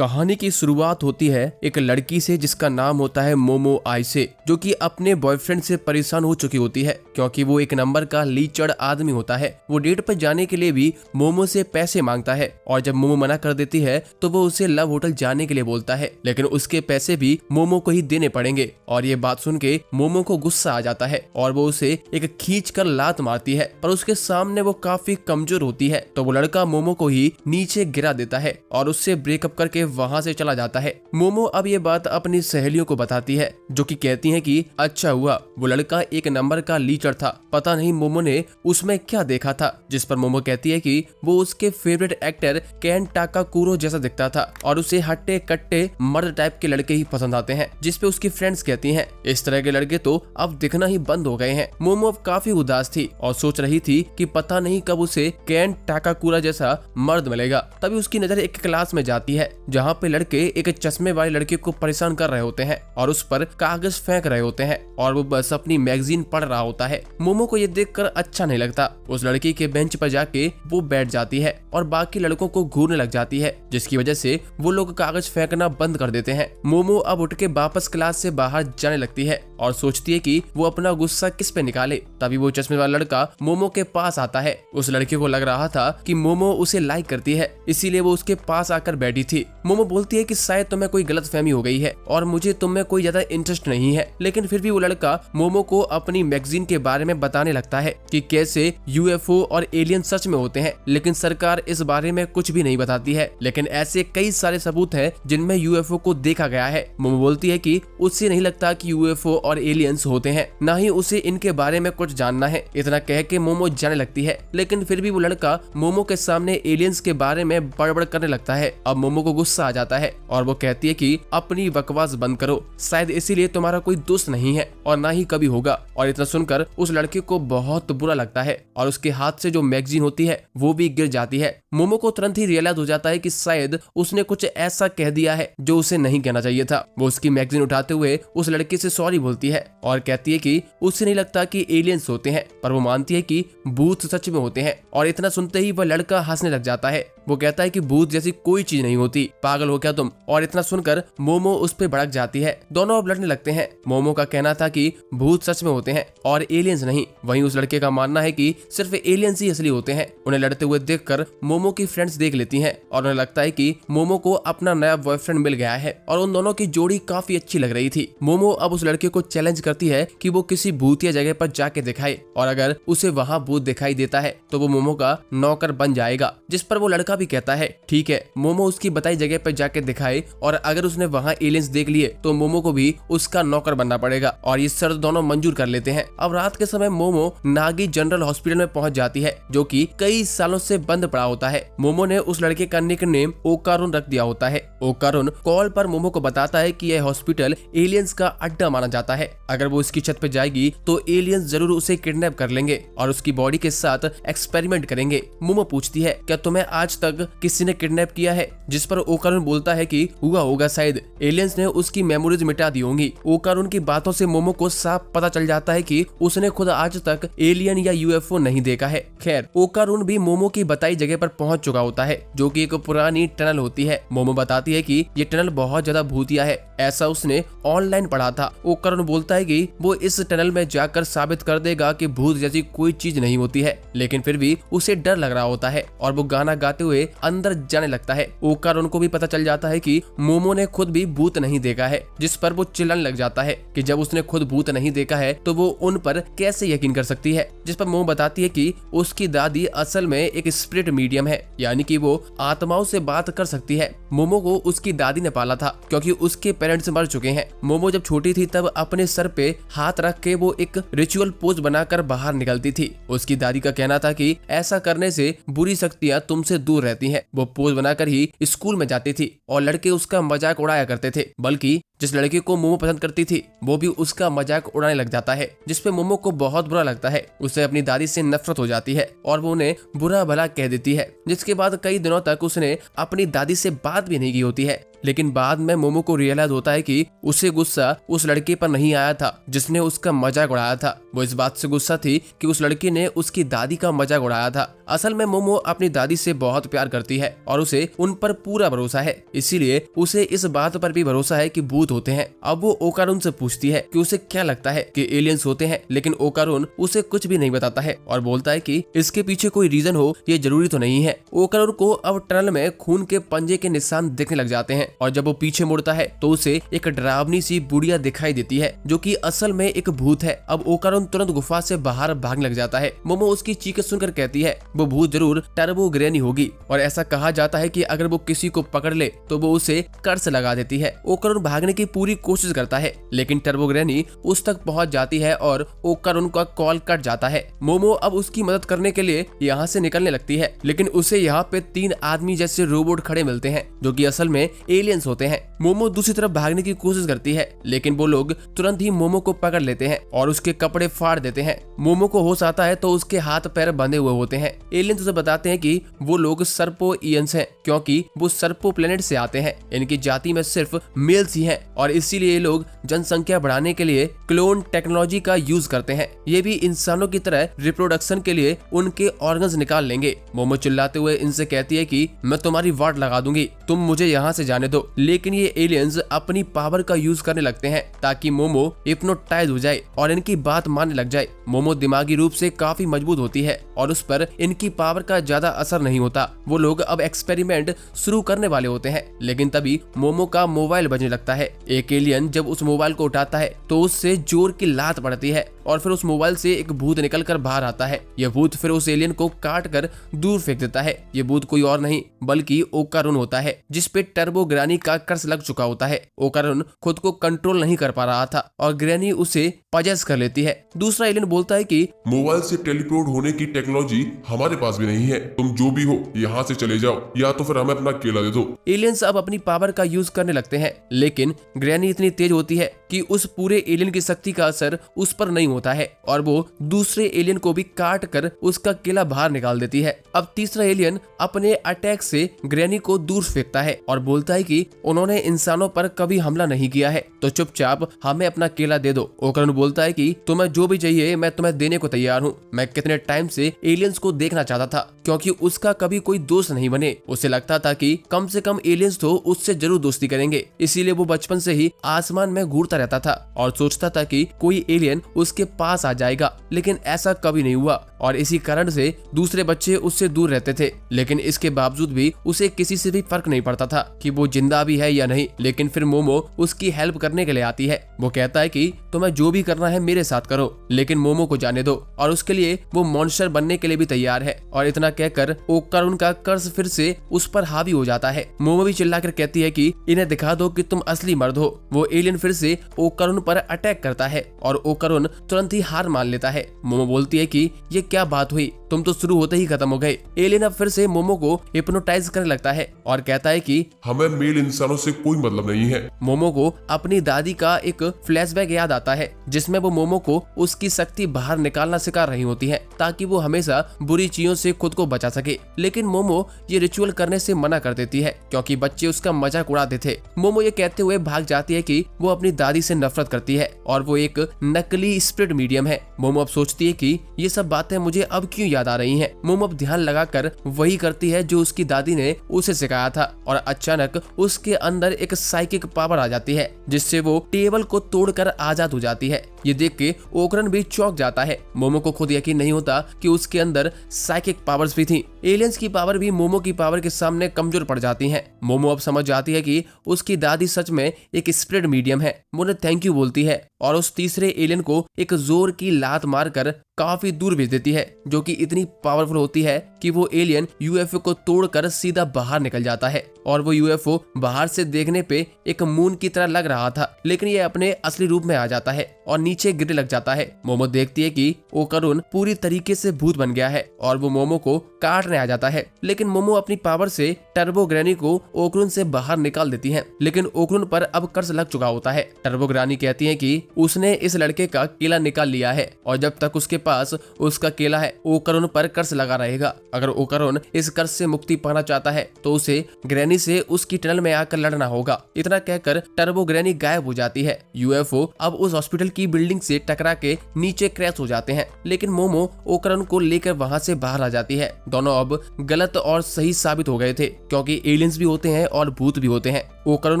कहानी की शुरुआत होती है एक लड़की से जिसका नाम होता है मोमो आइसे, जो कि अपने बॉयफ्रेंड से परेशान हो चुकी होती है क्योंकि वो एक नंबर का लीचड़ आदमी होता है। वो डेट पर जाने के लिए भी मोमो से पैसे मांगता है और जब मोमो मना कर देती है तो वो उसे लव होटल जाने के लिए बोलता है, लेकिन उसके पैसे भी मोमो को ही देने पड़ेंगे। और ये बात सुन के मोमो को गुस्सा आ जाता है और वो उसे एक खींच कर लात मारती है, पर उसके सामने वो काफी कमजोर होती है तो वो लड़का मोमो को ही नीचे गिरा देता है और उससे ब्रेकअप करके वहां से चला जाता है। मोमो अब ये बात अपनी सहेलियों को बताती है जो कि कहती हैं कि अच्छा हुआ वो लड़का एक नंबर का लीचर था, पता नहीं मोमो ने उसमें क्या देखा था। जिस पर मोमो कहती है कि वो उसके फेवरेट एक्टर केन टाकाकुरो जैसा दिखता था और उसे हट्टे कट्टे मर्द टाइप के लड़के ही पसंद आते हैं। जिस पे उसकी फ्रेंड्स कहती हैं इस तरह के लड़के तो अब दिखना ही बंद हो गए हैं। मोमो अब काफी उदास थी और सोच रही थी कि पता नहीं कब उसे केन टाकाकुरा जैसा मर्द मिलेगा। तभी उसकी नजर एक क्लास में जाती है जहाँ पे लड़के एक चश्मे वाले लड़के को परेशान कर रहे होते हैं और उस पर कागज फेंक रहे होते हैं और वो बस अपनी मैगजीन पढ़ रहा होता है। मोमो को ये देखकर अच्छा नहीं लगता। उस लड़की के बेंच पर जाके वो बैठ जाती है और बाकी लड़कों को घूरने लग जाती है, जिसकी वजह से वो लोग कागज फेंकना बंद कर देते हैं। मोमो अब उठ के वापस क्लास से बाहर जाने लगती है और सोचती है कि वो अपना गुस्सा किस पे निकाले। तभी वो चश्मे वाला लड़का मोमो के पास आता है। उस लड़के को लग रहा था कि मोमो उसे लाइक करती है, इसीलिए वो उसके पास आकर बैठी थी। मोमो बोलती है कि शायद तुम्हें कोई गलतफहमी हो गई है और मुझे तुम में कोई ज्यादा इंटरेस्ट नहीं है, लेकिन फिर भी वो लड़का मोमो को अपनी मैगजीन के बारे में बताने लगता है कि कैसे यूएफओ और एलियन सच में होते हैं, लेकिन सरकार इस बारे में कुछ भी नहीं बताती है। लेकिन ऐसे कई सारे सबूत हैं जिनमें यूएफओ को देखा गया है। मोमो बोलती है कि उससे नहीं लगता कि यूएफओ और एलियंस होते हैं, ना ही उसे इनके बारे में कुछ जानना है। इतना कह के मोमो जाने लगती है, लेकिन फिर भी वो लड़का मोमो के सामने एलियंस के बारे में बड़बड़ करने लगता है। अब मोमो को गुस्सा आ जाता है और वो कहती है कि अपनी बकवास बंद करो, शायद इसीलिए तुम्हारा कोई दोस्त नहीं है और ना ही कभी होगा। और इतना सुनकर उस लड़के को बहुत बुरा लगता है और उसके हाथ से जो मैगजीन होती है वो भी गिर जाती है। मोमो को तुरंत ही रियलाइज हो जाता है कि शायद उसने कुछ ऐसा कह दिया है जो उसे नहीं कहना चाहिए था। वो उसकी मैगजीन उठाते हुए उस लड़के से सॉरी बोलती है और कहती है कि उसे नहीं लगता कि एलियंस होते हैं, पर वो मानती है कि भूत सच में होते हैं। और इतना सुनते ही वह लड़का हंसने लग जाता है। वो कहता है कि भूत जैसी कोई चीज नहीं होती, पागल हो क्या तुम। और इतना सुनकर मोमो उस पे भड़क जाती है। दोनों अब लड़ने लगते हैं। मोमो का कहना था कि भूत सच में होते हैं और एलियंस नहीं, वहीं उस लड़के का मानना है कि सिर्फ एलियंस ही असली होते हैं। उन्हें लड़ते हुए देखकर मोमो की फ्रेंड्स देख लेती हैं और उन्हें लगता है कि मोमो को अपना नया बॉयफ्रेंड मिल गया है और उन दोनों की जोड़ी काफी अच्छी लग रही थी। मोमो अब उस लड़के को चैलेंज करती है कि वो किसी भूतिया जगह पर जाके दिखाए और अगर उसे वहाँ भूत दिखाई देता है तो वो मोमो का नौकर बन जाएगा। जिस पर वो लड़का भी कहता है ठीक है। मोमो उसकी बताई जगह पर जाके दिखाए और अगर उसने वहाँ एलियंस देख लिए तो मोमो को भी उसका नौकर बनना पड़ेगा और ये शर्त दोनों मंजूर कर लेते हैं। अब रात के समय मोमो नागी जनरल हॉस्पिटल में पहुंच जाती है जो कि कई सालों से बंद पड़ा होता है। मोमो ने उस लड़के का निकनेम ओकारुन रख दिया होता है। ओकारुन कॉल पर मोमो को बताता है कि यह हॉस्पिटल एलियंस का अड्डा माना जाता है। अगर वो इसकी छत पे जाएगी तो एलियंस जरूर उसे किडनैप कर लेंगे और उसकी बॉडी के साथ एक्सपेरिमेंट करेंगे। मोमो पूछती है क्या तुम्हें आज तक किसी ने किडनैप किया है, जिस पर ओकारुन बोलता है कि हुआ होगा, शायद एलियंस ने उसकी मेमोरीज मिटा दी होंगी। ओकारुन की बातों से मोमो को साफ पता चल जाता है कि उसने खुद आज तक एलियन या यूएफओ नहीं देखा है। खैर ओकारुन भी मोमो की बताई जगह पर पहुंच चुका होता है जो कि एक पुरानी टनल होती है। मोमो बताती है कि ये टनल बहुत ज्यादा भूतिया है, ऐसा उसने ऑनलाइन पढ़ा था। ओकारुन बोलता है कि वो इस टनल में जाकर साबित कर देगा कि भूत जैसी कोई चीज नहीं होती है, लेकिन फिर भी उसे डर लग रहा होता है और वो गाना गाते हुए अंदर जाने लगता है। ओकारुन को भी पता चल जाता है कि मोमो ने खुद भी भूत नहीं देखा है, जिस पर वो चिल्लाने लग जाता है कि जब उसने खुद भूत नहीं देखा है तो वो उन पर कैसे यकीन कर सकती है। जिस पर मोमो बताती है कि उसकी दादी असल में एक स्पिरिट मीडियम है, यानी कि वो आत्माओं से बात कर सकती है। मोमो को उसकी दादी ने पाला था क्योंकि उसके पेरेंट्स मर चुके हैं। मोमो जब छोटी थी तब अपने सर पे हाथ रख के वो एक रिचुअल पोज बनाकर बाहर निकलती थी। उसकी दादी का कहना था कि ऐसा करने से बुरी शक्तियां तुमसे दूर रहती हैं। वो पोज बनाकर ही स्कूल में जाती थी और लड़के उसका मजाक उड़ाया करते थे, बल्कि जिस लड़के को मोमो पसंद करती थी वो भी उसका मजाक उड़ाने लग जाता है, जिसपे मोमो को बहुत बुरा लगता है। उसे अपनी दादी से नफरत हो जाती है और वो उन्हें बुरा भला कह देती है, जिसके बाद कई दिनों तक उसने अपनी दादी से बात भी नहीं की होती है। लेकिन बाद में मोमो को रियलाइज होता है कि उसे गुस्सा उस लड़के पर नहीं आया था जिसने उसका मजाक उड़ाया था। वो इस बात से गुस्सा थी कि उस लड़के ने उसकी दादी का मजाक उड़ाया था। असल में मोमो अपनी दादी से बहुत प्यार करती है और उसे उन पर पूरा भरोसा है, इसीलिए उसे इस बात पर भी भरोसा है कि भूत होते हैं। अब वो ओकारुन से पूछती है कि उसे क्या लगता है कि एलियंस होते हैं, लेकिन ओकारुन उसे कुछ भी नहीं बताता है और बोलता है कि इसके पीछे कोई रीजन हो ये जरूरी तो नहीं है। ओकारुन को अब टनल में खून के पंजे के निशान दिखने लग जाते हैं और जब वो पीछे मुड़ता है तो उसे एक डरावनी सी बुढ़िया दिखाई देती है जो कि असल में एक भूत है। अब ओकारुन तुरंत गुफा से बाहर भागने लग जाता है। मोमो उसकी चीखें सुनकर कहती है वो भूत जरूर टर्बो ग्रैनी होगी और ऐसा कहा जाता है कि अगर वो किसी को पकड़ ले तो वो उसे कर्स लगा देती है। ओकारुन भागने की पूरी कोशिश करता है लेकिन टर्बो ग्रैनी उस तक पहुंच जाती है और ओकारुन का कॉल कट जाता है। मोमो अब उसकी मदद करने के लिए यहाँ से निकलने लगती है लेकिन उसे यहाँ पे 3 आदमी जैसे रोबोट खड़े मिलते हैं जो कि असल में एलियंस होते हैं। मोमो दूसरी तरफ भागने की कोशिश करती है लेकिन वो लोग तुरंत ही मोमो को पकड़ लेते हैं और उसके कपड़े फाड़ देते हैं। मोमो को होश आता है तो उसके हाथ पैर बंधे हुए होते हैं। एलियंस उसे बताते हैं कि वो लोग सर्पोइयंस हैं क्योंकि वो सर्पो प्लेनेट से आते हैं। इनकी जाति में सिर्फ मेल्स ही हैं और इसीलिए ये लोग जनसंख्या बढ़ाने के लिए क्लोन टेक्नोलॉजी का यूज करते हैं। ये भी इंसानों की तरह रिप्रोडक्शन के लिए उनके ऑर्गन्स निकाल लेंगे। मोमो चिल्लाते हुए इनसे कहती है कि मैं तुम्हारी वाट लगा दूंगी, तुम मुझे यहाँ से जाने दो। लेकिन ये एलियंस अपनी पावर का यूज करने लगते हैं ताकि मोमो हिप्नोटाइज हो जाए और इनकी बात मानने लग जाए। मोमो दिमागी रूप से काफी मजबूत होती है और उस पर इनकी पावर का ज्यादा असर नहीं होता। वो लोग अब एक्सपेरिमेंट शुरू करने वाले होते हैं लेकिन तभी मोमो का मोबाइल बजने लगता है। एक एलियन जब उस मोबाइल को उठाता है तो उससे जोर की लात पड़ती है और फिर उस मोबाइल से एक भूत निकलकर बाहर आता है। यह भूत फिर उस एलियन को काट कर दूर फेंक देता है। ये भूत कोई और नहीं बल्कि ओकारुन होता है जिसपे टर्बो ग्रैनी का कर्स लग चुका होता है। ओकारुन खुद को कंट्रोल नहीं कर पा रहा था और ग्रैनी उसे पजेस कर लेती है। दूसरा एलियन बोलता है कि मोबाइल से टेलीपोर्ट होने की टेक्नोलॉजी हमारे पास भी नहीं है, तुम जो भी हो यहाँ से चले जाओ या तो फिर हमें अपना केला दे दो। एलियंस अब अपनी पावर का यूज करने लगते हैं लेकिन ग्रैनी इतनी तेज होती है कि उस पूरे एलियन की शक्ति का असर उस पर नहीं होता है और वो दूसरे एलियन को भी काट कर उसका किला बाहर निकाल देती है। अब तीसरा एलियन अपने अटैक से ग्रैनी को दूर फेंकता है और बोलता है कि उन्होंने इंसानों पर कभी हमला नहीं किया है तो चुपचाप हमें अपना केला दे दो। ओकारुन बोलता है कि तुम्हें जो भी चाहिए मैं तुम्हें देने को तैयार हूँ। मैं कितने टाइम से एलियंस को देखना चाहता था क्योंकि उसका कभी कोई दोस्त नहीं बने। उसे लगता था कि कम से कम एलियंस तो उससे जरूर दोस्ती करेंगे, इसीलिए वो बचपन से ही आसमान में घूरता रहता था और सोचता था कि कोई एलियन उसके पास आ जाएगा, लेकिन ऐसा कभी नहीं हुआ और इसी कारण से दूसरे बच्चे उससे दूर रहते थे। लेकिन इसके बावजूद भी उसे किसी से भी फर्क नहीं पड़ता था कि वो जिंदा भी है या नहीं। लेकिन फिर मोमो उसकी हेल्प करने के लिए आती है। वो कहता है कि तुम्हें जो भी करना है मेरे साथ करो, लेकिन मोमो को जाने दो और उसके लिए वो मॉन्स्टर बनने के लिए भी तैयार है। और इतना कहकर ओकारुन का कर्ज फिर से उस पर हावी हो जाता है। मोमो भी चिल्लाकर कहती है कि इन्हें दिखा दो कि तुम असली मर्द हो। वो एलियन फिर से ओकारुन पर अटैक करता है और ओकारुन तुरंत ही हार मान लेता है। मोमो बोलती है कि ये क्या बात हुई, तुम तो शुरू होते ही खत्म हो गए। एलियन अब फिर से मोमो को हिप्नोटाइज करने लगता है और कहता है कि हमें मेल इंसानों से कोई मतलब नहीं है। मोमो को अपनी दादी का एक फ्लैशबैक याद आता है जिसमें वो मोमो को उसकी शक्ति बाहर निकालना सिखा रही होती है ताकि वो हमेशा बुरी चीजों से खुद को बचा सके। लेकिन मोमो ये रिचुअल करने से मना कर देती है क्योंकि बच्चे उसका मजाक उड़ाते थे। मोमो ये कहते हुए भाग जाती है कि वो अपनी दादी से नफरत करती है और वो एक नकली स्पिरिट मीडियम है। मोमो अब सोचती है कि ये सब बातें मुझे अब क्यों याद आ रही हैं। मोमो अब ध्यान लगाकर वही करती है जो उसकी दादी ने उसे सिखाया था और अचानक उसके अंदर एक साइकिक पावर आ जाती है जिससे वो टेबल को तोड़कर आजाद हो जाती है। ये देख के ओकारुन भी चौंक जाता है। मोमो को खुद यकीन नहीं होता कि उसके अंदर साइकिक पावर्स भी थी। एलियंस की पावर भी मोमो की पावर के सामने कमजोर पड़ जाती हैं। मोमो अब समझ जाती है कि उसकी दादी सच में एक स्पिरिट मीडियम है। वो उन्हें थैंक यू बोलती है और उस तीसरे एलियन को एक जोर की लात मारकर काफी दूर भेज देती है जो कि इतनी पावरफुल होती है कि वो एलियन यूएफओ को तोड़कर सीधा बाहर निकल जाता है और वो यूएफओ बाहर से देखने पे एक मून की तरह लग रहा था, लेकिन ये अपने असली रूप में आ जाता है और नीचे गिरने लग जाता है। मोमो देखती है कि ओकरुन पूरी तरीके से भूत बन गया है और वो मोमो को काटने आ जाता है, लेकिन मोमो अपनी पावर से टर्बो ग्रैनी को ओकरुन से बाहर निकाल देती है। लेकिन ओकरुन पर अब कर्ज लग चुका होता है। टर्बो ग्रैनी कहती है कि उसने इस लड़के का केला निकाल लिया है और जब तक उसके पास उसका केला है ओकरुन पर कर्ज लगा रहेगा। अगर ओकरुन इस कर्ज से मुक्ति पाना चाहता है तो उसे ग्रैनी से उसकी टनल में आकर लड़ना होगा। इतना कहकर टर्बो ग्रैनी गायब हो जाती है। यूएफओ अब उस हॉस्पिटल की बिल्डिंग से टकरा के नीचे क्रैश हो जाते हैं, लेकिन मोमो ओकरुन को लेकर वहां से बाहर आ जाती है। दोनों अब गलत और सही साबित हो गए थे, क्योंकि एलियंस भी होते हैं और भूत भी होते हैं। ओकरुन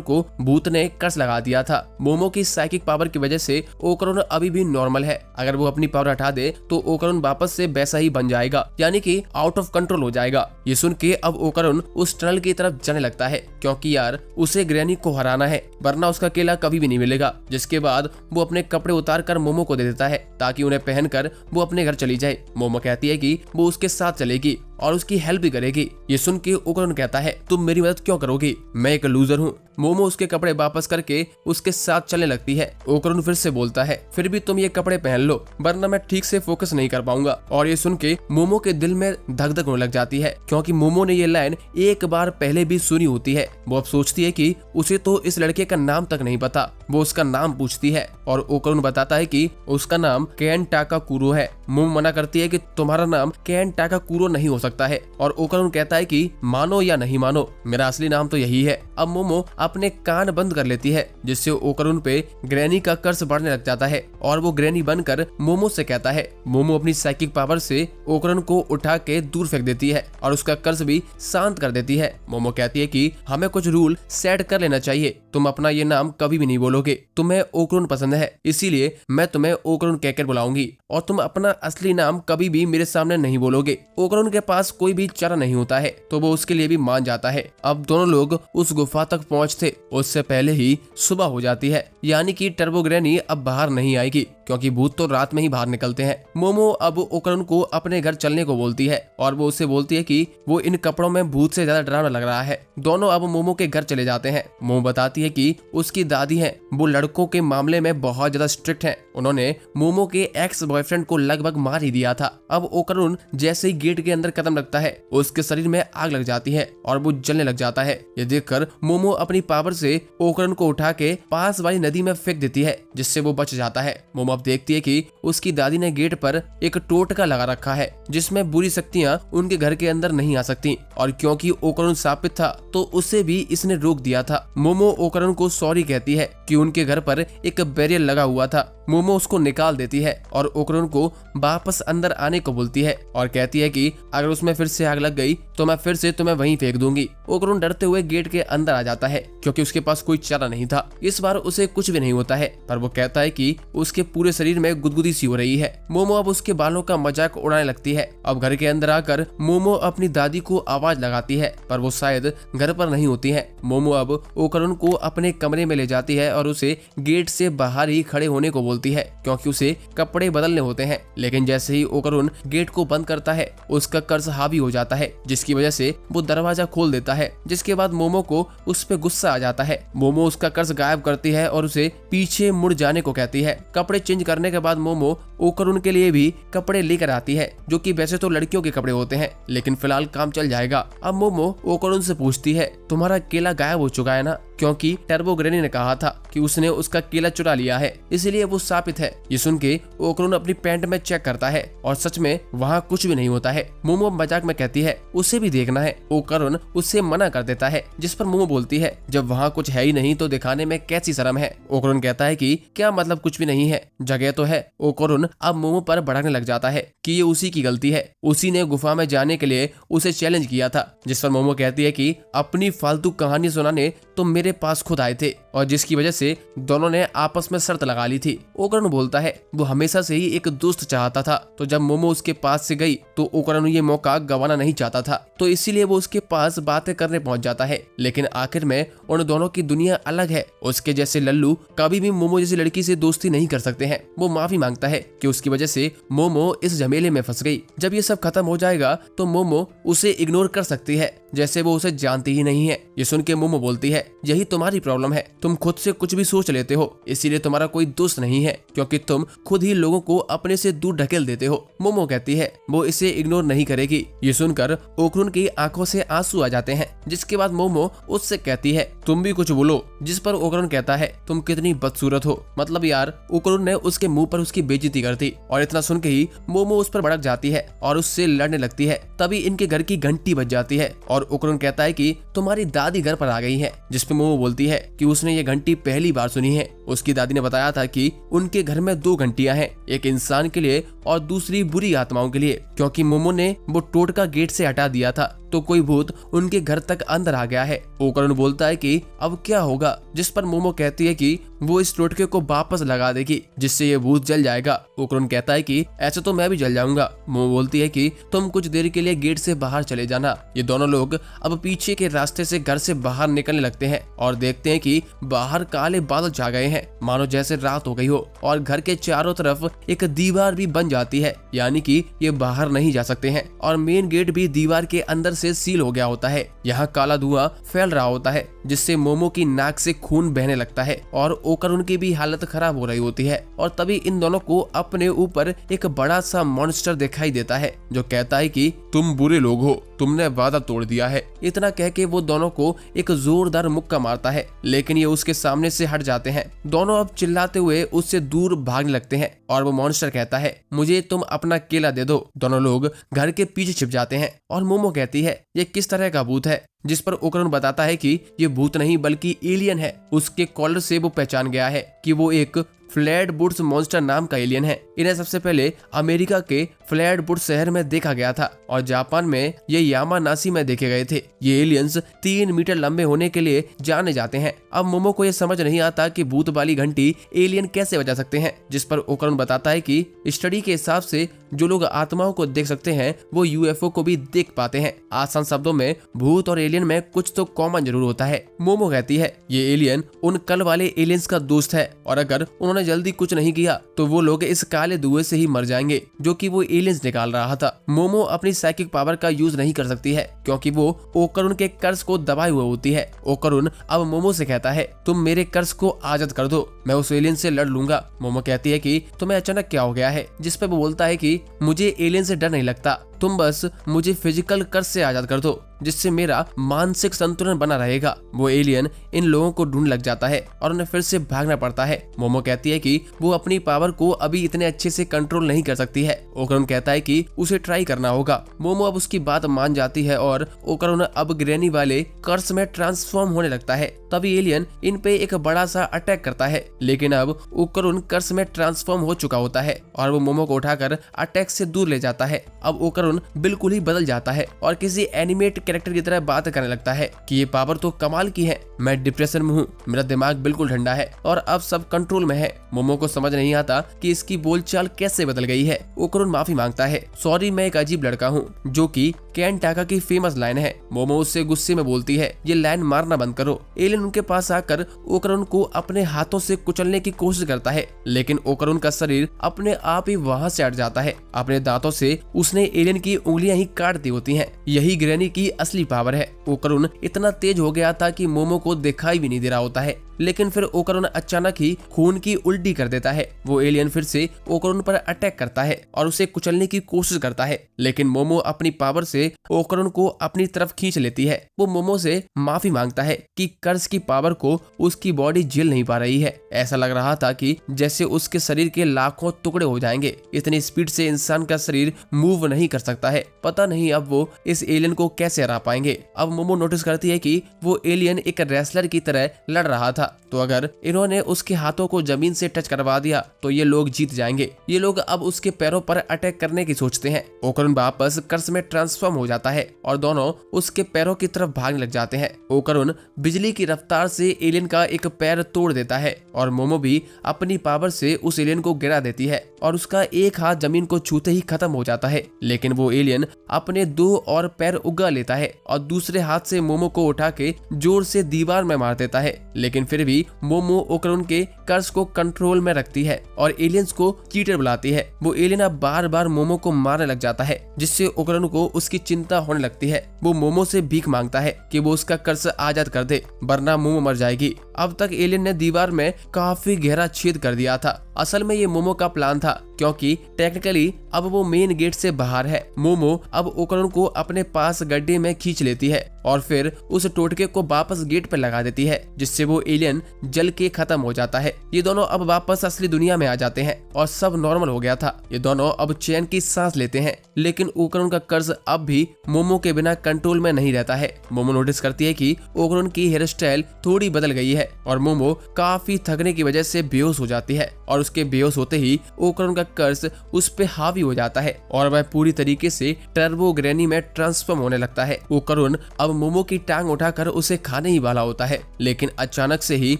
को भूत ने कर्ज लगा दिया था। मोमो की साइकिक पावर की वजह से ओकरुन अभी भी नॉर्मल है। अगर वो अपनी पावर हटा दे तो ओकरुन वापस से वैसा ही बन जाएगा, यानी कि आउट ऑफ कंट्रोल हो जाएगा। ये सुन के अब ओकरुन उस टनल की तरफ जाने लगता है, क्योंकि यार उसे ग्रैनी को हराना है, वरना उसका केला कभी भी नहीं मिलेगा। जिसके बाद वो अपने कपड़े उतार कर मोमो को दे देता है ताकि उन्हें पहनकर वो अपने घर चली जाए। मोमो कहती है कि वो उसके साथ चलेगी और उसकी हेल्प भी करेगी। ये सुन के ओकरुन कहता है, तुम मेरी मदद क्यों करोगी, मैं एक लूजर हूँ। मोमो उसके कपड़े वापस करके उसके साथ चलने लगती है। ओकरुन फिर से बोलता है, फिर भी तुम ये कपड़े पहन लो, वरना मैं ठीक से फोकस नहीं कर पाऊंगा। और ये सुन के मोमो के दिल में धक धक होने लग जाती है, क्योंकि मोमो ने ये लाइन एक बार पहले भी सुनी होती है। वो अब सोचती है कि उसे तो इस लड़के का नाम तक नहीं पता। वो उसका नाम पूछती है और ओकरुन बताता है कि उसका नाम केन टाकाकुरो है। मोमो मना करती है कि तुम्हारा नाम केन टाकाकुरो नहीं हो सकता है, और ओकरुन कहता है कि मानो या नहीं मानो, मेरा असली नाम तो यही है। अब मोमो अपने कान बंद कर लेती है, जिससे ओकरुन पे ग्रैनी का कर्ज बढ़ने लग जाता है और वो ग्रैनी बनकर मोमो से कहता है। मोमो अपनी साइकिक पावर से ओकरुन को उठा के दूर फेंक देती है और उसका कर्ज भी शांत कर देती है। मोमो कहती है कि हमें कुछ रूल सेट कर लेना चाहिए, तुम अपना ये नाम कभी भी नहीं बोलोगे, तुम्हें ओकरुन पसंद है इसीलिए मैं तुम्हें ओकरुन कहकर बुलाऊंगी, और तुम अपना असली नाम कभी भी मेरे सामने नहीं बोलोगे। ओकरुन के पास कोई भी चारा नहीं होता है तो वो उसके लिए भी मान जाता है। अब दोनों लोग उस गुफा तक पहुंचते उससे पहले ही सुबह हो जाती है, यानी कि टर्बो ग्रैनी अब बाहर नहीं आएगी, क्योंकि भूत तो रात में ही बाहर निकलते हैं। मोमो अब ओकरुन को अपने घर चलने को बोलती है और वो उससे बोलती है कि वो इन कपड़ों में भूत से ज्यादा डरावना लग रहा है। दोनों अब मोमो के घर चले जाते हैं। मोमो बताती है कि उसकी दादी है, वो लड़कों के मामले में बहुत ज्यादा स्ट्रिक्ट है। उन्होंने मोमो के एक्स बॉयफ्रेंड को लगभग मार ही दिया था। अब ओकरुन जैसे ही गेट के अंदर कदम रखता है उसके शरीर में आग लग जाती है और वो जलने लग जाता है। ये देखकर मोमो अपनी पावर से ओकरुन को उठा के पास वाली नदी में फेंक देती है, जिससे वो बच जाता है। मोमो अब देखती है कि उसकी दादी ने गेट पर एक टोटका लगा रखा है, जिसमें बुरी शक्तियां उनके घर के अंदर नहीं आ सकती, और क्योंकि ओकरुन शापित था तो उसे भी इसने रोक दिया था। मोमो ओकरुन को सॉरी कहती है कि उनके घर पर एक बैरियर लगा हुआ था। मोमो उसको निकाल देती है और ओकरुन को वापस अंदर आने को बोलती है और कहती है कि अगर उसमें फिर से आग लग गई तो मैं फिर से तुम्हें वहीं फेंक दूंगी। ओकरुन डरते हुए गेट के अंदर आ जाता है, क्योंकि उसके पास कोई चारा नहीं था। इस बार उसे कुछ भी नहीं होता है, पर वो कहता है कि उसके पूरे शरीर में गुदगुदी सी हो रही है। मोमो अब उसके बालों का मजाक उड़ाने लगती है। अब घर के अंदर आकर मोमो अपनी दादी को आवाज लगाती है, पर वो शायद घर पर नहीं होती है। मोमो अब ओकरुन को अपने कमरे में ले जाती है और उसे गेट से बाहर ही खड़े होने को बोलती है, क्योंकि उसे कपड़े बदलने होते हैं। लेकिन जैसे ही ओकरुन गेट को बंद करता है उसका कर्ज हावी हो जाता है, जिसकी वजह से वो दरवाजा खोल देता है। जिसके बाद मोमो को उस पे गुस्सा आ जाता है। मोमो उसका कर्ज गायब करती है और उसे पीछे मुड़ जाने को कहती है। कपड़े चेंज करने के बाद मोमो ओकरुन के लिए भी कपड़े लेकर आती है, जो कि वैसे तो लड़कियों के कपड़े होते हैं, लेकिन फिलहाल काम चल जाएगा। अब मोमो ओकरुन से पूछती है, तुम्हारा केला गायब हो चुका है ना, क्योंकि टर्बो ग्रैनी ने कहा था कि उसने उसका केला चुरा लिया है, इसलिए वो शापित है। ये सुन के ओकरुन अपनी पैंट में चेक करता है और सच में वहाँ कुछ भी नहीं होता है। मोमो मजाक में कहती है उसे भी देखना है। ओकरुन उससे मना कर देता है, जिस पर मोमो बोलती है जब वहाँ कुछ है ही नहीं तो दिखाने में कैसी शर्म है। ओकरुन कहता है कि क्या मतलब कुछ भी नहीं है, जगह तो है। ओकरुन अब मोमो पर भड़कने लग जाता है कि ये उसी की गलती है, उसी ने गुफा में जाने के लिए उसे चैलेंज किया था। जिस पर मोमो कहती है कि अपनी फालतू कहानी सुनाने तो मेरे पास खुद आए थे, और जिसकी वजह से दोनों ने आपस में शर्त लगा ली थी। ओकरुन बोलता है वो हमेशा से ही एक दोस्त चाहता था, तो जब मोमो उसके पास से गई तो ओकरुन ये मौका गंवाना नहीं चाहता था, तो इसीलिए वो उसके पास बातें करने पहुंच जाता है। लेकिन आखिर में उन दोनों की दुनिया अलग है। उसके जैसे लल्लू कभी भी मोमो जैसी लड़की से दोस्ती नहीं कर सकते हैं। वो माफी मांगता है कि उसकी वजह से मोमो इस झमेले में फंस गई। जब ये सब खत्म हो जाएगा तो मोमो उसे इग्नोर कर सकती है, जैसे वो उसे जानती ही नहीं है। ये सुन के मोमो बोलती है यही तुम्हारी प्रॉब्लम है। तुम खुद से कुछ भी सोच लेते हो, इसीलिए तुम्हारा कोई दोस्त नहीं है, क्योंकि तुम खुद ही लोगों को अपने से दूर ढकेल देते हो। मोमो कहती है वो इसे इग्नोर नहीं करेगी। ये सुनकर ओकरुन की आंखों से आंसू आ जाते हैं, जिसके बाद मोमो उससे कहती है तुम भी कुछ बोलो, जिस पर ओकरुन कहता है तुम कितनी बदसूरत हो। मतलब यार, ओकरुन ने उसके मुंह पर उसकी बेइज्जती कर दी और इतना सुन के ही मोमो उस पर भड़क जाती है और उससे लड़ने लगती है। तभी इनके घर की घंटी बज जाती है और ओकरुन कहता है कि तुम्हारी दादी घर पर आ गई है, जिस पे मोमो बोलती है कि उसने ये घंटी पहली बार सुनी है। उसकी दादी ने बताया था कि उनके घर में 2 घंटियां हैं, एक इंसान के लिए और दूसरी बुरी आत्माओं के लिए, क्योंकि मोमो ने वो टोटका गेट से हटा दिया था तो कोई भूत उनके घर तक अंदर आ गया है। ओकरुन बोलता है कि अब क्या होगा, जिस पर मोमो कहती है कि वो इस टोटके को वापस लगा देगी जिससे ये भूत जल जाएगा। ओकरुन कहता है कि ऐसे तो मैं भी जल जाऊंगा। मोमो बोलती है कि तुम कुछ देर के लिए गेट से बाहर चले जाना। ये दोनों लोग अब पीछे के रास्ते से घर से बाहर निकलने लगते हैं और देखते हैं कि बाहर काले बादल छा गए हैं, मानो जैसे रात हो गई हो, और घर के चारों तरफ एक दीवार भी बन जाती है, यानी कि ये बाहर नहीं जा सकते हैं। और मेन गेट भी दीवार के अंदर से सील हो गया होता है। यहाँ काला धुआं फैल रहा होता है, जिससे मोमो की नाक से खून बहने लगता है और ओकरुन की भी हालत खराब हो रही होती है। और तभी इन दोनों को अपने ऊपर एक बड़ा सा मॉन्स्टर दिखाई देता है, जो कहता है कि तुम बुरे लोग हो, तुमने वादा तोड़ दिया है। इतना कह के वो दोनों को एक जोरदार मुक्का मारता है, लेकिन ये उसके सामने से हट जाते हैं। दोनों अब चिल्लाते हुए उससे दूर भागने लगते हैं और वो मॉन्स्टर कहता है मुझे तुम अपना केला दे दो। दोनों लोग घर के पीछे छिप जाते हैं और मोमो कहती है ये किस तरह का भूत है, जिस पर ओकरुन बताता है कि ये भूत नहीं बल्कि एलियन है। उसके कॉलर से वो पहचान गया है कि वो एक फ्लैटबुट्स मॉन्स्टर नाम का एलियन है। इन्हें सबसे पहले अमेरिका के फ्लैटबुट्स शहर में देखा गया था और जापान में ये यामानाशी में देखे गए थे। ये एलियंस 3 मीटर लंबे होने के लिए जाने जाते हैं। अब मोमो को ये समझ नहीं आता कि भूत वाली घंटी एलियन कैसे बजा सकते हैं, जिस पर ओकरुन बताता है कि स्टडी के हिसाब से जो लोग आत्माओं को देख सकते हैं वो यूएफओ को भी देख पाते हैं। आसान शब्दों में भूत और एलियन में कुछ तो कॉमन जरूर होता है। मोमो कहती है ये एलियन उन कल वाले एलियंस का दोस्त है और अगर उन्होंने जल्दी कुछ नहीं किया तो वो लोग इस काले धुएं से ही मर जाएंगे जो कि वो एलियंस निकाल रहा था। मोमो अपनी साइकिक पावर का यूज नहीं कर सकती है क्योंकि वो ओकरुन के कर्ज को दबाए हुए होती है। ओकरुन अब मोमो से कहता है तुम मेरे कर्ज को आजाद कर दो, मैं उस एलियन से लड़ लूंगा। मोमो कहती है कि तुम्हें अचानक क्या हो गया है, जिस पे वो बोलता है कि मुझे एलियन से डर नहीं लगता, तुम बस मुझे फिजिकल कर्ज से आजाद कर दो जिससे मेरा मानसिक संतुलन बना रहेगा। वो एलियन इन लोगों को ढूंढ लग जाता है और उन्हें फिर से भागना पड़ता है। मोमो कहती है कि वो अपनी पावर को अभी इतने अच्छे से कंट्रोल नहीं कर सकती है। ओकरुन कहता है कि उसे ट्राई करना होगा। मोमो अब उसकी बात मान जाती है और ओकरुन अब ग्रैनी वाले कर्ज में ट्रांसफॉर्म होने लगता है। तभी एलियन इन पे एक बड़ा सा अटैक करता है, लेकिन अब ओकरुन कर्ज में ट्रांसफॉर्म हो चुका होता है और वो मोमो को उठाकर अटैक से दूर ले जाता है। अब ओकरुन बिल्कुल ही बदल जाता है और किसी एनिमेट कैरेक्टर की तरह बात करने लगता है कि ये पावर तो कमाल की है, मैं डिप्रेशन में हूँ, मेरा दिमाग बिल्कुल ठंडा है और अब सब कंट्रोल में है। मोमो को समझ नहीं आता कि इसकी बोलचाल कैसे बदल गई है। ओकरुन माफी मांगता है, सॉरी मैं एक अजीब लड़का हूँ, जो कि कैन टाका की फेमस लाइन है। मोमो उससे गुस्से में बोलती है ये लाइन मारना बंद करो। एलियन उनके पास आकर ओकरुन को अपने हाथों से कुचलने की कोशिश करता है, लेकिन ओकरुन का शरीर अपने आप ही वहाँ से हट जाता है। अपने दांतों से उसने एलियन की उंगलियां ही काट दी होती हैं। यही ग्रैनी की असली पावर है। ओकरुन इतना तेज हो गया था कि मोमो को दिखाई भी नहीं दे रहा होता है, लेकिन फिर ओकरुन अचानक ही खून की उल्टी कर देता है। वो एलियन फिर से ओकरुन पर अटैक करता है और उसे कुचलने की कोशिश करता है, लेकिन मोमो अपनी पावर से ओकरुन को अपनी तरफ खींच लेती है। वो मोमो से माफी मांगता है कि कर्ज की पावर को उसकी बॉडी झेल नहीं पा रही है। ऐसा लग रहा था कि जैसे उसके शरीर के लाखों टुकड़े हो जाएंगे। इतनी स्पीड से इंसान का शरीर मूव नहीं कर सकता है। पता नहीं अब वो इस एलियन को कैसे हरा पाएंगे। अब मोमो नोटिस करती है कि वो एलियन एक रेसलर की तरह लड़ रहा था, तो अगर इन्होंने उसके हाथों को जमीन से टच करवा दिया तो ये लोग जीत जाएंगे। ये लोग अब उसके पैरों पर अटैक करने की सोचते हैं। ओकरुन वापस कर्ज में ट्रांसफॉर्म हो जाता है और दोनों उसके पैरों की तरफ भागने लग जाते हैं। ओकरुन बिजली की रफ्तार से एलियन का एक पैर तोड़ देता है और मोमो भी अपनी पावर से उस एलियन को गिरा देती है और उसका एक हाथ जमीन को छूते ही खत्म हो जाता है। लेकिन वो एलियन अपने 2 और पैर उगा लेता है और दूसरे हाथ से मोमो को उठा के जोर से दीवार में मार देता है, लेकिन फिर भी मोमो ओकरुन के कर्स को कंट्रोल में रखती है और एलियंस को चीटर बुलाती है। वो एलियन अब बार बार मोमो को मारने लग जाता है, जिससे ओकरन को उसकी चिंता होने लगती है। वो मोमो से भीख मांगता है कि वो उसका कर्स आजाद कर दे, वरना मोमो मर जाएगी। अब तक एलियन ने दीवार में काफी गहरा छेद कर दिया था। असल में ये मोमो का प्लान था, क्योंकि टेक्निकली अब वो मेन गेट से बाहर है। मोमो अब ओकरन को अपने पास गड्ढे में खींच लेती है और फिर उस टोटके को वापस गेट पर लगा देती है, जिससे वो एलियन जल के खत्म हो जाता है। ये दोनों अब वापस असली दुनिया में आ जाते हैं और सब नॉर्मल हो गया था। ये दोनों अब चैन की सांस लेते हैं, लेकिन ओकरन का कर्ज अब भी मोमो के बिना कंट्रोल में नहीं रहता है। मोमो नोटिस करती है कि ओकरन की हेयर स्टाइल थोड़ी बदल गई है और मोमो काफी थकने की वजह से बेहोश हो जाती है और उसके बेहोश होते ही ओकरन का कर्ज उस पे हावी हो जाता है और वह पूरी तरीके से टर्बो ग्रैनी में ट्रांसफॉर्म होने लगता है। ओकरन अब मोमो की टांग उठाकर उसे खाने ही वाला होता है, लेकिन अचानक से ही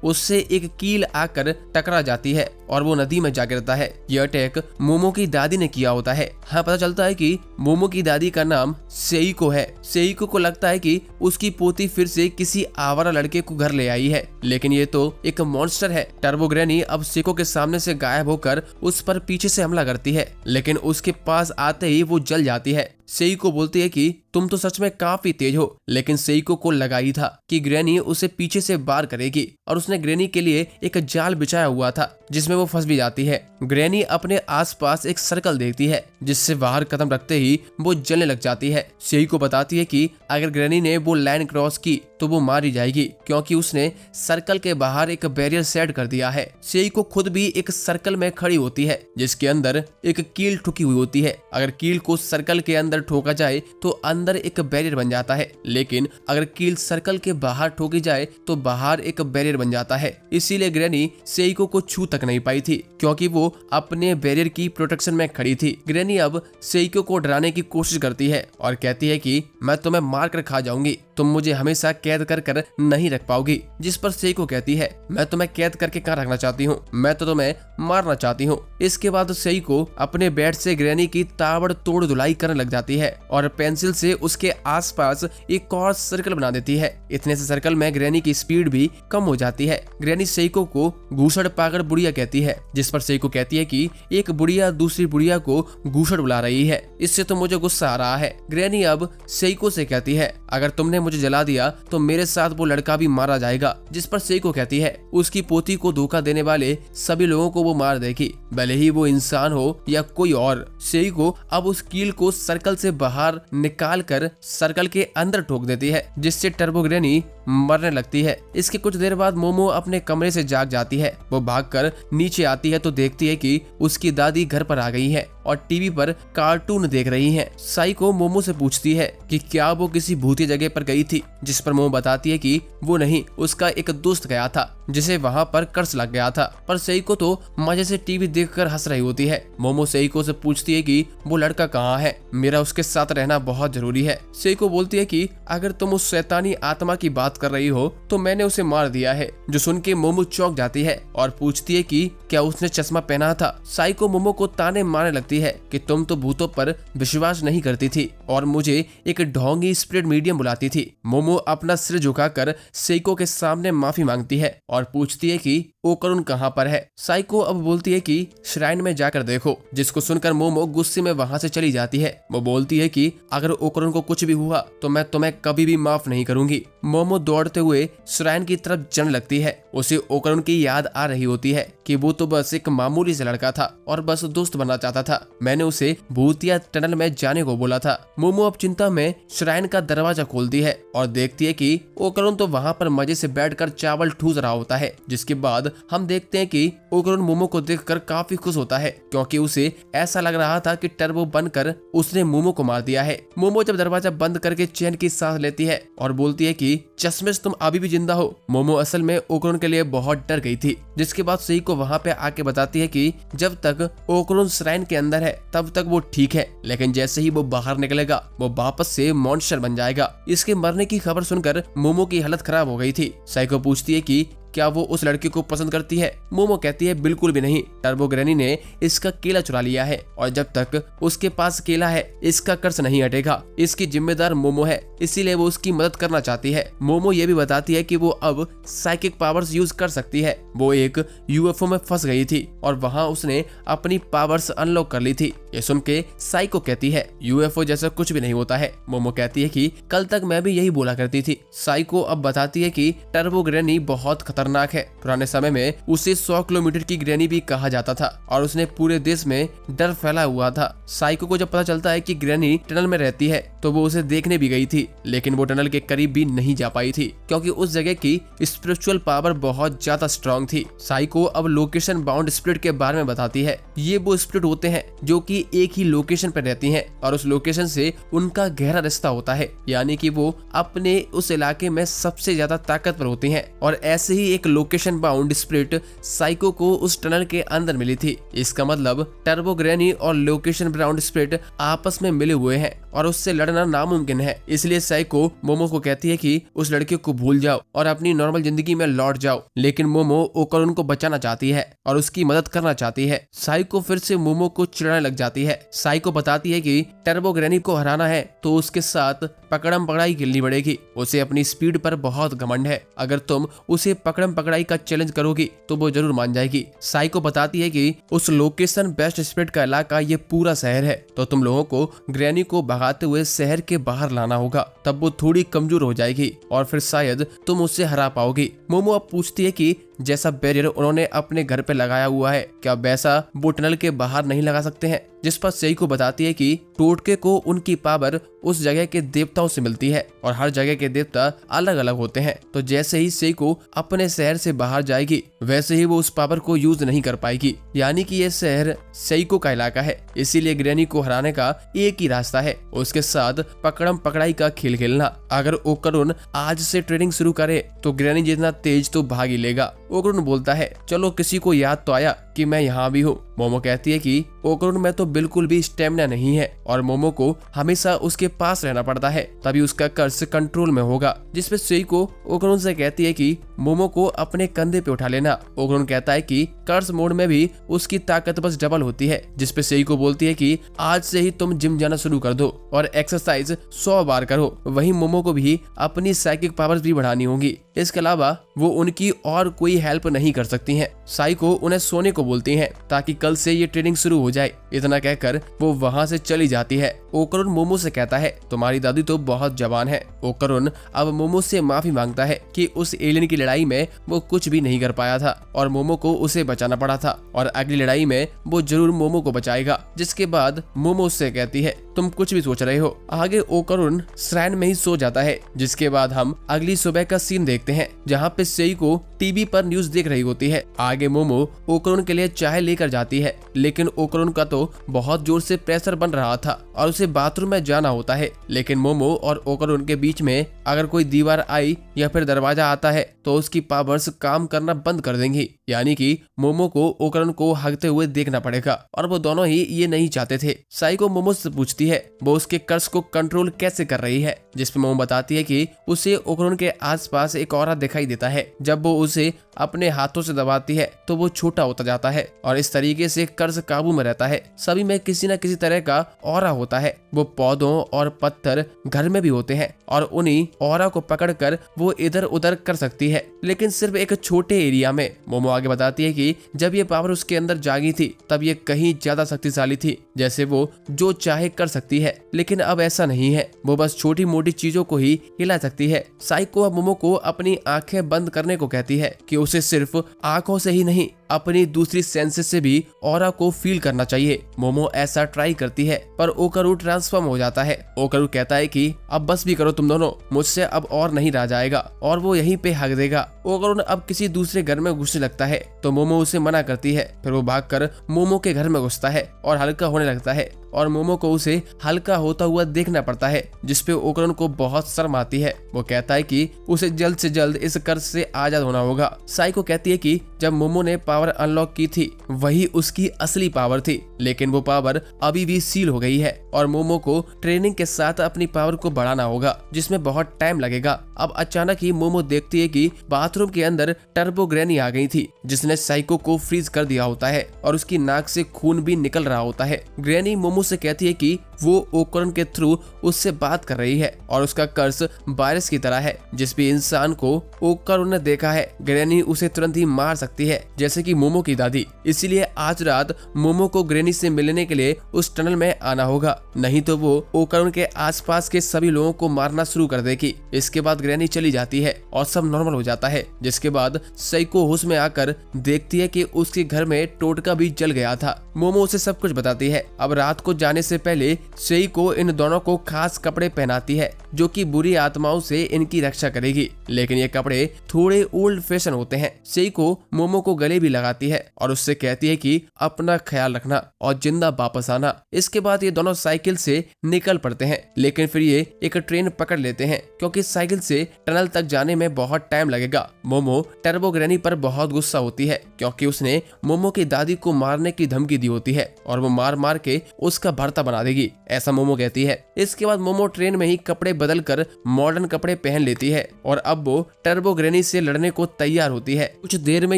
उससे एक कील आकर टकरा जाती है और वो नदी में जा गिरता है। यह अटैक मोमो की दादी ने किया होता है। हाँ, पता चलता है कि मोमो की दादी का नाम सेइको है। सेइको को लगता है कि उसकी पोती फिर से किसी आवारा लड़के को घर ले आई है, लेकिन ये तो एक मॉन्स्टर है। टर्बो ग्रैनी अब सेइको के सामने से गायब होकर उस पर पीछे से हमला करती है, लेकिन उसके पास आते ही वो जल जाती है। सेइको बोलती है कि तुम तो सच में काफी तेज हो, लेकिन सेइको को लगा ही था कि ग्रैनी उसे पीछे से वार करेगी और उसने ग्रैनी के लिए एक जाल बिछाया हुआ था, जिसमें वो फंस भी जाती है। ग्रैनी अपने आसपास एक सर्कल देखती है, जिससे बाहर कदम रखते ही वो जलने लग जाती है। सेइको बताती है कि अगर ग्रैनी ने वो लाइन क्रॉस की तो वो मारी जाएगी, क्योंकि उसने सर्कल के बाहर एक बैरियर सेट कर दिया है। सेइको खुद भी एक सर्कल में खड़ी होती है, जिसके अंदर एक कील ठुकी हुई होती है। अगर कील को सर्कल के अंदर ठोका जाए तो अंदर एक बैरियर बन जाता है, लेकिन अगर कील सर्कल के बाहर ठोकी जाए तो बाहर एक बैरियर बन जाता है। इसीलिए ग्रैनी सेइको को छू तक नहीं पाई थी, क्योंकि वो अपने बैरियर की प्रोटेक्शन में खड़ी थी। ग्रैनी अब सेइको को डराने की कोशिश करती है और कहती है कि मैं तुम्हें मार कर खा जाऊंगी, तुम मुझे हमेशा कैद कर नहीं रख पाओगी। जिस पर सेइको कहती है, मैं तुम्हें कैद करके कहाँ रखना चाहती हूँ, मैं तो तुम्हें मारना चाहती हूँ। इसके बाद सेइको अपने बेड से ग्रैनी की ताबड़तोड़ धुलाई करने लग जाती है और पेंसिल से उसके आसपास एक और सर्कल बना देती है। इतने से सर्कल में ग्रैनी की स्पीड भी कम हो जाती है। ग्रैनी सेइको को घूसड़ पागड़ बुढ़िया कहती है, जिस पर सेइको कहती है कि एक बुढ़िया दूसरी बुढ़िया को घूसड़ बुला रही है, इससे तो मुझे गुस्सा आ रहा है। ग्रैनी अब सेइको से कहती है, अगर तुमने मुझे जला दिया तो मेरे साथ वो लड़का भी मारा जाएगा। जिस पर सेइको कहती है, उसकी पोती को धोखा देने वाले सभी लोगों को वो मार देगी, भले ही वो इंसान हो या कोई और। सेइको अब उस कील को सर्कल से बाहर निकाल कर सर्कल के अंदर ठोक देती है, जिससे टर्बो ग्रैनी मरने लगती है। इसके कुछ देर बाद मोमो अपने कमरे से जाग जाती है। वो भागकर नीचे आती है तो देखती है कि उसकी दादी घर पर आ गई है और टीवी पर कार्टून देख रही हैं। साइको मोमो से पूछती है कि क्या वो किसी भूतिया जगह पर गई थी, जिस पर मोमो बताती है कि वो नहीं, उसका एक दोस्त गया था जिसे वहाँ पर कर्ज लग गया था। पर सेइको तो मजे से टीवी देखकर हंस रही होती है। मोमो सेइको से पूछती है कि वो लड़का कहाँ है, मेरा उसके साथ रहना बहुत जरूरी है। सेइको बोलती है कि अगर तुम उस शैतानी आत्मा की बात कर रही हो तो मैंने उसे मार दिया है। जो सुन के मोमो चौंक जाती है और पूछती है कि क्या उसने चश्मा पहना था। साइको मोमो को ताने मारने लगती है कि तुम तो भूतों पर विश्वास नहीं करती थी और मुझे एक ढोंगी स्प्रिट मीडियम बुलाती थी। मोमो अपना सिर झुकाकर सेइको के सामने माफी मांगती है और पूछती है कि ओकरुन कहाँ पर है। साइको अब बोलती है कि श्राइन में जाकर देखो, जिसको सुनकर मोमो गुस्से में वहाँ से चली जाती है। वो बोलती है कि अगर ओकरुन को कुछ भी हुआ तो मैं तुम्हें कभी भी माफ नहीं करूंगी। मोमो दौड़ते हुए श्राइन की तरफ जाने लगती है। उसे ओकरुन की याद आ रही होती है कि वो तो बस एक मामूली से लड़का था और बस दोस्त बनना चाहता था। मैंने उसे भूतिया टनल में जाने को बोला था। मोमो अब चिंता में श्राइन का दरवाजा खोलती है और देखती है कि ओकरुन तो वहाँ पर मजे से बैठकर चावल ठूस रहा होता है। जिसके बाद हम देखते हैं कि ओकरुन मोमो को देखकर काफी खुश होता है, क्योंकि उसे ऐसा लग रहा था कि टर्बो बनकर उसने मोमो को मार दिया है। मोमो जब दरवाजा बंद करके चैन की सांस लेती है और बोलती है कि चश्मे से तुम अभी भी जिंदा हो। मोमो असल में ओकरुन के लिए बहुत डर गई थी। जिसके बाद सेइको वहाँ पे आके बताती है कि जब तक ओकरुन श्राइन के अंदर है तब तक वो ठीक है, लेकिन जैसे ही वो बाहर निकलेगा वो वापस से मॉन्स्टर बन जाएगा। इसके मरने की खबर सुनकर मोमो की हालत खराब हो गई थी। साइको पूछती है कि क्या वो उस लड़के को पसंद करती है? मोमो कहती है बिल्कुल भी नहीं, टर्बो ग्रैनी ने इसका केला चुरा लिया है और जब तक उसके पास केला है इसका कर्ज नहीं हटेगा। इसकी जिम्मेदार मोमो है, इसीलिए वो उसकी मदद करना चाहती है। मोमो ये भी बताती है कि वो अब साइकिक पावर्स यूज कर सकती है। वो एक यूएफओ में फंस गई थी और वहां उसने अपनी पावर्स अनलॉक कर ली थी। ये सुन के साइको कहती है यूएफओ जैसा कुछ भी नहीं होता है। मोमो कहती है कि कल तक मैं भी यही बोला करती थी। साइको अब बताती है कि टर्बो ग्रैनी बहुत खतरनाक है। पुराने समय में उसे 100 किलोमीटर की ग्रैनी भी कहा जाता था और उसने पूरे देश में डर फैला हुआ था। साइको को जब पता चलता है कि ग्रैनी टनल में रहती है तो वो उसे देखने भी गई थी, लेकिन वो टनल के करीब भी नहीं जा पाई थी क्योंकि उस जगह की स्पिरिचुअल पावर बहुत ज्यादा स्ट्रांग थी। साइको अब लोकेशन बाउंड स्प्लिट के बारे में बताती है। ये वो स्प्लिट होते हैं जो कि एक ही लोकेशन पर रहती हैं और उस लोकेशन से उनका गहरा रिश्ता होता है, यानी कि वो अपने उस इलाके में सबसे ज्यादा ताकतवर होती हैं। और ऐसे ही एक लोकेशन बाउंड स्प्लिट साइको को उस टनल के अंदर मिली थी। इसका मतलब टर्बो ग्रैनी और लोकेशन बाउंड स्प्लिट आपस में मिले हुए हैं और उससे लड़ना नामुमकिन है। इसलिए साइको मोमो को कहती है कि उस लड़के को भूल जाओ और अपनी नॉर्मल जिंदगी में लौट जाओ, लेकिन मोमो ओकरुन को बचाना चाहती है और उसकी मदद करना चाहती है। साइको फिर से मोमो को चिढ़ाने लग जाती है। साइको बताती है कि टर्बो ग्रैनी को हराना है तो उसके साथ पकड़म पकड़ाई खेलनी पड़ेगी। उसे अपनी स्पीड पर बहुत घमंड है, अगर तुम उसे पकड़म पकड़ाई का चैलेंज करोगी तो वो जरूर मान जाएगी। साइको बताती है कि उस लोकेशन बेस्ट स्प्लिट का इलाका ये पूरा शहर है, तो तुम लोगों को ग्रैनी को भगाते हुए शहर के बाहर लाना होगा, तब वो थोड़ी कमजोर हो जाएगी और फिर शायद तुम उससे हरा पाओगी। मोमो अब पूछती है कि जैसा बैरियर उन्होंने अपने घर पे लगाया हुआ है क्या वैसा वो टनल के बाहर नहीं लगा सकते हैं? जिस पर सेइको बताती है कि टोटके को उनकी पावर उस जगह के देवताओं से मिलती है और हर जगह के देवता अलग अलग होते हैं, तो जैसे ही सेइको अपने शहर से बाहर जाएगी वैसे ही वो उस पावर को यूज नहीं कर पाएगी। यानी कि ये शहर सेइको का इलाका है, इसीलिए ग्रैनी को हराने का एक ही रास्ता है, उसके साथ पकड़म पकड़ाई का खेल खेलना। अगर ओकरुन आज से ट्रेनिंग शुरू करे तो ग्रैनी जितना तेज तो भाग ही लेगा। ओकरुन बोलता है चलो किसी को याद तो आया कि मैं यहाँ भी हूँ। मोमो कहती है कि ओकरुन में तो बिल्कुल भी स्टेमिना नहीं है और मोमो को हमेशा उसके पास रहना पड़ता है, तभी उसका कर्ज कंट्रोल में होगा। जिसपे सेइको ओकरुन से कहती है कि मोमो को अपने कंधे पे उठा लेना। ओकरुन कहता है कि कर्ज मोड में भी उसकी ताकत बस डबल होती है। जिसपे सेइको बोलती है कि आज से ही तुम जिम जाना शुरू कर दो और एक्सरसाइज 100 बार करो। वहीं मोमो को भी अपनी साइकिक पावर्स भी बढ़ानी होंगी। इसके अलावा वो उनकी और कोई हेल्प नहीं कर सकती हैं। साइको उन्हें सोने को बोलती हैं ताकि कल से ये ट्रेनिंग शुरू हो जाए। इतना कहकर वो वहां से चली जाती है। ओकरुन मोमो से कहता है तुम्हारी दादी तो बहुत जवान है। ओकरुन अब मोमो से माफी मांगता है कि उस एलियन की लड़ाई में वो कुछ भी नहीं कर पाया था और मोमो को उसे बचाना पड़ा था और अगली लड़ाई में वो जरूर मोमो को बचाएगा। जिसके बाद मोमो उससे कहती है तुम कुछ भी सोच रहे हो। आगे ओकरुन श्राइन में ही सो जाता है। जिसके बाद हम अगली सुबह का सीन देखते हैं जहाँ पे सेइको टीवी पर न्यूज देख रही होती है। आगे मोमो ओकरुन के लिए चाय लेकर जाती है, लेकिन ओकरुन का तो बहुत जोर से प्रेशर बन रहा था और उसे बाथरूम में जाना होता है। लेकिन मोमो और ओकरुन के बीच में अगर कोई दीवार आई या फिर दरवाजा आता है तो उसकी पावर्स काम करना बंद कर देंगी, यानी कि मोमो को ओकरुन को हगते हुए देखना पड़ेगा और वो दोनों ही ये नहीं चाहते थे। साइको मोमो से पूछती है वो उसके कर्ज को कंट्रोल कैसे कर रही है, जिसपे मोमो बताती है कि उसे ओकरुन के आसपास एक औरा दिखाई देता है। जब वो उसे अपने हाथों से दबाती है तो वो छोटा होता जाता है और इस तरीके से कर्ज काबू में रहता है। सभी में किसी न किसी तरह का औरा होता है। वो पौधों और पत्थर घर में भी होते हैं और उन्हीं औरा को पकड़कर वो इधर उधर कर सकती है, लेकिन सिर्फ एक छोटे एरिया में। मोमो आगे बताती है कि जब ये पावर उसके अंदर जागी थी तब ये कहीं ज्यादा शक्तिशाली थी, जैसे वो जो चाहे कर सकती है, लेकिन अब ऐसा नहीं है। वो बस छोटी मोटी चीजों को ही हिला सकती है। साइको अब मोमो को अपनी आंखें बंद करने को कहती है कि उसे सिर्फ आंखों से ही नहीं अपनी दूसरी सेंसेस से भी ऑरा को फील करना चाहिए। मोमो ऐसा ट्राई करती है पर ओकरू ट्रांसफॉर्म हो जाता है। ओकरू कहता है कि अब बस भी करो तुम दोनों, मुझसे अब और नहीं रह जाएगा और वो यहीं पे हक देगा। ओकरू अब किसी दूसरे घर में घुसने लगता है तो मोमो उसे मना करती है। फिर वो भागकर मोमो के घर में घुसता है और हल्का होने लगता है और मोमो को उसे हल्का होता हुआ देखना पड़ता है, जिसपे ओकरन को बहुत शर्म आती है। वो कहता है कि उसे जल्द से जल्द इस कर्ज से आजाद होना होगा। साइको कहती है कि जब मोमो ने पावर अनलॉक की थी वही उसकी असली पावर थी, लेकिन वो पावर अभी भी सील हो गई है और मोमो को ट्रेनिंग के साथ अपनी पावर को बढ़ाना होगा, जिसमें बहुत टाइम लगेगा। अब अचानक ही मोमो देखती है कि बाथरूम के अंदर टर्बो ग्रैनी आ गई थी, जिसने साइको को फ्रीज कर दिया होता है और उसकी नाक से खून भी निकल रहा होता है। ग्रैनी मोमो से कहती है कि वो ओकरन के थ्रू उससे बात कर रही है और उसका कर्स वायरस की तरह है। जिस भी इंसान को ओकरन ने देखा है, ग्रैनी उसे तुरंत ही मार सकती है, जैसे कि मोमो की दादी। इसीलिए आज रात मोमो को ग्रैनी से मिलने के लिए उस टनल में आना होगा, नहीं तो वो ओकरन के आसपास के सभी लोगों को मारना शुरू कर देगी। इसके बाद ग्रैनी चली जाती है और सब नॉर्मल हो जाता है। जिसके बाद साइको होश में आकर देखती है कि उसके घर में टोटका भी जल गया था। मोमो उसे सब कुछ बताती है। अब रात को जाने से पहले साइको इन दोनों को खास कपड़े पहनाती है, जो कि बुरी आत्माओं से इनकी रक्षा करेगी। लेकिन ये कपड़े थोड़े ओल्ड फैशन होते हैं। साइको मोमो को गले भी लगाती है और उससे कहती है कि अपना ख्याल रखना और जिंदा वापस आना। इसके बाद ये दोनों साइकिल से निकल पड़ते हैं, लेकिन फिर ये एक ट्रेन पकड़ लेते हैं क्योंकि साइकिल से टनल तक जाने में बहुत टाइम लगेगा। मोमो टर्बो ग्रैनी पर बहुत गुस्सा होती है क्योंकि उसने मोमो की दादी को मारने की धमकी दी होती है और वो मार मार के उसका भर्ता बना देगी, ऐसा मोमो कहती है। इसके बाद मोमो ट्रेन में ही कपड़े बदलकर मॉडर्न कपड़े पहन लेती है और अब वो टर्बो ग्रैनी से लड़ने को तैयार होती है। कुछ देर में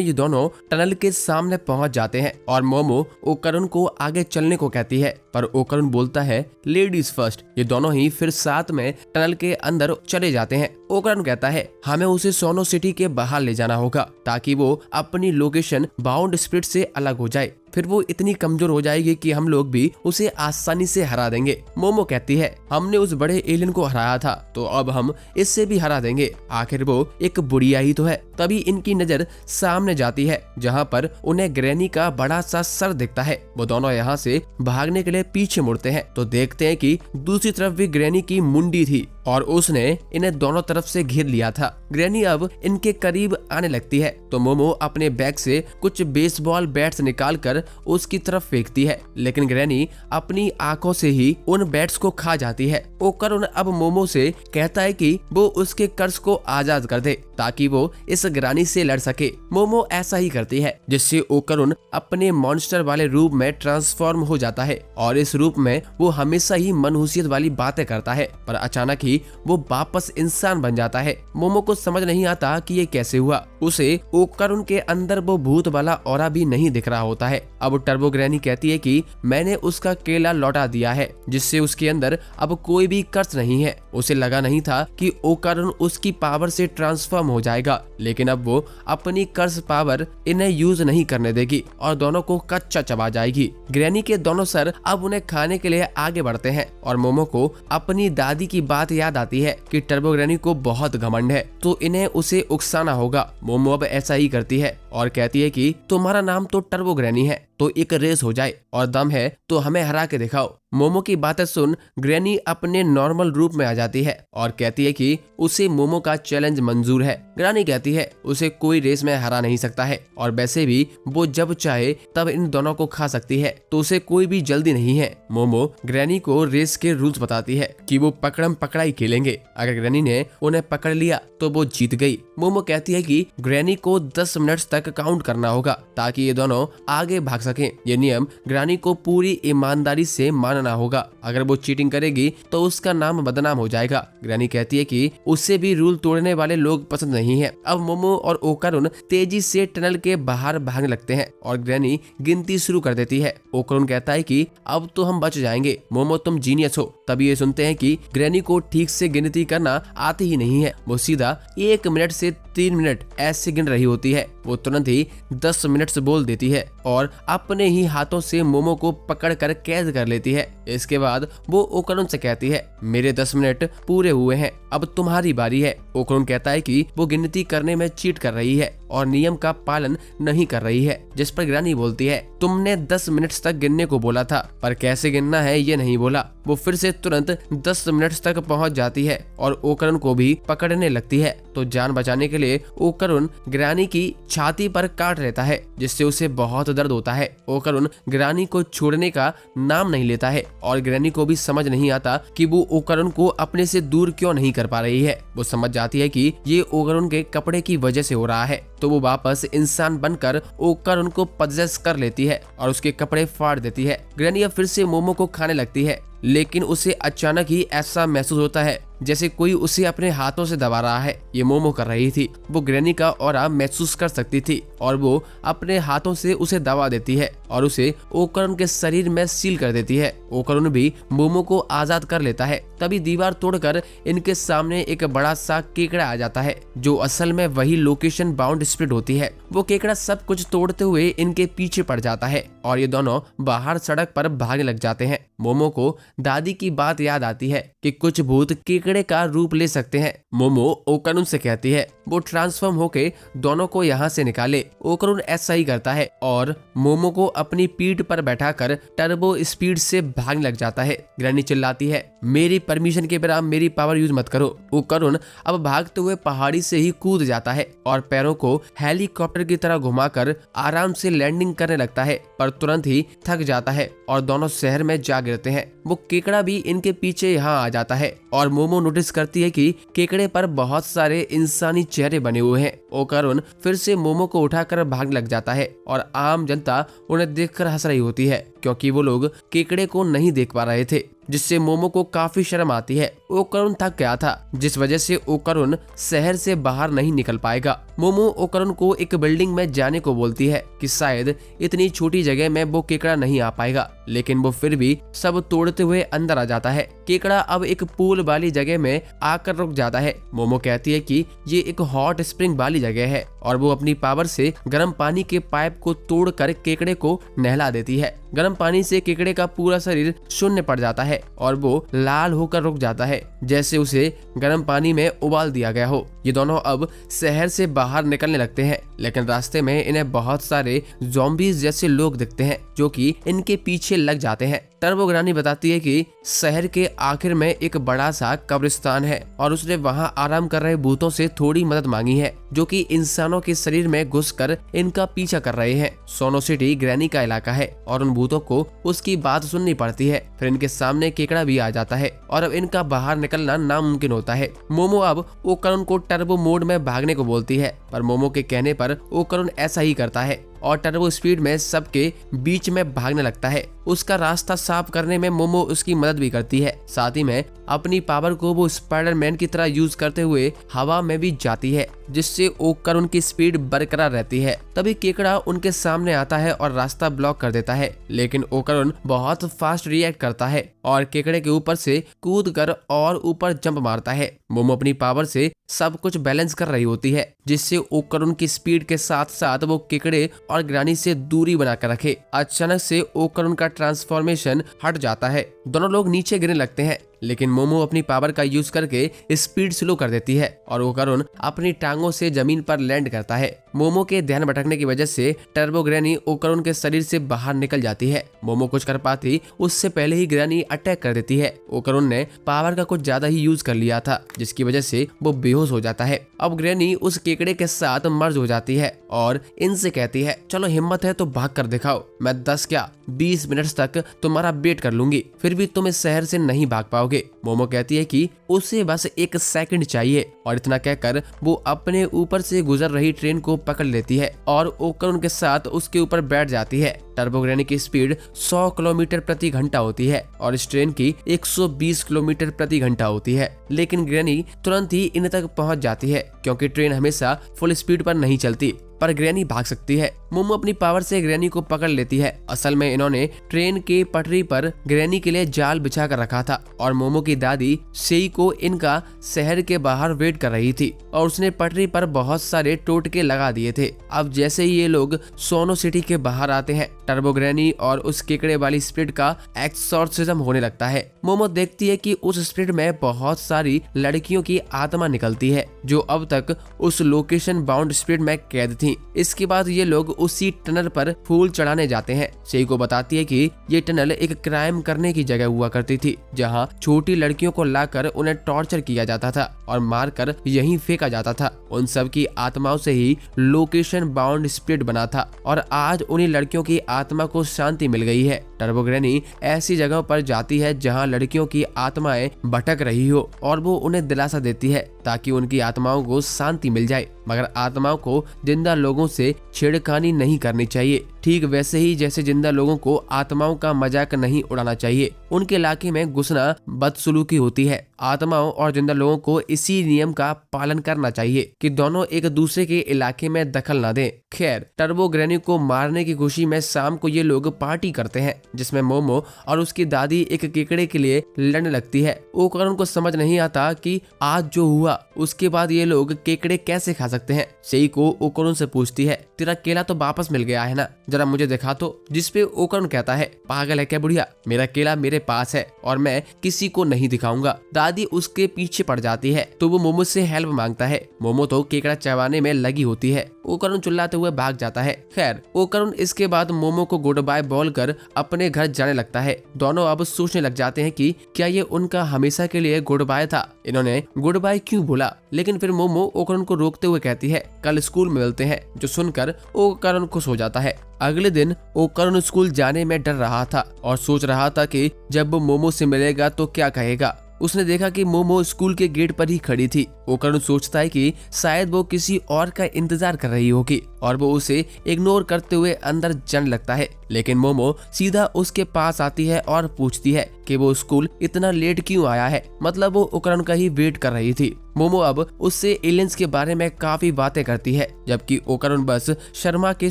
ये दोनों टनल के सामने पहुंच जाते हैं और मोमो ओकरन को आगे चलने को कहती है, पर ओकरन बोलता है लेडीज फर्स्ट। ये दोनों ही फिर साथ में टनल के अंदर चले जाते हैं। ओकरन कहता है हमें उसे सोनो सिटी के बाहर ले जाना होगा ताकि वो अपनी लोकेशन बाउंड स्पिरिट से अलग हो जाए, फिर वो इतनी कमजोर हो जाएगी कि हम लोग भी उसे आसानी से हरा देंगे। मोमो कहती है हमने उस बड़े एलियन को हराया था तो अब हम इससे भी हरा देंगे, आखिर वो एक बुढ़िया ही तो है। तभी इनकी नजर सामने जाती है जहाँ पर उन्हें ग्रैनी का बड़ा सा सर दिखता है। वो दोनों यहाँ से भागने के लिए पीछे मुड़ते हैं तो देखते हैं कि दूसरी तरफ भी ग्रैनी की मुंडी थी और उसने इन्हें दोनों तरफ से घेर लिया था। ग्रैनी अब इनके करीब आने लगती है तो मोमो अपने बैग से कुछ बेसबॉल बैट्स निकालकर उसकी तरफ फेंकती है, लेकिन ग्रैनी अपनी आंखों से ही उन बैट्स को खा जाती है। ओकरन अब मोमो से कहता है कि वो उसके कर्ज को आजाद कर दे ताकि वो इस ग्रानी से लड़ सके। मोमो ऐसा ही करती है, जिससे ओकरन अपने मॉन्स्टर वाले रूप में ट्रांसफॉर्म हो जाता है और इस रूप में वो हमेशा ही मनहूसियत वाली बातें करता है, पर अचानक ही वो वापस इंसान बन जाता है। मोमो को समझ नहीं आता कि ये कैसे हुआ। उसे ओकरन के अंदर वो भूत वाला ऑरा भी नहीं दिख रहा होता है। अब टर्बो ग्रैनी कहती है कि मैंने उसका केला लौटा दिया है, जिससे उसके अंदर अब कोई भी कर्ज नहीं है। उसे लगा नहीं था कि ओकरन उसकी पावर से ट्रांसफॉर्म हो जाएगा, लेकिन अब वो अपनी कर्ज पावर इन्हें यूज नहीं करने देगी और दोनों को कच्चा चबा जाएगी। ग्रैनी के दोनों सर अब उन्हें खाने के लिए आगे बढ़ते हैं और मोमो को अपनी दादी की बात याद आती है कि टर्बो ग्रैनी को बहुत घमंड है तो इन्हें उसे उकसाना होगा। मोमो अब ऐसा ही करती है और कहती है कि तुम्हारा नाम तो टर्बो ग्रैनी है तो एक रेस हो जाए और दम है तो हमें हरा के दिखाओ। मोमो की बातें सुन ग्रैनी अपने नॉर्मल रूप में आ जाती है और कहती है कि उसे मोमो का चैलेंज मंजूर है। ग्रैनी कहती है उसे कोई रेस में हरा नहीं सकता है और वैसे भी वो जब चाहे तब इन दोनों को खा सकती है तो उसे कोई भी जल्दी नहीं है। मोमो ग्रैनी को रेस के रूल्स बताती है कि वो पकड़म पकड़ाई खेलेंगे, अगर ग्रैनी ने उन्हें पकड़ लिया तो वो जीत गई। मोमो कहती है कि ग्रैनी को 10 मिनट तक काउंट करना होगा ताकि ये दोनों आगे भाग सकें। ये नियम ग्रैनी को पूरी ईमानदारी से मानना होगा, अगर वो चीटिंग करेगी तो उसका नाम बदनाम हो जाएगा। ग्रैनी कहती है कि उसे भी रूल तोड़ने वाले लोग पसंद नहीं है। अब मोमो और ओकरन तेजी से टनल के बाहर भागने लगते हैं और ग्रैनी गिनती शुरू कर देती है। ओकरन कहता है कि अब तो हम बच जाएंगे, मोमो तुम जीनियस हो। तभी ये सुनते हैं कि ग्रैनी को ठीक से गिनती करना आती ही नहीं है, वो सीधा 1 मिनट से 3 मिनट ऐसे गिन रही होती है। वो तुरंत ही 10 मिनट से बोल देती है और अपने ही हाथों से मोमो को पकड़कर कैद कर लेती है। इसके बाद वो ओकरन से कहती है मेरे 10 मिनट पूरे हुए हैं, अब तुम्हारी बारी है। ओकरन कहता है कि वो गिनती करने में चीट कर रही है और नियम का पालन नहीं कर रही है, जिस पर ग्रैनी बोलती है तुमने 10 मिनट तक गिनने को बोला था पर कैसे गिनना है ये नहीं बोला। वो फिर से तुरंत 10 मिनट तक पहुंच जाती है और ओकरन को भी पकड़ने लगती है तो जान बचाने के लिए ओकरन ग्रैनी की छाती पर काट लेता है, जिससे उसे बहुत दर्द होता है। ओकरन ग्रैनी को छोड़ने का नाम नहीं लेता है और ग्रैनी को भी समझ नहीं आता कि वो ओकरन को अपने से दूर क्यों नहीं कर पा रही है। वो समझ जाती है कि ये ओकरन के कपड़े की वजह से हो रहा है तो वो वापस इंसान बनकर ओकरन को पजेस कर लेती है और उसके कपड़े फाड़ देती है। ग्रैनी अब फिर से मोमो को खाने लगती है लेकिन उसे अचानक ही ऐसा महसूस होता है जैसे कोई उसे अपने हाथों से दबा रहा है। ये मोमो कर रही थी। वो ग्रैनी का ऑरा महसूस कर सकती थी और वो अपने हाथों से उसे दबा देती है और उसे ओकरुन के शरीर में सील कर देती है। ओकरुन भी मोमो को आजाद कर लेता है। तभी दीवार तोड़कर इनके सामने एक बड़ा सा केकड़ा आ जाता है जो असल में वही लोकेशन बाउंड स्पिरिट होती है। वो केकड़ा सब कुछ तोड़ते हुए इनके पीछे पड़ जाता है और ये दोनों बाहर सड़क पर भागने लग जाते हैं। मोमो को दादी की बात याद आती है कि कुछ भूत केकड़े का रूप ले सकते हैं। मोमो ओकरुन से कहती है वो ट्रांसफॉर्म होके दोनों को यहाँ से निकाले। ओकरुन ऐसा ही करता है और मोमो को अपनी पीठ पर बैठाकर टर्बो स्पीड से भागने लग जाता है। ग्रैनी चिल्लाती है मेरी परमिशन के बिना मेरी पावर यूज मत करो। ओकरुन अब भागते हुए पहाड़ी से ही कूद जाता है और पैरों को हेलीकॉप्टर की तरह घुमाकर आराम से लैंडिंग करने लगता है, पर तुरंत ही थक जाता है और दोनों शहर में जा गिरते हैं। वो केकड़ा भी इनके पीछे यहाँ आ जाता है और मोमो नोटिस करती है कि केकड़े पर बहुत सारे इंसानी चेहरे बने हुए हैं। ओकरुन फिर से मोमो को उठाकर भागने लग जाता है और आम जनता उन्हें देखकर हंस रही होती है क्योंकि वो लोग केकड़े को नहीं देख पा रहे थे, जिससे मोमो को काफी शर्म आती है। ओकरुन थक गया था जिस वजह से ओकरुन शहर से बाहर नहीं निकल पाएगा। मोमो ओकरुन को एक बिल्डिंग में जाने को बोलती है कि शायद इतनी छोटी जगह में वो केकड़ा नहीं आ पाएगा, लेकिन वो फिर भी सब तोड़ते हुए अंदर आ जाता है। केकड़ा अब एक पूल वाली जगह में आकर रुक जाता है। मोमो कहती है कि ये एक हॉट स्प्रिंग वाली जगह है और वो अपनी पावर से गर्म पानी के पाइप को तोड़कर केकड़े को नहला देती है। गर्म पानी से केकड़े का पूरा शरीर शून्य पड़ जाता है और वो लाल होकर रुक जाता है जैसे उसे गर्म पानी में उबाल दिया गया हो। ये दोनों अब शहर से बाहर निकलने लगते हैं, लेकिन रास्ते में इन्हें बहुत सारे ज़ॉम्बीज़ जैसे लोग दिखते हैं जो कि इनके पीछे लग जाते हैं। टर्बो ग्रैनी बताती है कि शहर के आखिर में एक बड़ा सा कब्रिस्तान है और उसने वहां आराम कर रहे भूतों से थोड़ी मदद मांगी है जो कि इंसानों के शरीर में घुसकर इनका पीछा कर रहे हैं। सोनो सिटी ग्रैनी का इलाका है और उन भूतों को उसकी बात सुननी पड़ती है। फिर इनके सामने केकड़ा भी आ जाता है और अब इनका बाहर निकलना नामुमकिन होता है। मोमो अब ओकरुन को टर्बो मोड में भागने को बोलती है, पर मोमो के कहने पर ओकरुन ऐसा ही करता है और टर्बो स्पीड में सबके बीच में भागने लगता है। उसका रास्ता साफ करने में मोमो उसकी मदद भी करती है। साथ ही में अपनी पावर को वो स्पाइडरमैन की तरह यूज करते हुए हवा में भी जाती है, जिससे ओकरुन की स्पीड बरकरार रहती है। तभी केकड़ा उनके सामने आता है और रास्ता ब्लॉक कर देता है, लेकिन ओकरुन बहुत फास्ट रिएक्ट करता है और केकड़े के ऊपर से कूद कर और ऊपर जंप मारता है। मोमो अपनी पावर से सब कुछ बैलेंस कर रही होती है, जिससे ओकरुन की स्पीड के साथ साथ वो केकड़े और ग्रैनी से दूरी बनाकर रखे। अचानक से ओकरुन का ट्रांसफॉर्मेशन हट जाता है। दोनों लोग नीचे गिरने लगते हैं, लेकिन मोमो अपनी पावर का यूज करके स्पीड स्लो कर देती है और ओकरुन अपनी टांगों से जमीन पर लैंड करता है। मोमो के ध्यान भटकने की वजह से टर्बो ग्रैनी ओकरुन के शरीर से बाहर निकल जाती है। मोमो कुछ कर पाती उससे पहले ही ग्रैनी अटैक कर देती है। ओकरुन ने पावर का कुछ ज्यादा ही यूज कर लिया था, जिसकी वजह से वो बेहोश हो जाता है। अब ग्रैनी उस केकड़े के साथ मर्ज हो जाती है और इनसे कहती है चलो हिम्मत है तो भाग कर दिखाओ, मैं 10 क्या 20 मिनट तक तुम्हारा वेट कर लूंगी, फिर भी तुम इस शहर से नहीं भाग पाओगे। मोमो कहती है कि उसे बस 1 सेकंड चाहिए और इतना कहकर वो अपने ऊपर से गुजर रही ट्रेन को पकड़ लेती है और ओकरुन के साथ उसके ऊपर बैठ जाती है। टर्बो ग्रैनी की स्पीड 100 किलोमीटर प्रति घंटा होती है और इस ट्रेन की 120 किलोमीटर प्रति घंटा होती है, लेकिन ग्रैनी तुरंत ही इन तक पहुंच जाती है क्योंकि ट्रेन हमेशा फुल स्पीड पर नहीं चलती, पर ग्रैनी भाग सकती है। मोमो अपनी पावर से ग्रैनी को पकड़ लेती है। असल में इन्होंने ट्रेन के पटरी पर ग्रैनी के लिए जाल बिछा कर रखा था और मोमो की दादी सेई को इनका शहर के बाहर वेट कर रही थी और उसने पटरी पर बहुत सारे टोटके लगा दिए थे। अब जैसे ही ये लोग सोनो सिटी के बाहर आते हैं, टर्बो ग्रैनी और उस केकड़े वाली स्पिरिट का एक्सॉर्सिज्म होने लगता है। मोमो देखती है कि उस स्पिरिट में बहुत सारी लड़कियों की आत्मा निकलती है जो अब तक उस लोकेशन बाउंड स्पिरिट में कैद थी। इसके बाद ये लोग उसी टनल पर फूल चढ़ाने जाते हैं। सेई को बताती है कि ये टनल एक क्राइम करने की जगह हुआ करती थी, जहां छोटी लड़कियों को लाकर उन्हें टॉर्चर किया जाता था और मारकर यहीं फेंका जाता था। उन सब की आत्माओं से ही लोकेशन बाउंड स्पिरिट बना था और आज उन्हीं लड़कियों की आत्मा को शांति मिल गई है। टर्बो ग्रैनी ऐसी जगहों पर जाती है जहां लड़कियों की आत्माएं भटक रही हो और वो उन्हें दिलासा देती है ताकि उनकी आत्माओं को शांति मिल जाए, मगर आत्माओं को जिंदा लोगों से छेड़खानी नहीं करनी चाहिए। ठीक वैसे ही जैसे जिंदा लोगों को आत्माओं का मजाक नहीं उड़ाना चाहिए। उनके इलाके में घुसना बदसलूकी होती है। आत्माओं और जिंदा लोगों को इसी नियम का पालन करना चाहिए कि दोनों एक दूसरे के इलाके में दखल न दें। खैर, टर्बो ग्रैनी को मारने की खुशी में शाम को ये लोग पार्टी करते हैं, जिसमें मोमो और उसकी दादी एक केकड़े के लिए लड़ने लगती है। ओकरन को समझ नहीं आता कि आज जो हुआ उसके बाद ये लोग केकड़े कैसे खा सकते हैं। सेइको ओकरन से पूछती है, तेरा केला तो वापस मिल गया है ना, जरा मुझे दिखा तो। जिसपे ओकरन कहता है, पागल है क्या बुढ़िया, मेरा केला मेरे पास है और मैं किसी को नहीं दिखाऊंगा। दादी उसके पीछे पड़ जाती है तो वो मोमो से हेल्प मांगता है। मोमो तो केकड़ा चबाने में लगी होती है। ओकरन चिल्लाते हुए भाग जाता है। खैर, ओकरन इसके बाद मोमो को गुड बाय बोलकर अपने घर जाने लगता है। दोनों अब सोचने लग जाते हैं कि क्या ये उनका हमेशा के लिए गुड बाय था, इन्होंने गुड बाय क्यों बोला। लेकिन फिर मोमो ओकरन को रोकते हुए कहती है, कल स्कूल में मिलते हैं, जो सुनकर ओकरन खुश हो जाता है। अगले दिन ओकरन स्कूल जाने में डर रहा था और सोच रहा था कि जब वो मोमो से मिलेगा तो क्या कहेगा। उसने देखा कि मोमो स्कूल के गेट पर ही खड़ी थी। ओकरन सोचता है कि शायद वो किसी और का इंतजार कर रही होगी और वो उसे इग्नोर करते हुए अंदर जाने लगता है। लेकिन मोमो सीधा उसके पास आती है और पूछती है कि वो स्कूल इतना लेट क्यों आया है। मतलब वो ओकरन का ही वेट कर रही थी। मोमो अब उससे एलियंस के बारे में काफी बातें करती है, जबकि ओकरन बस शर्मा के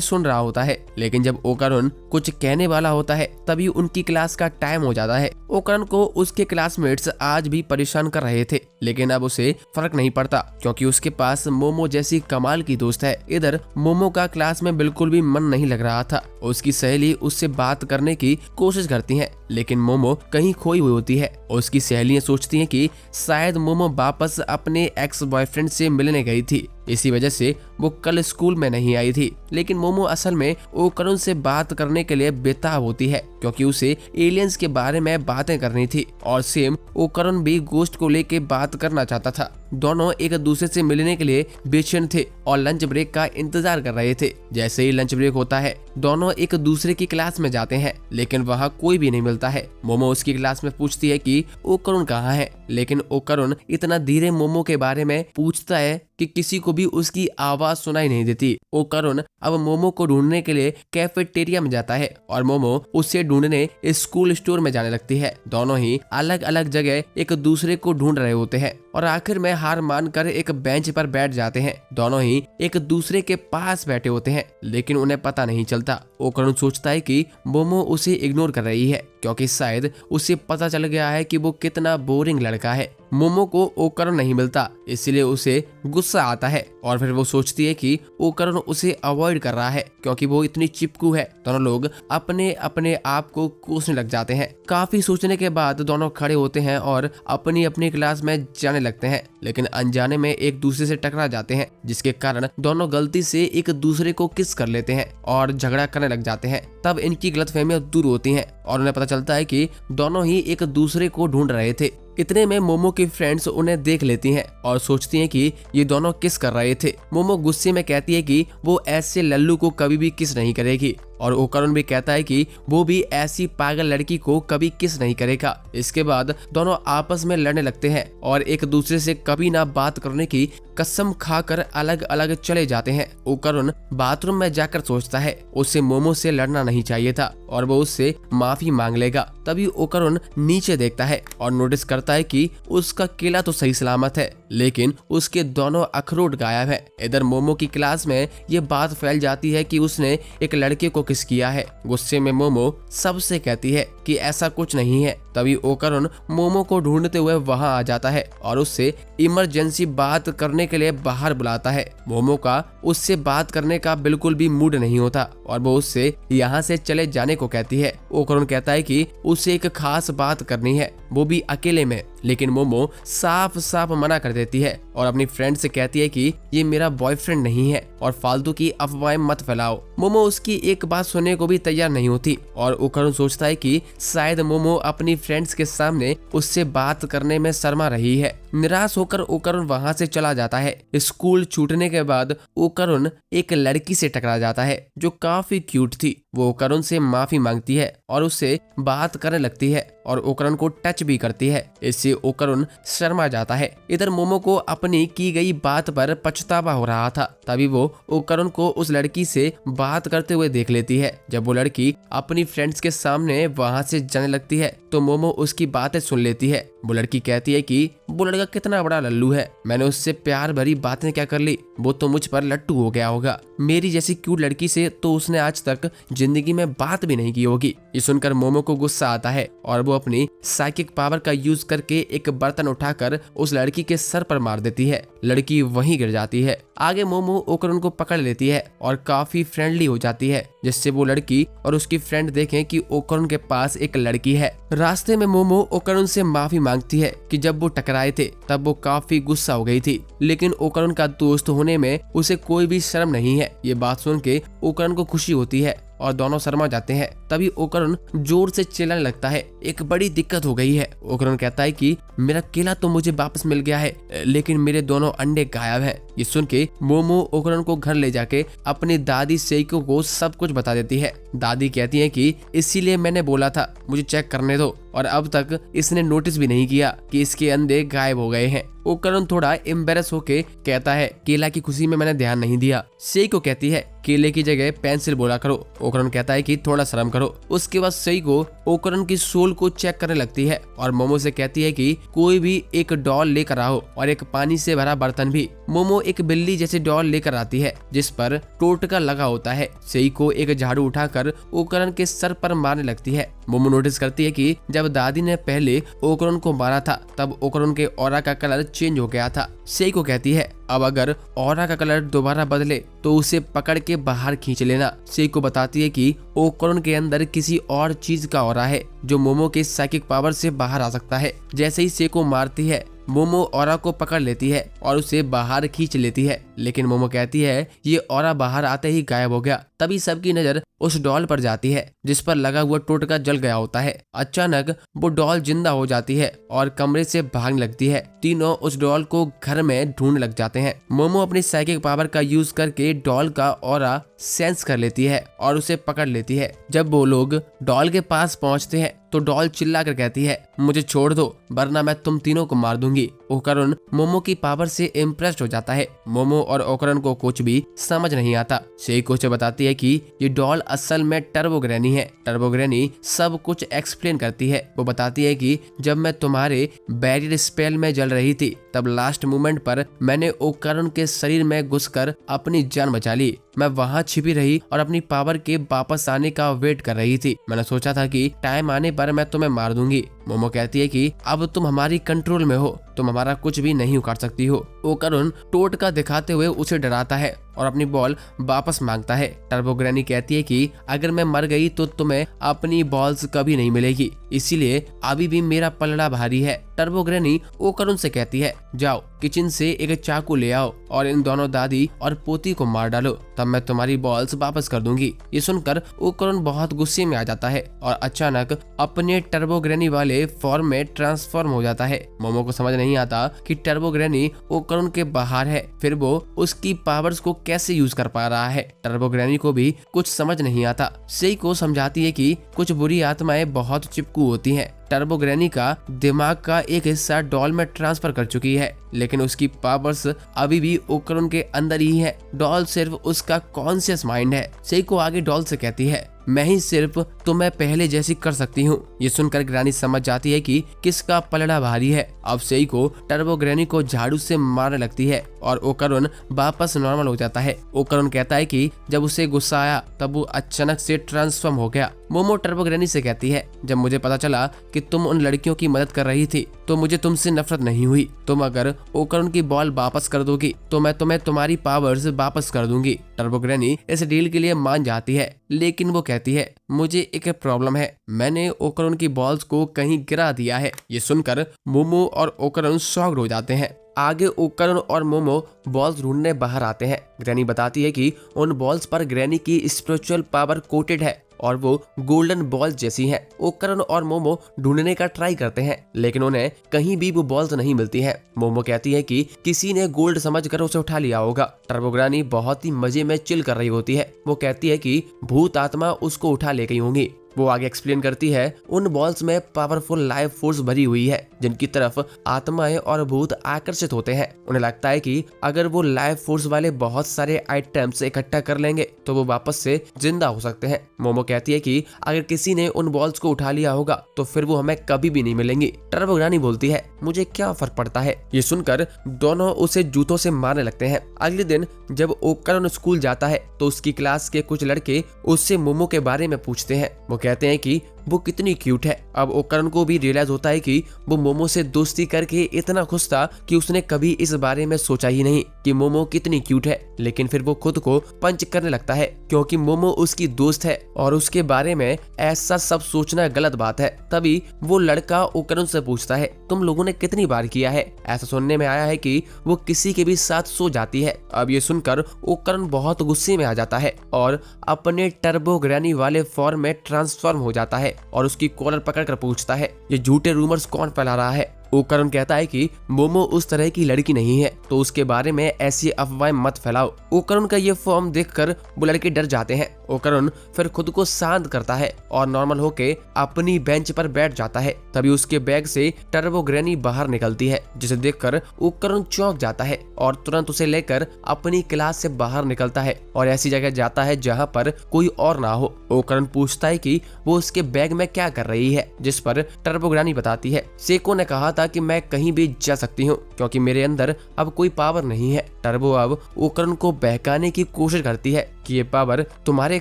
सुन रहा होता है। लेकिन जब ओकरन कुछ कहने वाला होता है तभी उनकी क्लास का टाइम हो जाता है। ओकरन को उसके क्लासमेट्स आज भी परेशान कर रहे थे, लेकिन अब उसे फर्क नहीं पड़ता क्योंकि उसके पास मोमो जैसी कमाल की दोस्त है। इधर मोमो का क्लास में बिल्कुल भी मन नहीं लग रहा था। उसकी सहेली उससे बात करने की कोशिश करती है, लेकिन मोमो कहीं खोई हुई होती है। उसकी सहेलियां सोचती हैं कि शायद मोमो वापस अपने एक्स बॉयफ्रेंड से मिलने गई थी, इसी वजह से वो कल स्कूल में नहीं आई थी। लेकिन मोमो असल में ओकरन से बात करने के लिए बेताब होती है क्योंकि उसे एलियंस के बारे में बातें करनी थी और सेम ओकरन भी गोस्ट को लेके बात करना चाहता था। दोनों एक दूसरे से मिलने के लिए बेचैन थे और लंच ब्रेक का इंतजार कर रहे थे। जैसे ही लंच ब्रेक होता है दोनों एक दूसरे की क्लास में जाते हैं, लेकिन वहाँ कोई भी नहीं मिलता है। मोमो उसकी क्लास में पूछती है कि ओकरन कहाँ है, लेकिन ओकरन इतना धीरे मोमो के बारे में पूछता है कि किसी को भी उसकी आवाज सुनाई नहीं देती। ओकरन अब मोमो को ढूंढने के लिए कैफेटेरिया में जाता है और मोमो उसे ढूंढने स्कूल स्टोर में जाने लगती है। दोनों ही अलग अलग जगह एक दूसरे को ढूंढ रहे होते हैं और आखिर में हार मानकर एक बेंच पर बैठ जाते हैं। दोनों ही एक दूसरे के पास बैठे होते हैं, लेकिन उन्हें पता नहीं चलता। ओकरन सोचता है कि मोमो उसे इग्नोर कर रही है क्योंकि शायद उसे पता चल गया है कि वो कितना बोरिंग लड़का है। मोमो को ओकरन नहीं मिलता, इसलिए उसे गुस्सा आता है और फिर वो सोचती है कि ओकरन उसे अवॉइड कर रहा है क्योंकि वो इतनी चिपकू है। दोनों लोग अपने अपने आप को कोसने लग जाते हैं। काफी सोचने के बाद दोनों खड़े होते हैं और अपनी अपनी क्लास में जाने लगते हैं, लेकिन अनजाने में एक दूसरे से टकरा जाते हैं, जिसके कारण दोनों गलती से एक दूसरे को किस कर लेते हैं और झगड़ा करने लग जाते हैं। तब इनकी गलतफहमियां दूर होती हैं और उन्हें पता चलता है कि दोनों ही एक दूसरे को ढूंढ रहे थे। इतने में मोमो की फ्रेंड्स उन्हें देख लेती हैं और सोचती हैं कि ये दोनों किस कर रहे थे। मोमो गुस्से में कहती है कि वो ऐसे लल्लू को कभी भी किस नहीं करेगी और ओकरन भी कहता है कि वो भी ऐसी पागल लड़की को कभी किस नहीं करेगा। इसके बाद दोनों आपस में लड़ने लगते हैं और एक दूसरे से कभी ना बात करने की कसम खाकर अलग अलग चले जाते हैं। ओकरन बाथरूम में जाकर सोचता है उसे मोमो से लड़ना नहीं चाहिए था और वो उससे माफी मांग लेगा। तभी ओकरन नीचे देखता है और नोटिस करता है कि उसका केला तो सही सलामत है, लेकिन उसके दोनों अखरोट गायब है। इधर मोमो की क्लास में ये बात फैल जाती है कि उसने एक लड़के को किस किया है। गुस्से में मोमो सबसे कहती है कि ऐसा कुछ नहीं है। तभी ओकरन मोमो को ढूंढते हुए वहां आ जाता है और उससे इमरजेंसी बात करने के लिए बाहर बुलाता है। मोमो का उससे बात करने का बिल्कुल भी मूड नहीं होता और वो उससे यहाँ से चले जाने को कहती है। ओकरन कहता है कि उसे एक खास बात करनी है, वो भी अकेले में, लेकिन मोमो साफ साफ मना कर देती है और अपनी फ्रेंड से कहती है कि ये मेरा बॉयफ्रेंड नहीं है और फालतू की अफवाहें मत फैलाओ। मोमो उसकी एक बात सुनने को भी तैयार नहीं होती और ओकरन सोचता है कि शायद मोमो अपनी फ्रेंड्स के सामने उससे बात करने में शर्मा रही है। निराश होकर ओकरन वहां से चला जाता है। स्कूल छूटने के बाद ओकरन एक लड़की से टकरा जाता है जो काफी क्यूट थी। वो ओकरन से माफी मांगती है और उससे बात करने लगती है और ओकरन को टच भी करती है। इससे ओकरन शर्मा जाता है। इधर मोमो को अपनी की गई बात पर पछतावा हो रहा था। तभी वो ओकरन को उस लड़की से बात करते हुए देख लेती है। जब वो लड़की अपनी फ्रेंड्स के सामने वहां से जाने लगती है तो मोमो उसकी बातें सुन लेती है। वो लड़की कहती है कि वो लड़का कितना बड़ा लल्लू है, मैंने उससे प्यार भरी बातें क्या कर ली, वो तो मुझ पर लट्टू हो गया होगा। मेरी जैसी क्यूट लड़की से तो उसने आज तक जिंदगी में बात भी नहीं की होगी। ये सुनकर मोमो को गुस्सा आता है और वो अपनी साइकिक पावर का यूज करके एक बर्तन उठाकर उस लड़की के सर पर मार देती है। लड़की वहीं गिर जाती है। आगे मोमो ओकरन को पकड़ लेती है और काफी फ्रेंडली हो जाती है, जिससे वो लड़की और उसकी फ्रेंड देखें कि ओकरन के पास एक लड़की है। रास्ते में मोमो ओकरन से माफी मांगती है कि जब वो टकराए थे तब वो काफी गुस्सा हो गई थी, लेकिन ओकरन का दोस्त होने में उसे कोई भी शर्म नहीं है। ये बात सुन के ओकरन को खुशी होती है और दोनों शर्मा जाते हैं। तभी ओकरन जोर से चिल्लाने लगता है, एक बड़ी दिक्कत हो गई है। ओकरन कहता है कि मेरा केला तो मुझे वापस मिल गया है, लेकिन मेरे दोनों अंडे गायब हैं। ये सुन के मोमो ओकरन को घर ले जाके अपनी दादी सेइको को सब कुछ बता देती है। दादी कहती है कि इसीलिए मैंने बोला था मुझे चेक करने दो, और अब तक इसने नोटिस भी नहीं किया कि इसके अंडे गायब हो गए हैं। ओकरन थोड़ा एम्बेरस होके कहता है, केला की खुशी में मैंने ध्यान नहीं दिया। सेइको कहती है, केले की जगह पेंसिल बोला करो। ओकरन कहता है कि थोड़ा शर्म करो। उसके बाद सेइको ओकरन की सोल को चेक करने लगती है और मोमो से कहती है कि कोई भी एक डॉल लेकर आओ और एक पानी से भरा बर्तन भी। मोमो एक बिल्ली जैसी डॉल लेकर आती है जिस पर टोटका लगा होता है। सेइको एक झाड़ू उठाकर ओकरन के सर पर मारने लगती है। मोमो नोटिस करती है कि जब दादी ने पहले ओकरन को मारा था तब ओकरन के ऑरा का कलर चेंज हो गया था। सेइको कहती है, अब अगर ऑरा का कलर दोबारा बदले तो उसे पकड़ के बाहर खींच लेना। सेइको बताती है कि ओकरन के अंदर किसी और चीज का ऑरा है जो मोमो के साइकिक पावर से बाहर आ सकता है। जैसे ही सेइको मारती है, मोमो ऑरा को पकड़ लेती है और उसे बाहर खींच लेती है, लेकिन मोमो कहती है ये ऑरा बाहर आते ही गायब हो गया। तभी सबकी नजर उस डॉल पर जाती है जिस पर लगा हुआ टोटका जल गया होता है। अचानक वो डॉल जिंदा हो जाती है और कमरे से भागने लगती है। तीनों उस डॉल को घर में ढूंढने लग जाते हैं। मोमो अपनी साइकिक पावर का यूज करके डॉल का ऑरा सेंस कर लेती है और उसे पकड़ लेती है। जब वो लोग डॉल के पास पहुंचते हैं तो डॉल चिल्लाकर कहती है, मुझे छोड़ दो वरना मैं तुम तीनों को मार दूंगी। ओकरन मोमो की पावर से इम्प्रेस्ड हो जाता है। मोमो और ओकरन को कुछ भी समझ नहीं आता। सेइको से बताती है कि ये डॉल असल में टर्बो ग्रैनी है। टर्बो ग्रैनी सब कुछ एक्सप्लेन करती है। वो बताती है कि जब मैं तुम्हारे बैरियर स्पेल में जल रही थी तब लास्ट मोमेंट पर मैंने ओकरन के शरीर में घुसकर अपनी जान बचा ली। मैं वहां छिपी रही और अपनी पावर के वापस आने का वेट कर रही थी। मैंने सोचा था कि टाइम आने पर मैं तुम्हें मार दूंगी। मोमो कहती है कि अब तुम हमारी कंट्रोल में हो, तुम हमारा कुछ भी नहीं उखाड़ सकती हो। ओकरन टोटका दिखाते हुए उसे डराता है और अपनी बॉल वापस मांगता है। टर्बो ग्रैनी कहती है कि अगर मैं मर गई तो तुम्हें अपनी बॉल्स कभी नहीं मिलेगी, इसीलिए अभी भी मेरा पलड़ा भारी है। टर्बो ग्रैनी ओकरन से कहती है, जाओ किचन से एक चाकू ले आओ और इन दोनों दादी और पोती को मार डालो, तब मैं तुम्हारी बॉल्स वापस कर दूंगी। ये सुनकर ओकरन बहुत गुस्से में आ जाता है और अचानक अपने टर्बो ग्रैनी वाले फॉर्म में ट्रांसफॉर्म हो जाता है। मोमो को समझ नहीं आता कि टर्बो ग्रैनी ओकरन के बाहर है, फिर वो उसकी पावर्स को कैसे यूज कर पा रहा है। टर्बो ग्रैनी को भी कुछ समझ नहीं आता। सेइको समझाती है कि कुछ बुरी आत्माएं बहुत चिपकू होती हैं। टर्बो ग्रैनी का दिमाग का एक हिस्सा डॉल में ट्रांसफर कर चुकी है, लेकिन उसकी पावर्स अभी भी ओकरन के अंदर ही है। डॉल सिर्फ उसका कॉन्शियस माइंड है। सेइको आगे डॉल से कहती है, मैं ही सिर्फ तुम्हें पहले जैसी कर सकती हूँ। ये सुनकर ग्रैनी समझ जाती है कि किसका पलड़ा भारी है। अब सेइको टर्बो ग्रैनी को झाड़ू से मारने लगती है और ओकरन वापस नॉर्मल हो जाता है। ओकरन कहता है कि जब उसे गुस्सा आया तब वो अचानक से ट्रांसफॉर्म हो गया। मोमो टर्बो ग्रैनी से कहती है, जब मुझे पता चला कि तुम उन लड़कियों की मदद कर रही थी तो मुझे तुमसे नफरत नहीं हुई। तुम अगर ओकरन की बॉल वापस कर दोगी तो मैं तुम्हें तुम्हारी पावर्स वापस कर दूंगी। टर्बो ग्रैनी इस डील के लिए मान जाती है, लेकिन वो कहती है, मुझे एक प्रॉब्लम है, मैंने ओकरन की बॉल्स को कहीं गिरा दिया है। ये सुनकर मोमो और ओकरन शॉक्ड हो जाते हैं। आगे ओकरन और मोमो बॉल्स ढूंढने बाहर आते हैं। ग्रैनी बताती है कि उन बॉल्स पर ग्रैनी की स्पिरिचुअल पावर कोटेड है और वो गोल्डन बॉल्स जैसी हैं। ओकरन और मोमो ढूंढने का ट्राई करते हैं, लेकिन उन्हें कहीं भी वो बॉल्स नहीं मिलती हैं। मोमो कहती है कि किसी ने गोल्ड समझकर उसे उठा लिया होगा। टर्बो ग्रैनी बहुत ही मजे में चिल कर रही होती है। वो कहती है कि भूत आत्मा उसको उठा ले गई होंगी। वो आगे एक्सप्लेन करती है, उन बॉल्स में पावरफुल लाइफ फोर्स भरी हुई है जिनकी तरफ आत्माएं और भूत आकर्षित होते हैं। उन्हें लगता है कि अगर वो लाइफ फोर्स वाले बहुत सारे आइटम्स इकट्ठा कर लेंगे तो वो वापस से जिंदा हो सकते हैं। मोमो कहती है कि अगर किसी ने उन बॉल्स को उठा लिया होगा तो फिर वो हमें कभी भी नहीं मिलेंगी। टर्बो ग्रानी बोलती है, मुझे क्या फर्क पड़ता है। ये सुनकर दोनों उसे जूतों से मारने लगते हैं। अगले दिन जब ओकरन स्कूल जाता है तो उसकी क्लास के कुछ लड़के उससे मोमो के बारे में पूछते हैं। वो कहते हैं कि वो कितनी क्यूट है। अब ओकरन को भी रियलाइज होता है कि वो मोमो से दोस्ती करके इतना खुश था कि उसने कभी इस बारे में सोचा ही नहीं कि मोमो कितनी क्यूट है। लेकिन फिर वो खुद को पंच करने लगता है क्योंकि मोमो उसकी दोस्त है और उसके बारे में ऐसा सब सोचना गलत बात है। तभी वो लड़का ओकरन से पूछता है, तुम लोगों ने कितनी बार किया है? ऐसा सुनने में आया है कि वो किसी के भी साथ सो जाती है। अब ये सुनकर ओकरन बहुत गुस्से में आ जाता है और अपने टर्बो ग्रैनी वाले फॉर्म में ट्रांसफॉर्म हो जाता है और उसकी कॉलर पकड़कर पूछता है, ये झूठे रूमर्स कौन फैला रहा है? ओकरन कहता है कि मोमो उस तरह की लड़की नहीं है तो उसके बारे में ऐसी अफवाहें मत फैलाओ। ओकरन का ये फॉर्म देखकर वो लड़के डर जाते हैं। ओकरन फिर खुद को शांत करता है और नॉर्मल होके अपनी बेंच पर बैठ जाता है। तभी उसके बैग से टर्बो ग्रैनी बाहर निकलती है जिसे देखकर ओकरन चौंक जाता है और तुरंत उसे लेकर अपनी क्लास से बाहर निकलता है और ऐसी जगह जाता है जहाँ पर कोई और ना हो। ओकरन पूछता है कि वो उसके बैग में क्या कर रही है, जिस पर टर्बो ग्रैनी बताती है, सेको ने कहा था कि मैं कहीं भी जा सकती हूँ क्योंकि मेरे अंदर अब कोई पावर नहीं है। टर्बो अब ओकरन को बहकाने की कोशिश करती है कि ये पावर तुम्हारे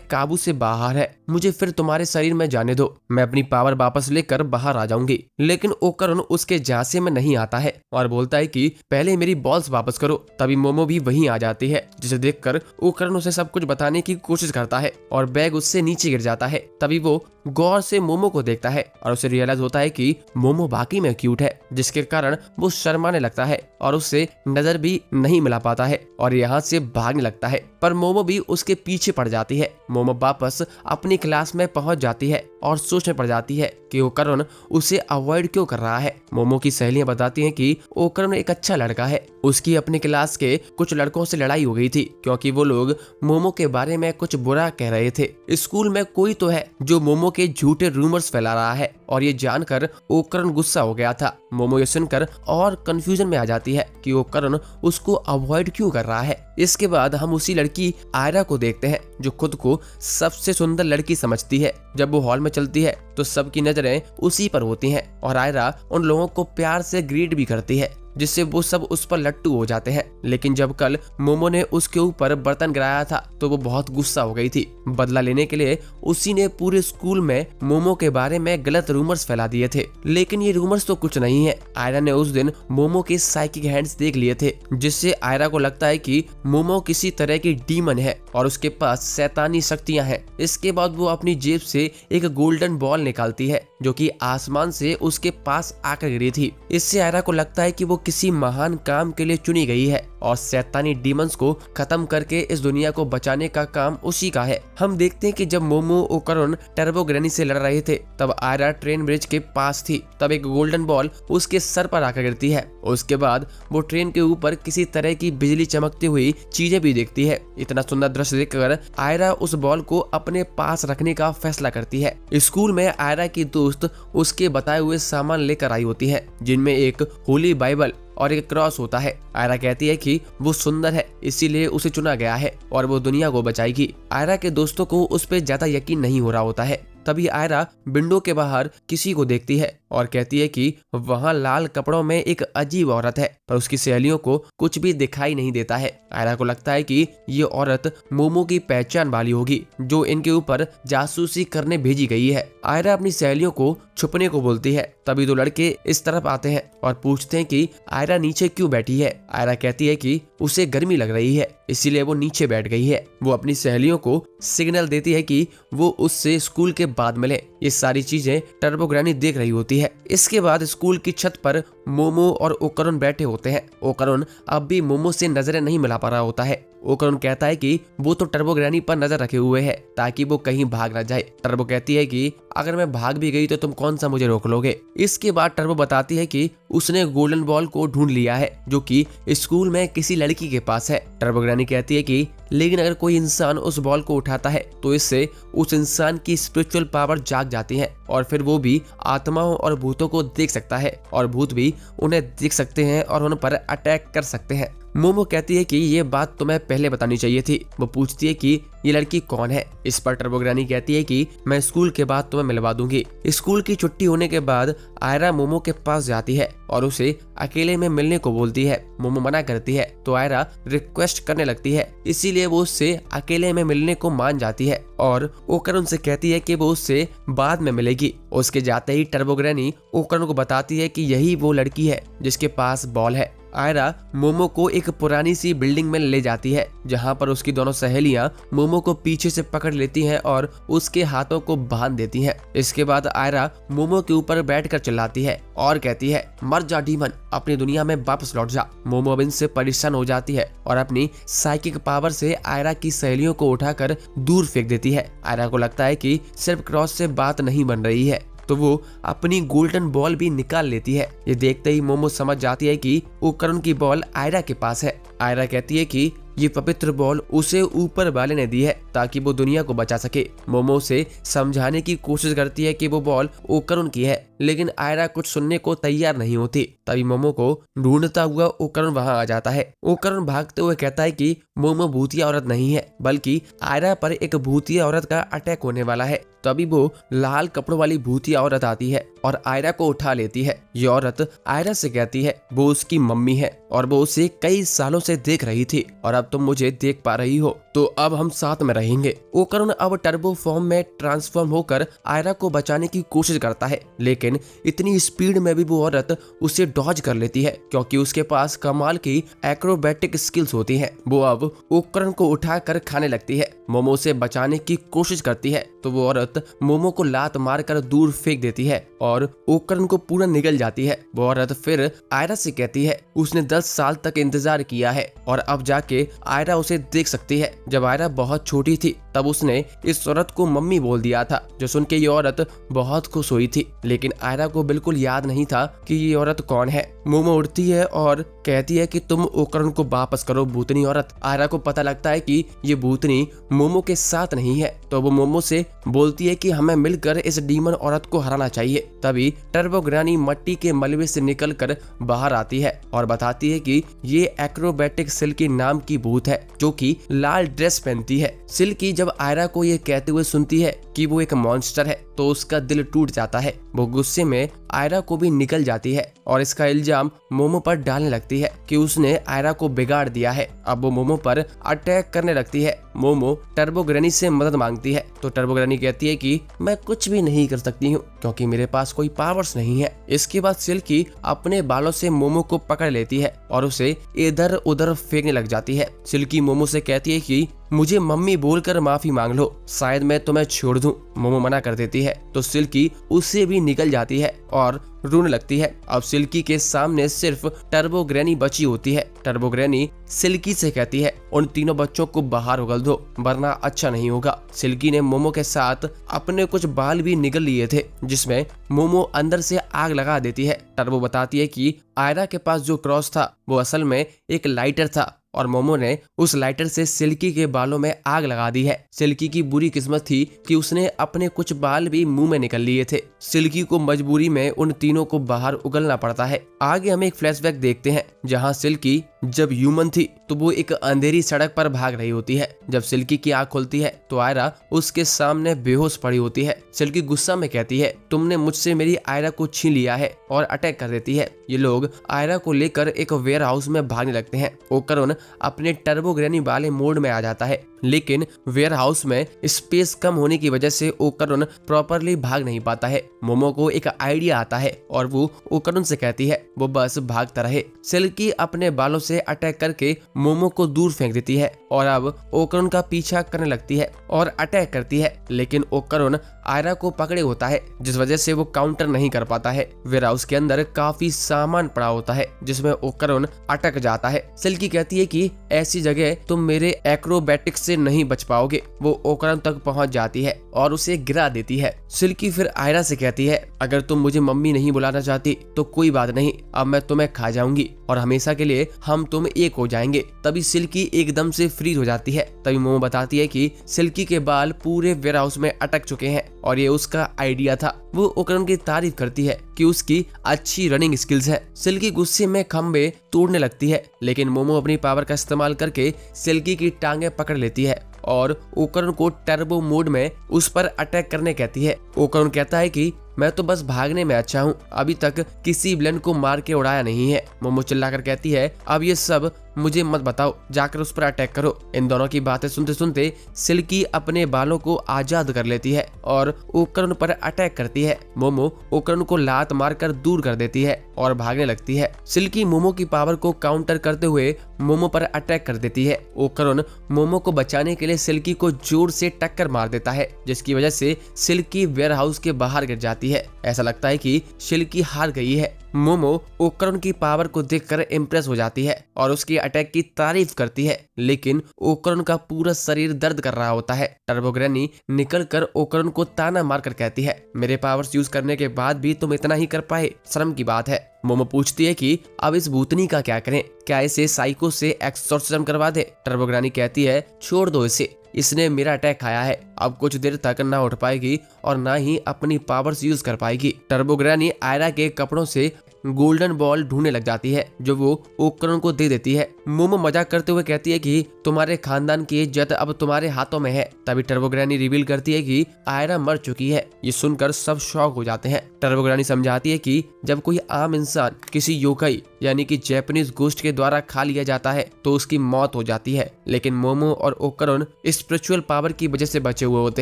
काबू से बाहर है, मुझे फिर तुम्हारे शरीर में जाने दो, मैं अपनी पावर वापस लेकर बाहर आ जाऊंगी। लेकिन ओकरन उसके झांसे में नहीं आता है और बोलता है कि पहले मेरी बॉल्स वापस करो। तभी मोमो भी वहीं आ जाती है जिसे देखकर ओकरन उसे सब कुछ बताने की कोशिश करता है और बैग उससे नीचे गिर जाता है। तभी वो गौर से मोमो को देखता है और उसे रियलाइज होता है कि मोमो वाकई में क्यूट है, जिसके कारण वो शर्माने लगता है और उससे नजर भी नहीं मिला पाता है और यहाँ से भागने लगता है। पर मोमो भी उसके पीछे पड़ जाती है। मोमो वापस अपनी क्लास में पहुंच जाती है और सोचने पड़ जाती है कि ओकरन उसे अवॉइड क्यों कर रहा है। मोमो की सहेलियां बताती हैं कि ओकरन एक अच्छा लड़का है, उसकी अपने क्लास के कुछ लड़कों से लड़ाई हो गई थी क्योंकि वो लोग मोमो के बारे में कुछ बुरा कह रहे थे। स्कूल में कोई तो है जो मोमो के झूठे रूमर्स फैला रहा है और ये जानकर ओकरन गुस्सा हो गया था। मोमो ये सुनकर और कंफ्यूजन में आ जाती है कि ओकरन उसको अवॉइड क्यों कर रहा है। इसके बाद हम उसी लड़की आयरा को देखते हैं जो खुद को सबसे सुंदर लड़की समझती है। जब वो हॉल में चलती है तो सबकी नजरें उसी पर होती हैं और आयरा उन लोगों को प्यार से ग्रीट भी करती है जिससे वो सब उस पर लट्टू हो जाते हैं। लेकिन जब कल मोमो ने उसके ऊपर बर्तन गिराया था तो वो बहुत गुस्सा हो गई थी। बदला लेने के लिए उसी ने पूरे स्कूल में मोमो के बारे में गलत रूमर्स फैला दिए थे। लेकिन ये रूमर्स तो कुछ नहीं है। आयरा ने उस दिन मोमो के साइकिक हैंड्स देख लिए थे जिससे आयरा को लगता है कि मोमो किसी तरह की डीमन है और उसके पास शैतानी शक्तियां हैं। इसके बाद वो अपनी जेब से एक गोल्डन बॉल निकालती है जो कि आसमान से उसके पास आकर गिरी थी। इससे आयरा को लगता है कि वो किसी महान काम के लिए चुनी गई है और शैतानी डीमंस को खत्म करके इस दुनिया को बचाने का काम उसी का है। हम देखते हैं कि जब मोमो ओकरन टर्बो ग्रैनी से लड़ रहे थे तब आयरा ट्रेन ब्रिज के पास थी। तब एक गोल्डन बॉल उसके सर पर आकर गिरती है। उसके बाद वो ट्रेन के ऊपर किसी तरह की बिजली चमकती हुई चीजें भी देखती है। इतना सुंदर दृश्य देखकर आयरा उस बॉल को अपने पास रखने का फैसला करती है। स्कूल में आयरा की दोस्त उसके बताए हुए सामान लेकर आई होती है जिनमें एक होली बाइबल और एक क्रॉस होता है। आयरा कहती है कि वो सुंदर है इसीलिए उसे चुना गया है और वो दुनिया को बचाएगी। आयरा के दोस्तों को उस पर ज्यादा यकीन नहीं हो रहा होता है। तभी आयरा विंडो के बाहर किसी को देखती है और कहती है कि वहां लाल कपड़ों में एक अजीब औरत है, पर उसकी सहेलियों को कुछ भी दिखाई नहीं देता है। आयरा को लगता है कि ये औरत मोमो की पहचान वाली होगी जो इनके ऊपर जासूसी करने भेजी गई है। आयरा अपनी सहेलियों को छुपने को बोलती है। तभी दो लड़के इस तरफ आते हैं और पूछते हैं कि आयरा नीचे क्यों बैठी है। आयरा कहती है कि उसे गर्मी लग रही है इसीलिए वो नीचे बैठ गई है। वो अपनी सहेलियों को सिग्नल देती है कि वो उससे स्कूल के बाद मिले। ये सारी चीजें टर्बो ग्रैनी देख रही होती है। इसके बाद स्कूल की छत पर मोमो और ओकरन बैठे होते हैं। ओकरन अब भी मोमो से नजरें नहीं मिला पा रहा होता है। ओकरुन कहता है कि वो तो टर्बो ग्रैनी पर नजर रखे हुए है ताकि वो कहीं भाग न जाए। टर्बो कहती है कि अगर मैं भाग भी गई तो तुम कौन सा मुझे रोक लोगे। इसके बाद टर्बो बताती है कि उसने गोल्डन बॉल को ढूंढ लिया है जो कि स्कूल में किसी लड़की के पास है। टर्बो ग्रैनी कहती है कि लेकिन अगर कोई इंसान उस बॉल को उठाता है तो इससे उस इंसान की स्पिरिचुअल पावर जाग जाती है और फिर वो भी आत्माओं और भूतों को देख सकता है और भूत भी उन्हें देख सकते हैं और उन पर अटैक कर सकते हैं। मोमो कहती है कि ये बात तुम्हें पहले बतानी चाहिए थी। वो पूछती है कि ये लड़की कौन है। इस पर टर्बो ग्रैनी कहती है कि मैं स्कूल के बाद तुम्हें मिलवा दूंगी। स्कूल की छुट्टी होने के बाद आयरा मोमो के पास जाती है और उसे अकेले में मिलने को बोलती है। मोमो मना करती है तो आयरा रिक्वेस्ट करने लगती है, इसीलिए वो उससे अकेले में मिलने को मान जाती है और ओकरुन से कहती है कि वो उससे बाद में मिलेगी। उसके जाते ही टर्बो ग्रैनी ओकरुन को बताती है कि यही वो लड़की है जिसके पास बॉल है। आयरा मोमो को एक पुरानी सी बिल्डिंग में ले जाती है जहां पर उसकी दोनों सहेलियां मोमो को पीछे से पकड़ लेती हैं और उसके हाथों को बांध देती हैं। इसके बाद आयरा मोमो के ऊपर बैठकर चिल्लाती है और कहती है, मर जा डीमन, अपनी दुनिया में वापस लौट जा। मोमो अब इनसे परेशान हो जाती है और अपनी साइकिक पावर से आयरा की सहेलियों को उठाकर दूर फेंक देती है। आयरा को लगता है कि सिर्फ क्रॉस से बात नहीं बन रही है तो वो अपनी गोल्डन बॉल भी निकाल लेती है। ये देखते ही मोमो समझ जाती है कि ओकरुन की बॉल आयरा के पास है। आयरा कहती है कि ये पवित्र बॉल उसे ऊपर वाले ने दी है ताकि वो दुनिया को बचा सके। मोमो से समझाने की कोशिश करती है कि वो बॉल ओकरुन की है, लेकिन आयरा कुछ सुनने को तैयार नहीं होती। तभी मोमो को ढूंढता हुआ ओकरुन वहां आ जाता है। ओकरुन भागते हुए कहता है कि मोमो भूतिया औरत नहीं है बल्कि आयरा पर एक भूतिया औरत का अटैक होने वाला है। तभी वो लाल कपड़ों वाली भूतिया औरत आती है और आयरा को उठा लेती है। ये औरत आयरा से कहती है वो उसकी मम्मी है और वो उसे कई सालों से देख रही थी और अब तुम मुझे देख पा रही हो तो अब हम साथ में रहेंगे। ओकरुन अब टर्बो फॉर्म में ट्रांसफॉर्म होकर आयरा को बचाने की कोशिश करता है, लेकिन इतनी स्पीड में भी वो औरत उसे डॉज कर लेती है क्योंकि उसके पास कमाल की एक्रोबैटिक स्किल्स होती हैं। वो अब ओकरुन को उठाकर खाने लगती है। मोमो से बचाने की कोशिश करती है तो वो औरत मोमो को लात मारकर दूर फेंक देती है और ओकरुन को पूरा निगल जाती है। वो औरत फिर आयरा से कहती है उसने 10 साल तक इंतजार किया है और अब जाके आयरा उसे देख सकती है। जब आयरा बहुत छोटी थी तब उसने इस औरत को मम्मी बोल दिया था, जो सुन के ये औरत बहुत खुश हुई थी, लेकिन आयरा को बिल्कुल याद नहीं था कि ये औरत कौन है। मोमो उठती है और कहती है कि तुम ओकरुन को वापस करो भूतनी औरत। आयरा को पता लगता है कि ये भूतनी मोमो के साथ नहीं है तो वो मोमो से बोलती है कि हमें मिलकर इस डीमन औरत को हराना चाहिए। तभी टर्बो ग्रैनी मट्टी के मलबे से निकलकर बाहर आती है और बताती है कि ये एक्रोबैटिक सिल्की नाम की भूत है जो कि लाल ड्रेस पहनती है। सिल्की जब आयरा को ये कहते हुए सुनती है कि वो एक मॉन्स्टर है तो उसका दिल टूट जाता है। वो गुस्से में आयरा को भी निकल जाती है और इसका इल्जाम मोमो पर डालने लगती है कि उसने आयरा को बिगाड़ दिया है। अब वो मोमो पर अटैक करने लगती है। मोमो टर्बो ग्रैनी से मदद मांगती है तो टर्बो ग्रैनी कहती है कि मैं कुछ भी नहीं कर सकती हूँ क्योंकि मेरे पास कोई पावर्स नहीं है। इसके बाद सिल्की अपने बालों से मोमो को पकड़ लेती है और उसे इधर उधर फेंकने लग जाती है। सिल्की मोमो से कहती है कि मुझे मम्मी बोलकर माफी मांग लो, शायद मैं तुम्हें छोड़ दूं। मोमो मना कर देती है तो सिल्की उससे भी निकल जाती है और रोने लगती है। अब सिल्की के सामने सिर्फ टर्बो ग्रैनी बची होती है। टर्बो ग्रैनी सिल्की से कहती है उन तीनों बच्चों को बाहर उगल दो वरना अच्छा नहीं होगा। सिल्की ने मोमो के साथ अपने कुछ बाल भी निगल लिए थे जिसमें मोमो अंदर से आग लगा देती है। टर्बो बताती है कि आयरा के पास जो क्रॉस था वो असल में एक लाइटर था और मोमो ने उस लाइटर से सिल्की के बालों में आग लगा दी है। सिल्की की बुरी किस्मत थी कि उसने अपने कुछ बाल भी मुंह में निकल लिए थे। सिल्की को मजबूरी में उन तीनों को बाहर उगलना पड़ता है। आगे हम एक फ्लैशबैक देखते हैं जहां सिल्की जब ह्यूमन थी तो वो एक अंधेरी सड़क पर भाग रही होती है। जब सिल्की की आंख खुलती है तो आयरा उसके सामने बेहोश पड़ी होती है। सिल्की गुस्सा में कहती है तुमने मुझसे मेरी आयरा को छीन लिया है और अटैक कर देती है। ये लोग आयरा को लेकर एक वेयर हाउस में भागने लगते हैं। ओकरुन अपने टर्बो ग्रैनी वाले मोड में आ जाता है, लेकिन वेयर हाउस में स्पेस कम होने की वजह से ओकरुन प्रॉपरली भाग नहीं पाता है। मोमो को एक आइडिया आता है और वो ओकरुन से कहती है वो बस भागता रहे। सिल्की अपने बालों से अटैक करके मोमो को दूर फेंक देती है और अब ओकरुन का पीछा करने लगती है और अटैक करती है। लेकिन ओकरुन आयरा को पकड़े होता है, जिस वजह से वो काउंटर नहीं कर पाता है। वेयरहाउस के अंदर काफी सामान पड़ा होता है जिसमें ओकरुन अटक जाता है। सिल्की कहती है कि ऐसी जगह तुम मेरे एक्रोबैटिक्स से नहीं बच पाओगे। वो ओकरुन तक पहुंच जाती है और उसे गिरा देती है। सिल्की फिर आयरा से कहती है, अगर तुम मुझे मम्मी नहीं बुलाना चाहती तो कोई बात नहीं, अब मैं तुम्हें खा जाऊंगी और हमेशा के लिए हम तुम एक हो जाएंगे। तभी सिल्की एकदम से फ्रीज हो जाती है। तभी मोमो बताती है कि सिल्की के बाल पूरे वेयरहाउस में अटक चुके हैं और ये उसका आइडिया था। वो ओकरुन की तारीफ करती है कि उसकी अच्छी रनिंग स्किल्स है। सिल्की गुस्से में खंबे तोड़ने लगती है, लेकिन मोमो अपनी पावर का इस्तेमाल करके सिल्की की टांगे पकड़ लेती है और ओकरुन को टर्बो मोड में उस पर अटैक करने कहती है। ओकरुन कहता है कि मैं तो बस भागने में अच्छा हूँ, अभी तक किसी विलन को मार के उड़ाया नहीं है। मोमो चिल्लाकर कहती है, अब ये सब मुझे मत बताओ, जाकर उस पर अटैक करो। इन दोनों की बातें सुनते सुनते सिल्की अपने बालों को आजाद कर लेती है और ओकरुन पर अटैक करती है। मोमो ओकरुन को लात मारकर दूर कर देती है और भागने लगती है। सिल्की मोमो की पावर को काउंटर करते हुए मोमो पर अटैक कर देती है। ओकरुन मोमो को बचाने के लिए सिल्की को जोर से टक्कर मार देता है, जिसकी वजह से सिल्की वेयरहाउस के बाहर गिर जाती है। ऐसा लगता है कि सिल्की हार गई है। मोमो ओकरुन की पावर को देखकर इम्प्रेस हो जाती है और उसकी अटैक की तारीफ करती है, लेकिन ओकरुन का पूरा शरीर दर्द कर रहा होता है। टर्बो ग्रैनी निकलकर ओकरुन को ताना मारकर कहती है, मेरे पावर्स यूज करने के बाद भी तुम इतना ही कर पाए, शर्म की बात है। मोमो पूछती है कि अब इस भूतनी का क्या करें, क्या इसे साइको से एक्सोर्सिज्म करवा दे। टर्बो ग्रैनी कहती है, छोड़ दो इसे, इसने मेरा अटैक खाया है, अब कुछ देर तक ना उठ पाएगी और ना ही अपनी पावर्स यूज कर पाएगी। टर्बो ग्रैनी आयरा के कपड़ों से गोल्डन बॉल ढूंढने लग जाती है जो वो ओकरुन को दे देती है। मोमो मजाक करते हुए कहती है कि तुम्हारे खानदान की इज्जत अब तुम्हारे हाथों में है। तभी टर्बो ग्रैनी रिवील करती है कि आयरा मर चुकी है। ये सुनकर सब शॉक हो जाते हैं। टर्बो ग्रैनी समझाती है कि जब कोई आम इंसान किसी योकाई यानी कि जैपनीज गोस्ट के द्वारा खा लिया जाता है तो उसकी मौत हो जाती है, लेकिन मोमो और ओकरुन स्पिरिचुअल पावर की वजह से बचे हुए होते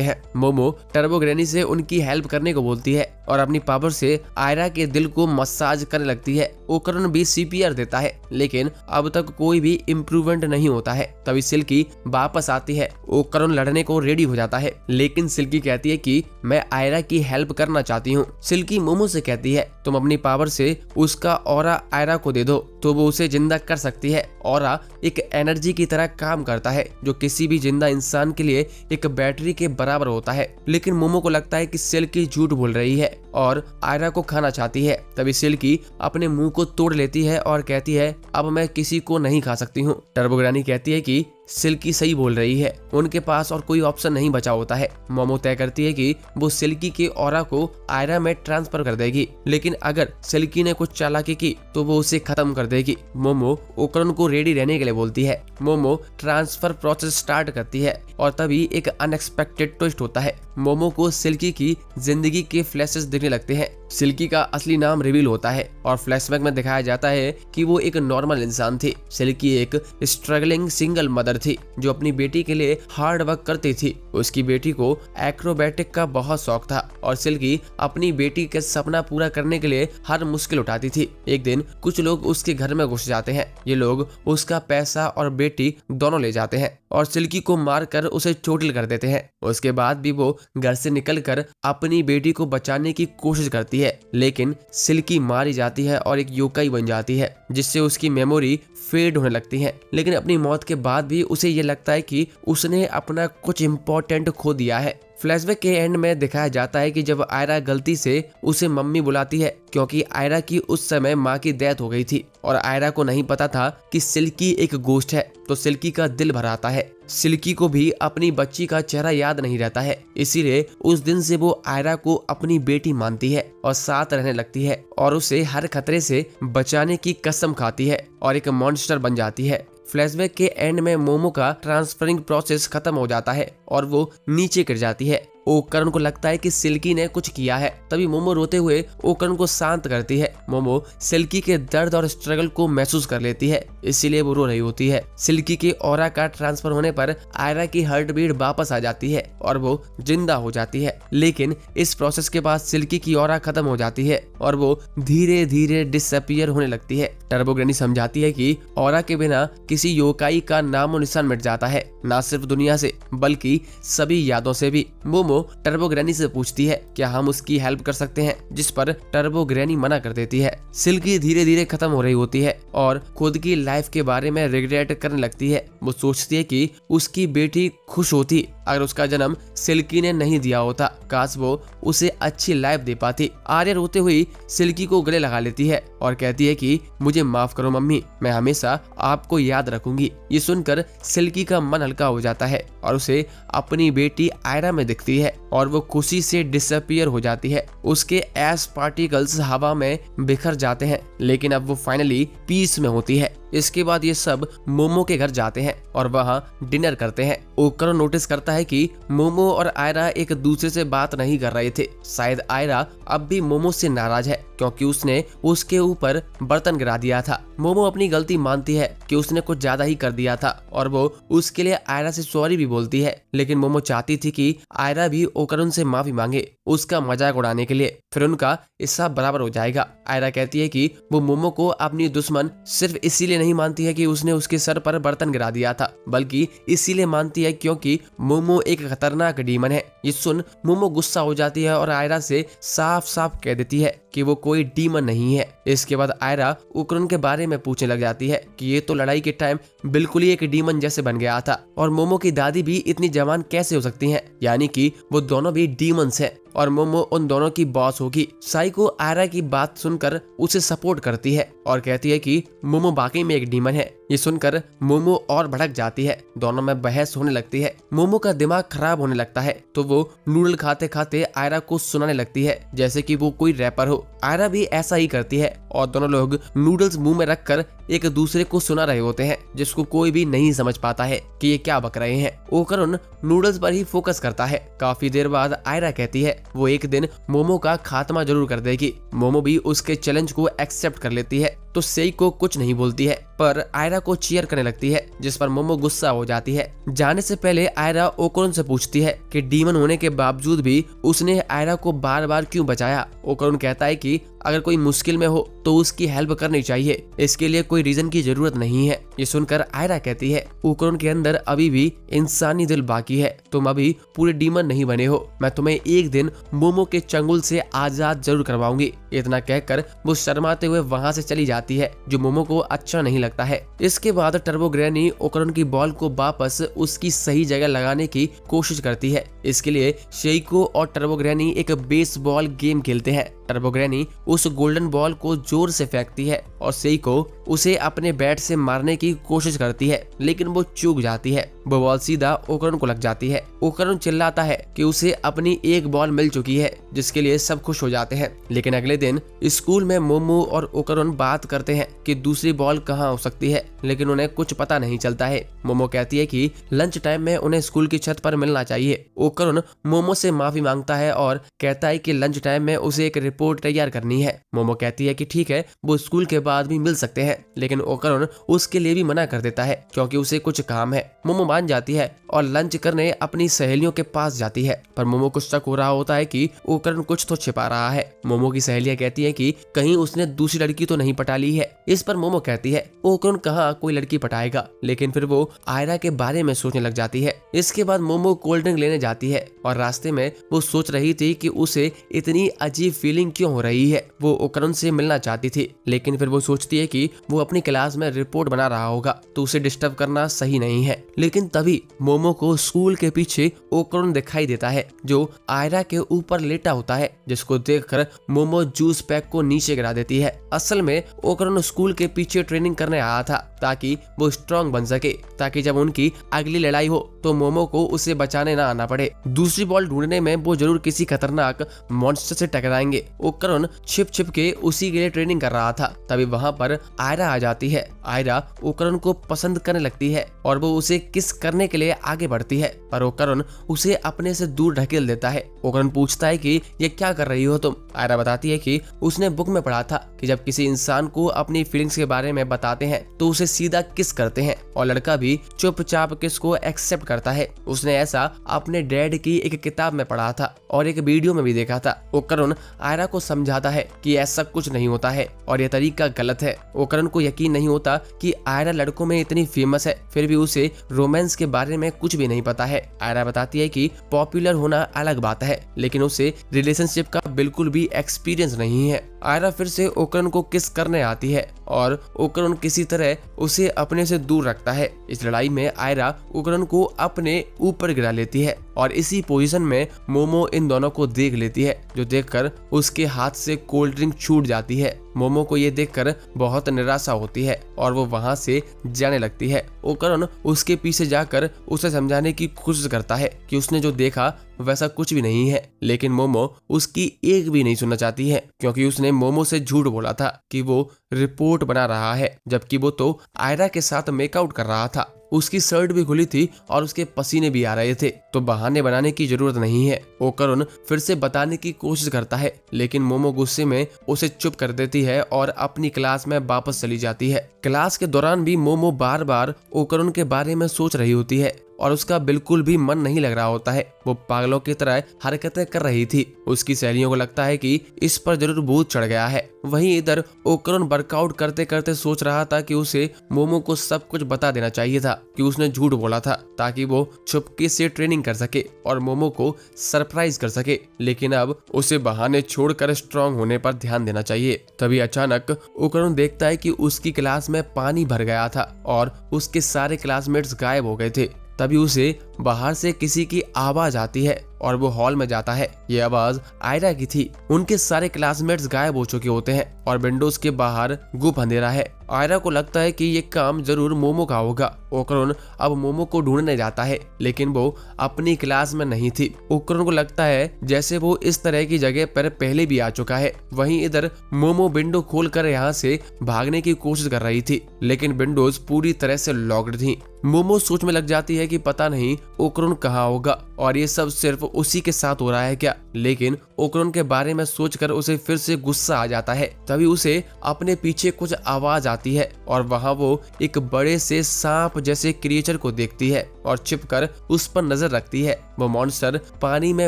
हैं। मोमो टर्बो ग्रैनी से उनकी हेल्प करने को बोलती है और अपनी पावर से आयरा के दिल को मसाज करने लगती है। ओकरुन भी सीपीआर देता है, लेकिन अब तक कोई भी इम्प्रूवमेंट नहीं होता है। तभी सिल्की वापस आती है। ओकरुन लड़ने को रेडी हो जाता है, लेकिन सिल्की कहती है कि मैं आयरा की हेल्प करना चाहती हूँ। सिल्की मोमो से कहती है, तुम अपनी पावर से उसका ऑरा आयरा को दे दो तो वो उसे जिंदा कर सकती है। ऑरा एक एनर्जी की तरह काम करता है जो किसी भी जिंदा इंसान के लिए एक बैटरी के बराबर होता है। लेकिन मोमो को लगता है कि सिल्की झूठ बोल रही है और आयरा को खाना चाहती है। तभी सिल्की अपने मुंह को तोड़ लेती है और कहती है, अब मैं किसी को नहीं खा सकती हूँ। टर्बो ग्रैनी कहती है कि सिल्की सही बोल रही है, उनके पास और कोई ऑप्शन नहीं बचा होता है। मोमो तय करती है कि वो सिल्की के ऑरा को आयरा में ट्रांसफर कर देगी, लेकिन अगर सिल्की ने कुछ चालाकी की तो वो उसे खत्म कर देगी। मोमो ओकरुन को रेडी रहने के लिए बोलती है। मोमो ट्रांसफर प्रोसेस स्टार्ट करती है और तभी एक अनएक्सपेक्टेड ट्विस्ट होता है। मोमो को सिल्की की जिंदगी के फ्लैशेस दिखने लगते हैं। सिल्की का असली नाम रिवील होता है और फ्लैशबैक में दिखाया जाता है कि वो एक नॉर्मल इंसान थी। सिल्की एक स्ट्रगलिंग सिंगल मदर थी जो अपनी बेटी के लिए हार्ड वर्क करती थी। उसकी बेटी को एक्रोबैटिक का बहुत शौक था और सिल्की अपनी बेटी के सपना पूरा करने के लिए हर मुश्किल उठाती थी। एक दिन कुछ लोग उसके घर में घुस जाते हैं। ये लोग उसका पैसा और बेटी दोनों ले जाते हैं और सिल्की को मारकर उसे चोटिल कर देते हैं। उसके बाद भी वो घर से निकलकर अपनी बेटी को बचाने की कोशिश करती है, लेकिन सिल्की मारी जाती है और एक योकाई बन जाती है जिससे उसकी मेमोरी फेड होने लगती है। लेकिन अपनी मौत के बाद भी उसे ये लगता है कि उसने अपना कुछ इम्पोर्टेंट खो दिया है। फ्लैशबैक के एंड में दिखाया जाता है कि जब आयरा गलती से उसे मम्मी बुलाती है, क्योंकि आयरा की उस समय माँ की डेथ हो गई थी और आयरा को नहीं पता था कि सिल्की एक गोस्ट है, तो सिल्की का दिल भर आता है। सिल्की को भी अपनी बच्ची का चेहरा याद नहीं रहता है, इसीलिए उस दिन से वो आयरा को अपनी बेटी मानती है और साथ रहने लगती है और उसे हर खतरे से बचाने की कसम खाती है और एक मॉन्स्टर बन जाती है। फ्लैशबैक के एंड में मोमो का ट्रांसफरिंग प्रोसेस खत्म हो जाता है और वो नीचे गिर जाती है। ओकरन को लगता है कि सिल्की ने कुछ किया है। तभी मोमो रोते हुए ओकरन को शांत करती है। मोमो सिल्की के दर्द और स्ट्रगल को महसूस कर लेती है, इसीलिए वो रो रही होती है। सिल्की के ऑरा का ट्रांसफर होने पर आयरा की हार्ट बीट वापस आ जाती है और वो जिंदा हो जाती है। लेकिन इस प्रोसेस के बाद सिल्की की ऑरा खत्म हो जाती है और वो धीरे धीरे डिसअपीयर होने लगती है। टर्बो ग्रैनी समझाती है कि ऑरा के बिना किसी योकाई का नामो निशान मिट जाता है, ना सिर्फ दुनिया से बल्कि सभी यादों से भी। मोमो टर्बो ग्रैनी से पूछती है क्या हम उसकी हेल्प कर सकते हैं, जिस पर टर्बो ग्रैनी मना कर देती है। सिल्की धीरे धीरे खत्म हो रही होती है और खुद की लाइफ के बारे में रिग्रेट करने लगती है। वो सोचती है कि उसकी बेटी खुश होती अगर उसका जन्म सिल्की ने नहीं दिया होता, काश वो उसे अच्छी लाइफ दे पाती। आर्या रोते हुई सिल्की को गले लगा लेती है और कहती है कि मुझे माफ करो मम्मी, मैं हमेशा आपको याद रखूंगी। ये सुनकर सिल्की का मन हल्का हो जाता है और उसे अपनी बेटी आयरा में दिखती है और वो खुशी से डिसअपीयर हो जाती है। उसके ऐश पार्टिकल्स हवा में बिखर जाते हैं, लेकिन अब वो फाइनली पीस में होती है। इसके बाद ये सब मोमो के घर जाते हैं और वहाँ डिनर करते हैं। ओकरो नोटिस करता है कि मोमो और आयरा एक दूसरे से बात नहीं कर रहे थे। शायद आयरा अब भी मोमो से नाराज है क्योंकि उसने उसके ऊपर बर्तन गिरा दिया था। मोमो अपनी गलती मानती है कि उसने कुछ ज्यादा ही कर दिया था और वो उसके लिए आयरा से सॉरी भी बोलती है। लेकिन मोमो चाहती थी कि आयरा भी ओकरन से माफी मांगे उसका मजाक उड़ाने के लिए, फिर उनका हिस्सा बराबर हो जाएगा। आयरा कहती है कि वो मोमो को अपनी दुश्मन सिर्फ इसीलिए नहीं मानती है कि उसने उसके सर पर बर्तन गिरा दिया था, बल्कि इसीलिए मानती है क्योंकि मोमो एक खतरनाक डीमन है। ये सुन मोमो गुस्सा हो जाती है और आयरा से साफ साफ कह देती है कि वो कोई डीमन नहीं है। इसके बाद आयरा ओकरन के बारे में पूछने लग जाती है कि ये तो लड़ाई के टाइम बिल्कुल ही एक डीमन जैसे बन गया था और मोमो की दादी भी इतनी जवान कैसे हो सकती हैं, यानी कि वो दोनों भी डीमंस हैं और मोमो उन दोनों की बॉस होगी। साइको आयरा की बात सुनकर उसे सपोर्ट करती है और कहती है कि मोमो वाकई में एक डीमन है। ये सुनकर मोमो और भड़क जाती है, दोनों में बहस होने लगती है। मोमो का दिमाग खराब होने लगता है तो वो नूडल खाते खाते आयरा को सुनाने लगती है जैसे कि वो कोई रैपर हो। आयरा भी ऐसा ही करती है और दोनों लोग नूडल्स मुंह में रखकर एक दूसरे को सुना रहे होते हैं, जिसको कोई भी नहीं समझ पाता है कि ये क्या बक रहे हैं। ओकरन नूडल्स पर ही फोकस करता है। काफी देर बाद आयरा कहती है वो एक दिन मोमो का खात्मा जरूर कर देगी। मोमो भी उसके चैलेंज को एक्सेप्ट कर लेती है तो सेइको कुछ नहीं बोलती है, पर आयरा को चीयर करने लगती है, जिस पर मोमो गुस्सा हो जाती है। जाने से पहले आयरा ओकरन से पूछती है कि डीमन होने के बावजूद भी उसने आयरा को बार बार क्यों बचाया। ओकरन कहता है कि अगर कोई मुश्किल में हो तो उसकी हेल्प करनी चाहिए, इसके लिए कोई रीजन की जरूरत नहीं है। ये सुनकर आयरा कहती है ओकरन के अंदर अभी भी इंसानी दिल बाकी है, तुम अभी पूरे डीमन नहीं बने हो, मैं तुम्हें एक दिन मोमो के चंगुल से आजाद जरूर करवाऊंगी। इतना कहकर वो शर्माते हुए वहाँ से चली जाती है, जो मोमो को अच्छा नहीं लगता है। इसके बाद टर्बो ग्रैनी ओकरन की बॉल को वापस उसकी सही जगह लगाने की कोशिश करती है। इसके लिए सेइको और टर्बो ग्रैनी एक बेसबॉल गेम खेलते हैं। टर्बो ग्रैनी उस गोल्डन बॉल को जोर से फेंकती है और सेइको उसे अपने बैट से मारने की कोशिश करती है, लेकिन वो चूक जाती है। वो बॉल सीधा ओकरन को लग जाती है। ओकरन चिल्लाता है कि उसे अपनी एक बॉल मिल चुकी है, जिसके लिए सब खुश हो जाते हैं। लेकिन अगले दिन स्कूल में मोमो और ओकरन बात करते हैं कि दूसरी बॉल कहाँ हो सकती है, लेकिन उन्हें कुछ पता नहीं चलता है। मोमो कहती है कि लंच टाइम में उन्हें स्कूल की छत पर मिलना चाहिए। ओकरन मोमो से माफी मांगता है और कहता है कि लंच टाइम में उसे एक रिपोर्ट तैयार करनी है। मोमो कहती है कि ठीक है, वो स्कूल के बाद भी मिल सकते हैं, लेकिन ओकरन उसके लिए भी मना कर देता है क्योंकि उसे कुछ काम है। मोमो मान जाती है और लंच करने अपनी सहेलियों के पास जाती है, पर मोमो को शक हो रहा होता है कि ओकरन कुछ तो छिपा रहा है। मोमो की सहेलियां कहती है कि कहीं उसने दूसरी लड़की तो नहीं पटा ली है। इस पर मोमो कहती है ओकरन कहाँ कोई लड़की पटाएगा, लेकिन फिर वो आयरा के बारे में सोचने लग जाती है। इसके बाद मोमो कोल्ड ड्रिंक लेने जाती है और रास्ते में वो सोच रही थी कि उसे इतनी अजीब फीलिंग क्यों हो रही है। वो ओकरन से मिलना चाहती थी, लेकिन फिर वो सोचती है कि वो अपनी क्लास में रिपोर्ट बना रहा होगा तो उसे डिस्टर्ब करना सही नहीं है। लेकिन तभी मोमो को स्कूल के पीछे ओकरन दिखाई देता है, जो आयरा के ऊपर लेटा होता है, जिसको देखकर मोमो जूस पैक को नीचे गिरा देती है। असल में ओकरन स्कूल के पीछे ट्रेनिंग करने आया था ताकि वो स्ट्रांग बन सके, ताकि जब उनकी अगली लड़ाई हो तो मोमो को उसे बचाने ना आना पड़े। दूसरी बॉल ढूंढने में वो जरूर किसी खतरनाक मॉन्स्टर से टकराएंगे। ओकरन छिप छिप के उसी के लिए ट्रेनिंग कर रहा था। तभी वहाँ पर आयरा आ जाती है। आयरा ओकरन को पसंद करने लगती है और वो उसे किस करने के लिए आगे बढ़ती है, पर ओकरन उसे अपने से दूर ढकेल देता है। ओकरन पूछता है कि ये क्या कर रही हो तुम। आयरा बताती है कि उसने बुक में पढ़ा था कि जब किसी इंसान को अपनी फीलिंग्स के बारे में बताते हैं तो उसे सीधा किस करते हैं और लड़का भी चुपचाप किस को एक्सेप्ट करता है। उसने ऐसा अपने डैड की एक किताब में पढ़ा था और एक वीडियो में भी देखा था। ओकरन आयरा को समझाता है कि ऐसा कुछ नहीं होता है और यह तरीका गलत है। ओकरन को यकीन नहीं होता कि आयरा लड़कों में इतनी फेमस है, फिर भी उसे रोमांस के बारे में कुछ भी नहीं पता है। आयरा बताती है कि पॉपुलर होना अलग बात है, लेकिन उसे रिलेशनशिप का बिल्कुल भी एक्सपीरियंस नहीं है। आयरा फिर से ओकरन को किस करने आती है और ओकरन किसी तरह उसे अपने से दूर रखता है। इस लड़ाई में आयरा ओकरन को अपने ऊपर गिरा लेती है और इसी पोजीशन में मोमो इन दोनों को देख लेती है, जो देखकर उसके हाथ से कोल्ड ड्रिंक छूट जाती है। मोमो को ये देखकर बहुत निराशा होती है और वो वहां से जाने लगती है। ओकरन उसके पीछे जाकर उसे समझाने की कोशिश करता है कि उसने जो देखा वैसा कुछ भी नहीं है, लेकिन मोमो उसकी एक भी नहीं सुनना चाहती है, क्योंकि उसने मोमो से झूठ बोला था कि वो रिपोर्ट बना रहा है, जबकि वो तो आयरा के साथ मेकआउट कर रहा था। उसकी शर्ट भी खुली थी और उसके पसीने भी आ रहे थे, तो बहाने बनाने की जरूरत नहीं है। ओकरन फिर से बताने की कोशिश करता है, लेकिन मोमो गुस्से में उसे चुप कर देती है और अपनी क्लास में वापस चली जाती है। क्लास के दौरान भी मोमो बार बार ओकरन के बारे में सोच रही होती है और उसका बिल्कुल भी मन नहीं लग रहा होता है। वो पागलों की तरह हरकतें कर रही थी। उसकी सहेलियों को लगता है कि इस पर जरूर भूत चढ़ गया है। वहीं इधर ओकरन वर्कआउट करते करते सोच रहा था कि उसे मोमो को सब कुछ बता देना चाहिए था कि उसने झूठ बोला था, ताकि वो चुपके से ट्रेनिंग कर सके और मोमो को सरप्राइज कर सके। लेकिन अब उसे बहाने छोड़कर स्ट्रांग होने पर ध्यान देना चाहिए। तभी अचानक ओकरन देखता है कि उसकी क्लास में पानी भर गया था और उसके सारे क्लासमेट्स गायब हो गए थे। तभी उसे बाहर से किसी की आवाज आती है और वो हॉल में जाता है। ये आवाज आयरा की थी। उनके सारे क्लासमेट्स गायब हो चुके होते हैं और विंडोज के बाहर गुप अंधेरा है। आयरा को लगता है कि ये काम जरूर मोमो का होगा। ओकरन अब मोमो को ढूंढने जाता है, लेकिन वो अपनी क्लास में नहीं थी। ओकरन को लगता है जैसे वो इस तरह की जगह पर पहले भी आ चुका है। वहीं इधर मोमो विंडो खोलकर यहाँ से भागने की कोशिश कर रही थी, लेकिन विंडोज पूरी तरह से लॉक्ड थी। मोमो सोच में लग जाती है कि पता नहीं ओकरन कहाँ होगा और ये सब सिर्फ उसी के साथ हो रहा है क्या। लेकिन ओकरन के बारे में सोचकर उसे फिर से गुस्सा आ जाता है। तभी उसे अपने पीछे कुछ आवाज आती है और वहाँ वो एक बड़े से सांप जैसे क्रिएचर को देखती है और छिपकर उस पर नजर रखती है। वो मॉन्स्टर पानी में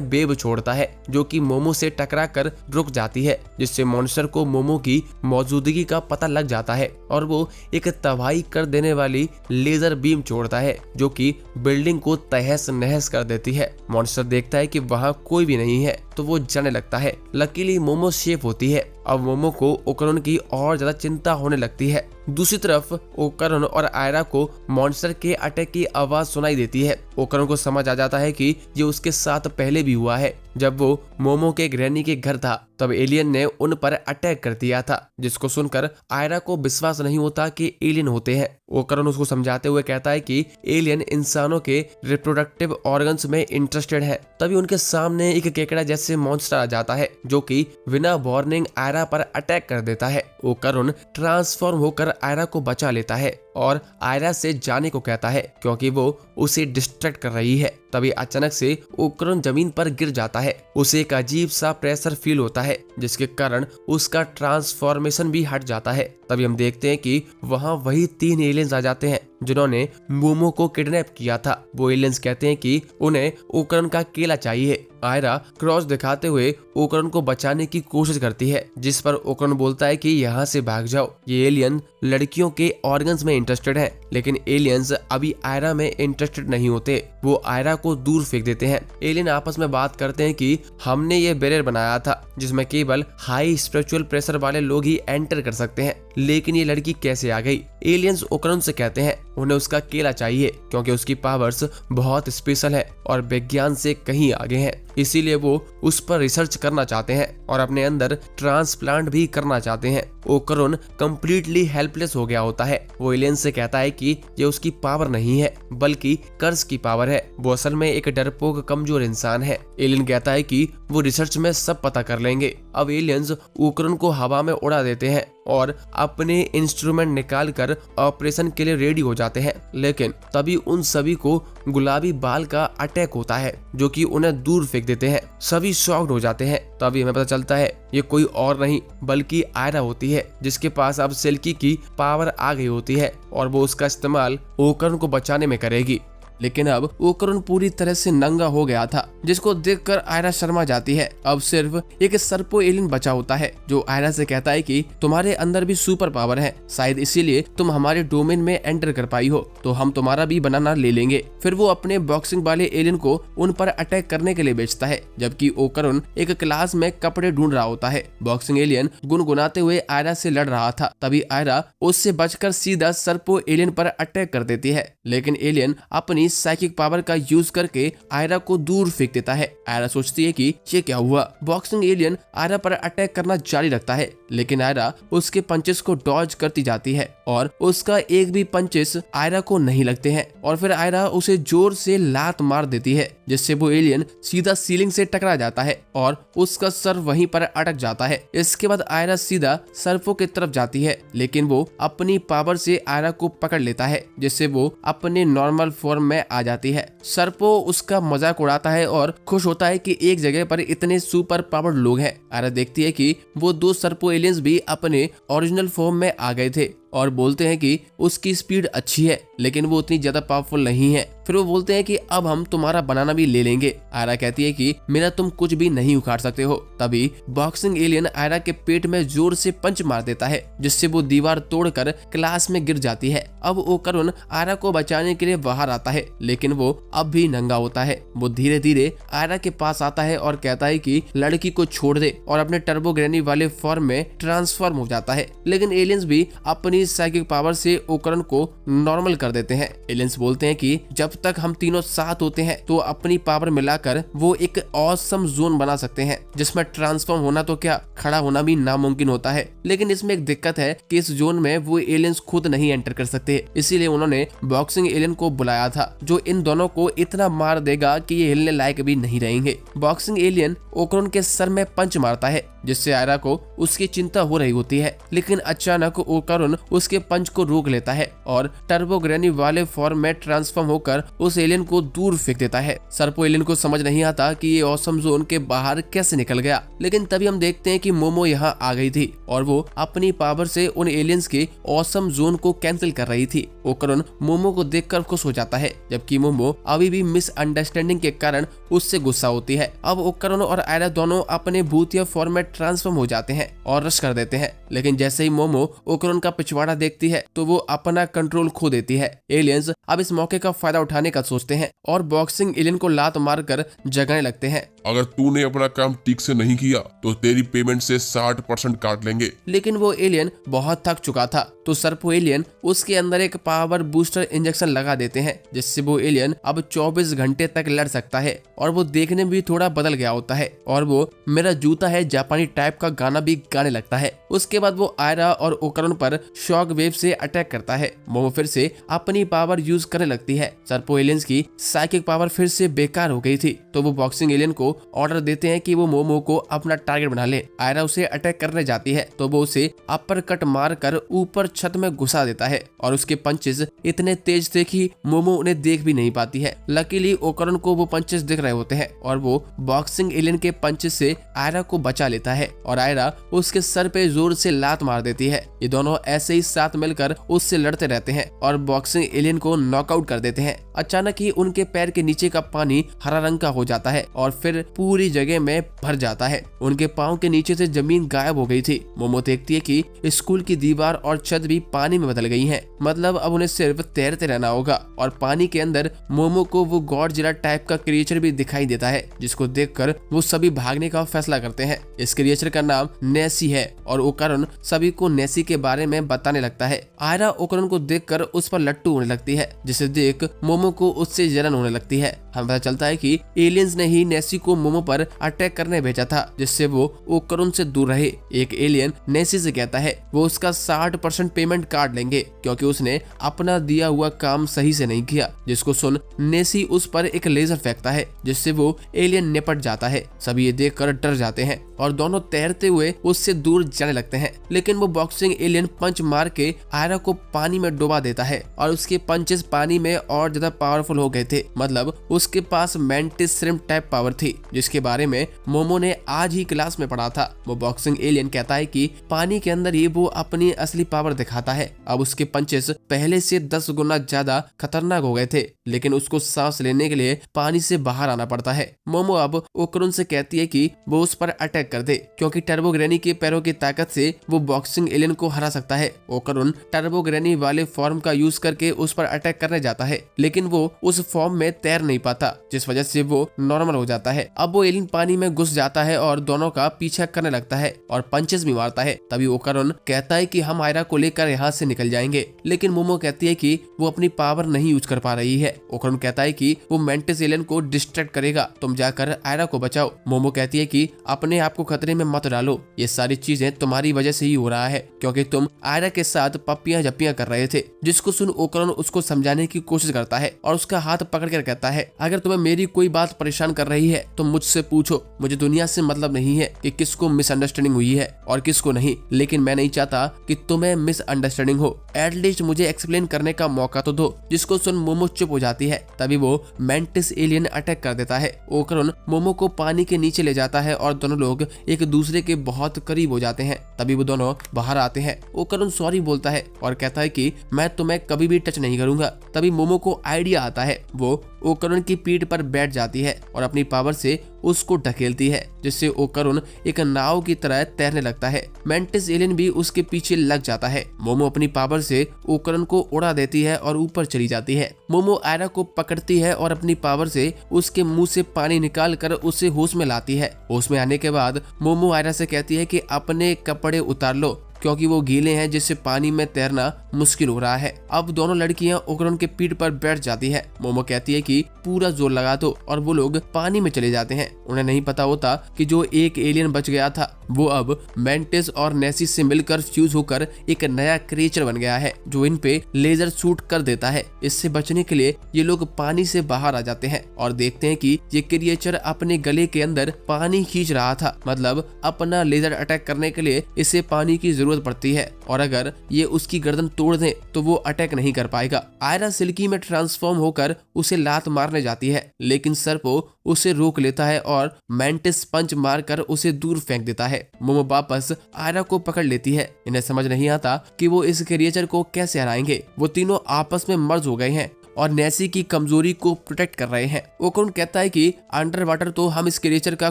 वेव छोड़ता है, जो कि मोमो से टकरा कर रुक जाती है, जिससे मॉन्स्टर को मोमो की मौजूदगी का पता लग जाता है और वो एक तबाही कर देने वाली लेजर बीम छोड़ता है, जो कि बिल्डिंग को तहस नहस कर देती है। मॉन्स्टर देखता है कि वहाँ कोई भी नहीं है, तो वो जाने लगता है। लकीली मोमो सेफ होती है। अब मोमो को ओकरन की और ज्यादा चिंता होने लगती है। दूसरी तरफ ओकरन और आयरा को मॉन्स्टर के अटैक की आवाज सुनाई देती है। ओकरन को समझ आ जाता है कि ये उसके साथ पहले भी हुआ है। जब वो मोमो के ग्रैनी के घर था, तब एलियन ने उन पर अटैक कर दिया था, जिसको सुनकर आयरा को विश्वास नहीं होता कि एलियन होते हैं। ओकरन उसको समझाते हुए कहता है कि एलियन इंसानों के रिप्रोडक्टिव ऑर्गन्स में इंटरेस्टेड है। तभी उनके सामने एक केकड़ा जैसे मॉन्स्टर आ जाता है, जो कि बिना वार्निंग आयरा पर अटैक कर देता है। ओकरन ट्रांसफॉर्म होकर आयरा को बचा लेता है और आयरा से जाने को कहता है, क्योंकि वो उसे डिस्ट्रैक्ट कर रही है। तभी अचानक से ओकरन जमीन पर गिर जाता है। उसे एक अजीब सा प्रेशर फील होता है, जिसके कारण उसका ट्रांसफॉर्मेशन भी हट जाता है। तभी हम देखते हैं कि वहाँ वही 3 एलियंस आ जाते हैं जिन्होंने मोमो को किडनैप किया था। वो एलियंस कहते हैं कि उन्हें ओकरन का केला चाहिए। आयरा क्रॉस दिखाते हुए ओकरन को बचाने की कोशिश करती है, जिस पर ओकरन बोलता है कि यहाँ से भाग जाओ। ये एलियन लड़कियों के ऑर्गन्स में इंटरेस्टेड है, लेकिन एलियंस अभी आयरा में इंटरेस्टेड नहीं होते। वो आयरा को दूर फेंक देते हैं। एलियन आपस में बात करते हैं कि हमने ये बैरियर बनाया था जिसमें केवल हाई स्पिरिचुअल प्रेशर वाले लोग ही एंटर कर सकते हैं, लेकिन ये लड़की कैसे आ गई। एलियंस ओकरन से कहते हैं उन्हें उसका केला चाहिए, क्योंकि उसकी पावर्स बहुत स्पेशल है और विज्ञान से कहीं आगे हैं। इसीलिए वो उस पर रिसर्च करना चाहते हैं और अपने अंदर ट्रांसप्लांट भी करना चाहते हैं। ओकरुन कंप्लीटली हेल्पलेस हो गया होता है। वो एलियन से कहता है कि ये उसकी पावर नहीं है बल्कि कर्ज की पावर है। वो असल में एक डरपोक कमजोर इंसान है। एलियन कहता है कि वो रिसर्च में सब पता कर लेंगे। अब एलियंस ओकरुन को हवा में उड़ा देते हैं और अपने इंस्ट्रूमेंट निकाल कर ऑपरेशन के लिए रेडी हो जाते हैं। लेकिन तभी उन सभी को गुलाबी बाल का अटैक होता है जो कि उन्हें दूर फेंक देते हैं। सभी शॉक्ड हो जाते हैं। तभी हमें पता चलता है ये कोई और नहीं बल्कि आयरा होती है, जिसके पास अब सिल्की की पावर आ गई होती है और वो उसका इस्तेमाल ओकरुन को बचाने में करेगी। लेकिन अब ओकरुन पूरी तरह से नंगा हो गया था, जिसको देखकर आयरा शर्मा जाती है। अब सिर्फ एक सर्पो एलियन बचा होता है जो आयरा से कहता है कि तुम्हारे अंदर भी सुपर पावर है, शायद इसीलिए तुम हमारे डोमेन में एंटर कर पाई हो, तो हम तुम्हारा भी बनाना ले लेंगे। फिर वो अपने बॉक्सिंग वाले एलियन को उन पर अटैक करने के लिए भेजता है, जबकि ओकरुन एक क्लास में कपड़े ढूंढ रहा होता है। बॉक्सिंग एलियन गुनगुनाते हुए आयरा से लड़ रहा था। तभी आयरा उससे बचकर सीधा सर्पो एलियन पर अटैक कर देती है, लेकिन एलियन अपनी साइकिक पावर का यूज करके आयरा को दूर फेंक देता है। आयरा सोचती है कि ये क्या हुआ। बॉक्सिंग एलियन आयरा पर अटैक करना जारी रखता है, लेकिन आयरा उसके पंचेस को डॉज करती जाती है और उसका एक भी पंचेस आयरा को नहीं लगते हैं। और फिर आयरा उसे जोर से लात मार देती है, जिससे वो एलियन सीधा सीलिंग से टकरा जाता है और उसका सर वहीं पर अटक जाता है। इसके बाद आयरा सीधा सर्पो की तरफ जाती है, लेकिन वो अपनी पावर से आयरा को पकड़ लेता है, जिससे वो अपने नॉर्मल फॉर्म में आ जाती है। सर्पो उसका मजाक उड़ाता है और खुश होता है कि एक जगह पर इतने सुपर पावर्ड लोग हैं। आयरा देखती है कि वो दो सर्पो एलियंस भी अपने ओरिजिनल फॉर्म में आ गए थे और बोलते हैं कि उसकी स्पीड अच्छी है, लेकिन वो उतनी ज्यादा पावरफुल नहीं है। फिर वो बोलते हैं कि अब हम तुम्हारा बनाना भी ले लेंगे। आयरा कहती है कि मेरा तुम कुछ भी नहीं उखाड़ सकते हो। तभी बॉक्सिंग एलियन आयरा के पेट में जोर से पंच मार देता है, जिससे वो दीवार तोड़कर क्लास में गिर जाती है। अब ओकरुन आयरा को बचाने के लिए बाहर आता है, लेकिन वो अब भी नंगा होता है। वो धीरे धीरे आयरा के पास आता है और कहता है कि लड़की को छोड़ दे और अपने टर्बो ग्रैनी वाले फॉर्म में ट्रांसफॉर्म हो जाता है। लेकिन एलियंस भी अपनी साइकिक पावर से ओकरुन को नॉर्मल कर देते हैं। एलियंस बोलते हैं कि जब तक हम तीनों साथ होते हैं तो अपनी पावर मिलाकर वो एक ऑसम जोन बना सकते हैं, जिसमें ट्रांसफॉर्म होना तो क्या, खड़ा होना भी नामुमकिन होता है। लेकिन इसमें एक दिक्कत है कि इस जोन में वो एलियंस खुद नहीं एंटर कर सकते, इसीलिए उन्होंने बॉक्सिंग एलियन को बुलाया था, जो इन दोनों को इतना मार देगा कि ये हिलने लायक भी नहीं रहेंगे। बॉक्सिंग एलियन ओकरुन के सर में पंच मारता है, जिससे आयरा को उसकी चिंता हो रही होती है। लेकिन अचानक ओकरुन उसके पंच को रोक लेता है और टर्बो ग्रैनी वाले फॉर्म में ट्रांसफॉर्म होकर उस एलियन को दूर फेंक देता है। सर्पो एलियन को समझ नहीं आता कि ये ऑसम जोन के बाहर कैसे निकल गया। लेकिन तभी हम देखते हैं कि मोमो यहाँ आ गई थी और वो अपनी पावर से उन एलियंस के ऑसम जोन को कैंसिल कर रही थी। ओकरुन मोमो को देखकर खुश हो जाता है, जबकि मोमो अभी भी मिसअंडरस्टैंडिंग के कारण उससे गुस्सा होती है। अब ओकरुन और आयरा दोनों अपने भूतिया फॉर्म में ट्रांसफॉर्म हो जाते हैं और रश कर देते हैं। लेकिन जैसे ही मोमो ओकरुन का पिछवाड़ा देखती है तो वो अपना कंट्रोल खो देती है। एलियंस अब इस मौके का फायदा उठाने का सोचते हैं और बॉक्सिंग एलियन को लात मारकर जगाने लगते हैं। अगर तूने अपना काम ठीक से नहीं किया तो तेरी पेमेंट से 60% काट लेंगे। लेकिन वो एलियन बहुत थक चुका था, तो सर्पो एलियन उसके अंदर एक पावर बूस्टर इंजेक्शन लगा देते हैं, जिससे वो एलियन अब 24 घंटे तक लड़ सकता है और वो देखने में भी थोड़ा बदल गया होता है और वो मेरा जूता है जापानी टाइप का गाना भी गाने लगता है। उसके बाद वो आयरा और ओकरुन पर शॉक वेव से अटैक करता है। मोमो फिर से अपनी पावर यूज करने लगती है। सर्पो एलियंस की साइकिक पावर फिर से बेकार हो गई थी, तो वो बॉक्सिंग एलियन को ऑर्डर देते हैं कि वो मोमो को अपना टारगेट बना ले। आयरा उसे अटैक करने जाती है तो वो उसे अपर कट मार कर ऊपर छत में घुसा देता है और उसके पंचेस इतने तेज थे कि मोमो उन्हें देख भी नहीं पाती है। लकीली ओकरुन को वो पंचेस दिख रहे होते हैं और वो बॉक्सिंग एलियन के पंचेस से आयरा को बचा लेता है और आयरा उसके सर पे जोर से लात मार देती है। ये दोनों ऐसे ही साथ मिलकर उससे लड़ते रहते हैं और बॉक्सिंग एलियन को नॉकआउट कर देते हैं। अचानक ही उनके पैर के नीचे का पानी हरा रंग का हो जाता है और फिर पूरी जगह में भर जाता है। उनके पाँव के नीचे से जमीन गायब हो गई थी। मोमो देखती है कि स्कूल की दीवार और छत भी पानी में बदल गई हैं। मतलब अब उन्हें सिर्फ तैरते रहना होगा। और पानी के अंदर मोमो को वो गॉडजिला टाइप का क्रिएचर भी दिखाई देता है, जिसको देखकर वो सभी भागने का फैसला करते हैं। इस क्रिएचर का नाम नेसी है और ओकरुन सभी को नेसी के बारे में बता बताने लगता है। आयरा ओकरन को देखकर उस पर लट्टू होने लगती है, जिसे देख मोमो को उससे जलन होने लगती है। हमें पता चलता है कि एलियंस ने ही नेसी को मोमो पर अटैक करने भेजा था, जिससे वो ओकरन से दूर रहे। एक एलियन नेसी से कहता है वो उसका 60% पेमेंट काट लेंगे क्योंकि उसने अपना दिया हुआ काम सही से नहीं किया, जिसको सुन नेसी उस पर एक लेजर फेंकता है, जिससे वो एलियन निपट जाता है। सभी ये देखकर डर जाते हैं और दोनों तैरते हुए उससे दूर जाने लगते हैं, लेकिन वो बॉक्सिंग एलियन पंच मार के आयरा को पानी में डुबा देता है और उसके पंचेस पानी में और ज्यादा पावरफुल हो गए थे। मतलब उसके पास मेंटिस श्रिम्प टाइप पावर थी, जिसके बारे में मोमो ने आज ही क्लास में पढ़ा था। वो बॉक्सिंग एलियन कहता है कि पानी के अंदर ही वो अपनी असली पावर दिखाता है। अब उसके पंचेस पहले से 10 गुना ज्यादा खतरनाक हो गए थे, लेकिन उसको सांस लेने के लिए पानी से बाहर आना पड़ता है। मोमो अब ओकरुन से कहती है कि वो उस पर अटैक कर दे क्योंकि टर्बो ग्रैनी के पैरों की ताकत से वो बॉक्सिंग एलियन को हरा सकता है। ओकरुन टर्बो ग्रैनी वाले फॉर्म का यूज करके उस पर अटैक करने जाता है, लेकिन वो उस फॉर्म में तैर नहीं पाता, जिस वजह से वो नॉर्मल हो जाता है। अब वो एलियन पानी में घुस जाता है और दोनों का पीछा करने लगता है और पंचेस भी मारता है। तभी ओकरुन कहता है कि हम आयरा को लेकर यहाँ से निकल जाएंगे, लेकिन मोमो कहती है कि वो अपनी पावर नहीं यूज कर पा रही है। ओकरुन कहता है कि वो मेंटिस एलियन को डिस्ट्रैक्ट करेगा, तुम जाकर आयरा को बचाओ। मोमो कहती है कि अपने आप को खतरे में मत डालो, ये सारी चीजें तुम्हारी वजह से ही हो रहा है क्योंकि तुम आयरा के साथ पप्पियां जप्पियां कर रहे थे। जिसको सुन ओकरुन उसको समझाने की कोशिश करता है और उसका हाथ पकड़कर कहता है अगर तुम्हें मेरी कोई बात परेशान कर रही है तो मुझसे पूछो, मुझे दुनिया से मतलब नहीं है कि किसको मिसअंडरस्टैंडिंग हुई है और किसको नहीं, लेकिन मैं नहीं चाहता कि तुम्हें मिसअंडरस्टैंडिंग हो। एटलीस्ट मुझे एक्सप्लेन करने का मौका तो दो। जिसको सुन मोमो चुप हो जाती है। तभी वो मेंटिस एलियन अटैक कर देता है। ओकरुन मोमो को पानी के नीचे ले जाता है और दोनों लोग एक दूसरे के बहुत करीब हो जाते हैं। तभी वो दोनों बाहर आते हैं। ओकरुन सॉरी बोलता है और कहता है कि मैं तुम्हें कभी भी टच नहीं करूंगा। तभी मोमो को आइडिया आता है। वो ओकरुन की पीठ पर बैठ जाती है और अपनी पावर से उसको ढकेलती है, जिससे ओकरुन एक नाव की तरह तैरने लगता है। मेंटिस एलियन भी उसके पीछे लग जाता है। मोमो अपनी पावर से ओकरुन को उड़ा देती है और ऊपर चली जाती है। मोमो आयरा को पकड़ती है और अपनी पावर से उसके मुंह से पानी निकाल कर उसे होश में लाती है। होश में आने के बाद मोमो आयरा से कहती है कि अपने कपड़े उतार लो क्योंकि वो गीले हैं, जिससे पानी में तैरना मुश्किल हो रहा है। अब दोनों लड़कियां ओकरुन के पीठ पर बैठ जाती है। मोमो कहती है कि पूरा जोर लगा दो और वो लोग पानी में चले जाते हैं। उन्हें नहीं पता होता कि जो एक एलियन बच गया था वो अब मेंटिस और नेसी से मिलकर फ्यूज होकर एक नया क्रिएचर बन गया है जो इन पे लेजर शूट कर देता है। इससे बचने के लिए ये लोग पानी से बाहर आ जाते हैं और देखते हैं कि ये क्रिएचर अपने गले के अंदर पानी खींच रहा था। मतलब अपना लेजर अटैक करने के लिए इसे पानी की जरूरत पड़ती है और अगर ये उसकी गर्दन तोड़ दे तो वो अटैक नहीं कर पाएगा। आयरा सिल्की में ट्रांसफॉर्म होकर उसे लात मारने जाती है, लेकिन सर्पो उसे रोक लेता है और मेंटिस पंच मारकर उसे दूर फेंक देता है। मोमो वापस आयरा को पकड़ लेती है। इन्हें समझ नहीं आता कि वो इस क्रिएचर को कैसे हराएंगे। वो तीनों आपस में मर्ज हो गए हैं और नेसी की कमजोरी को प्रोटेक्ट कर रहे हैं। ओकरुन कहता है कि अंडर वाटर तो हम इस क्रिएचर का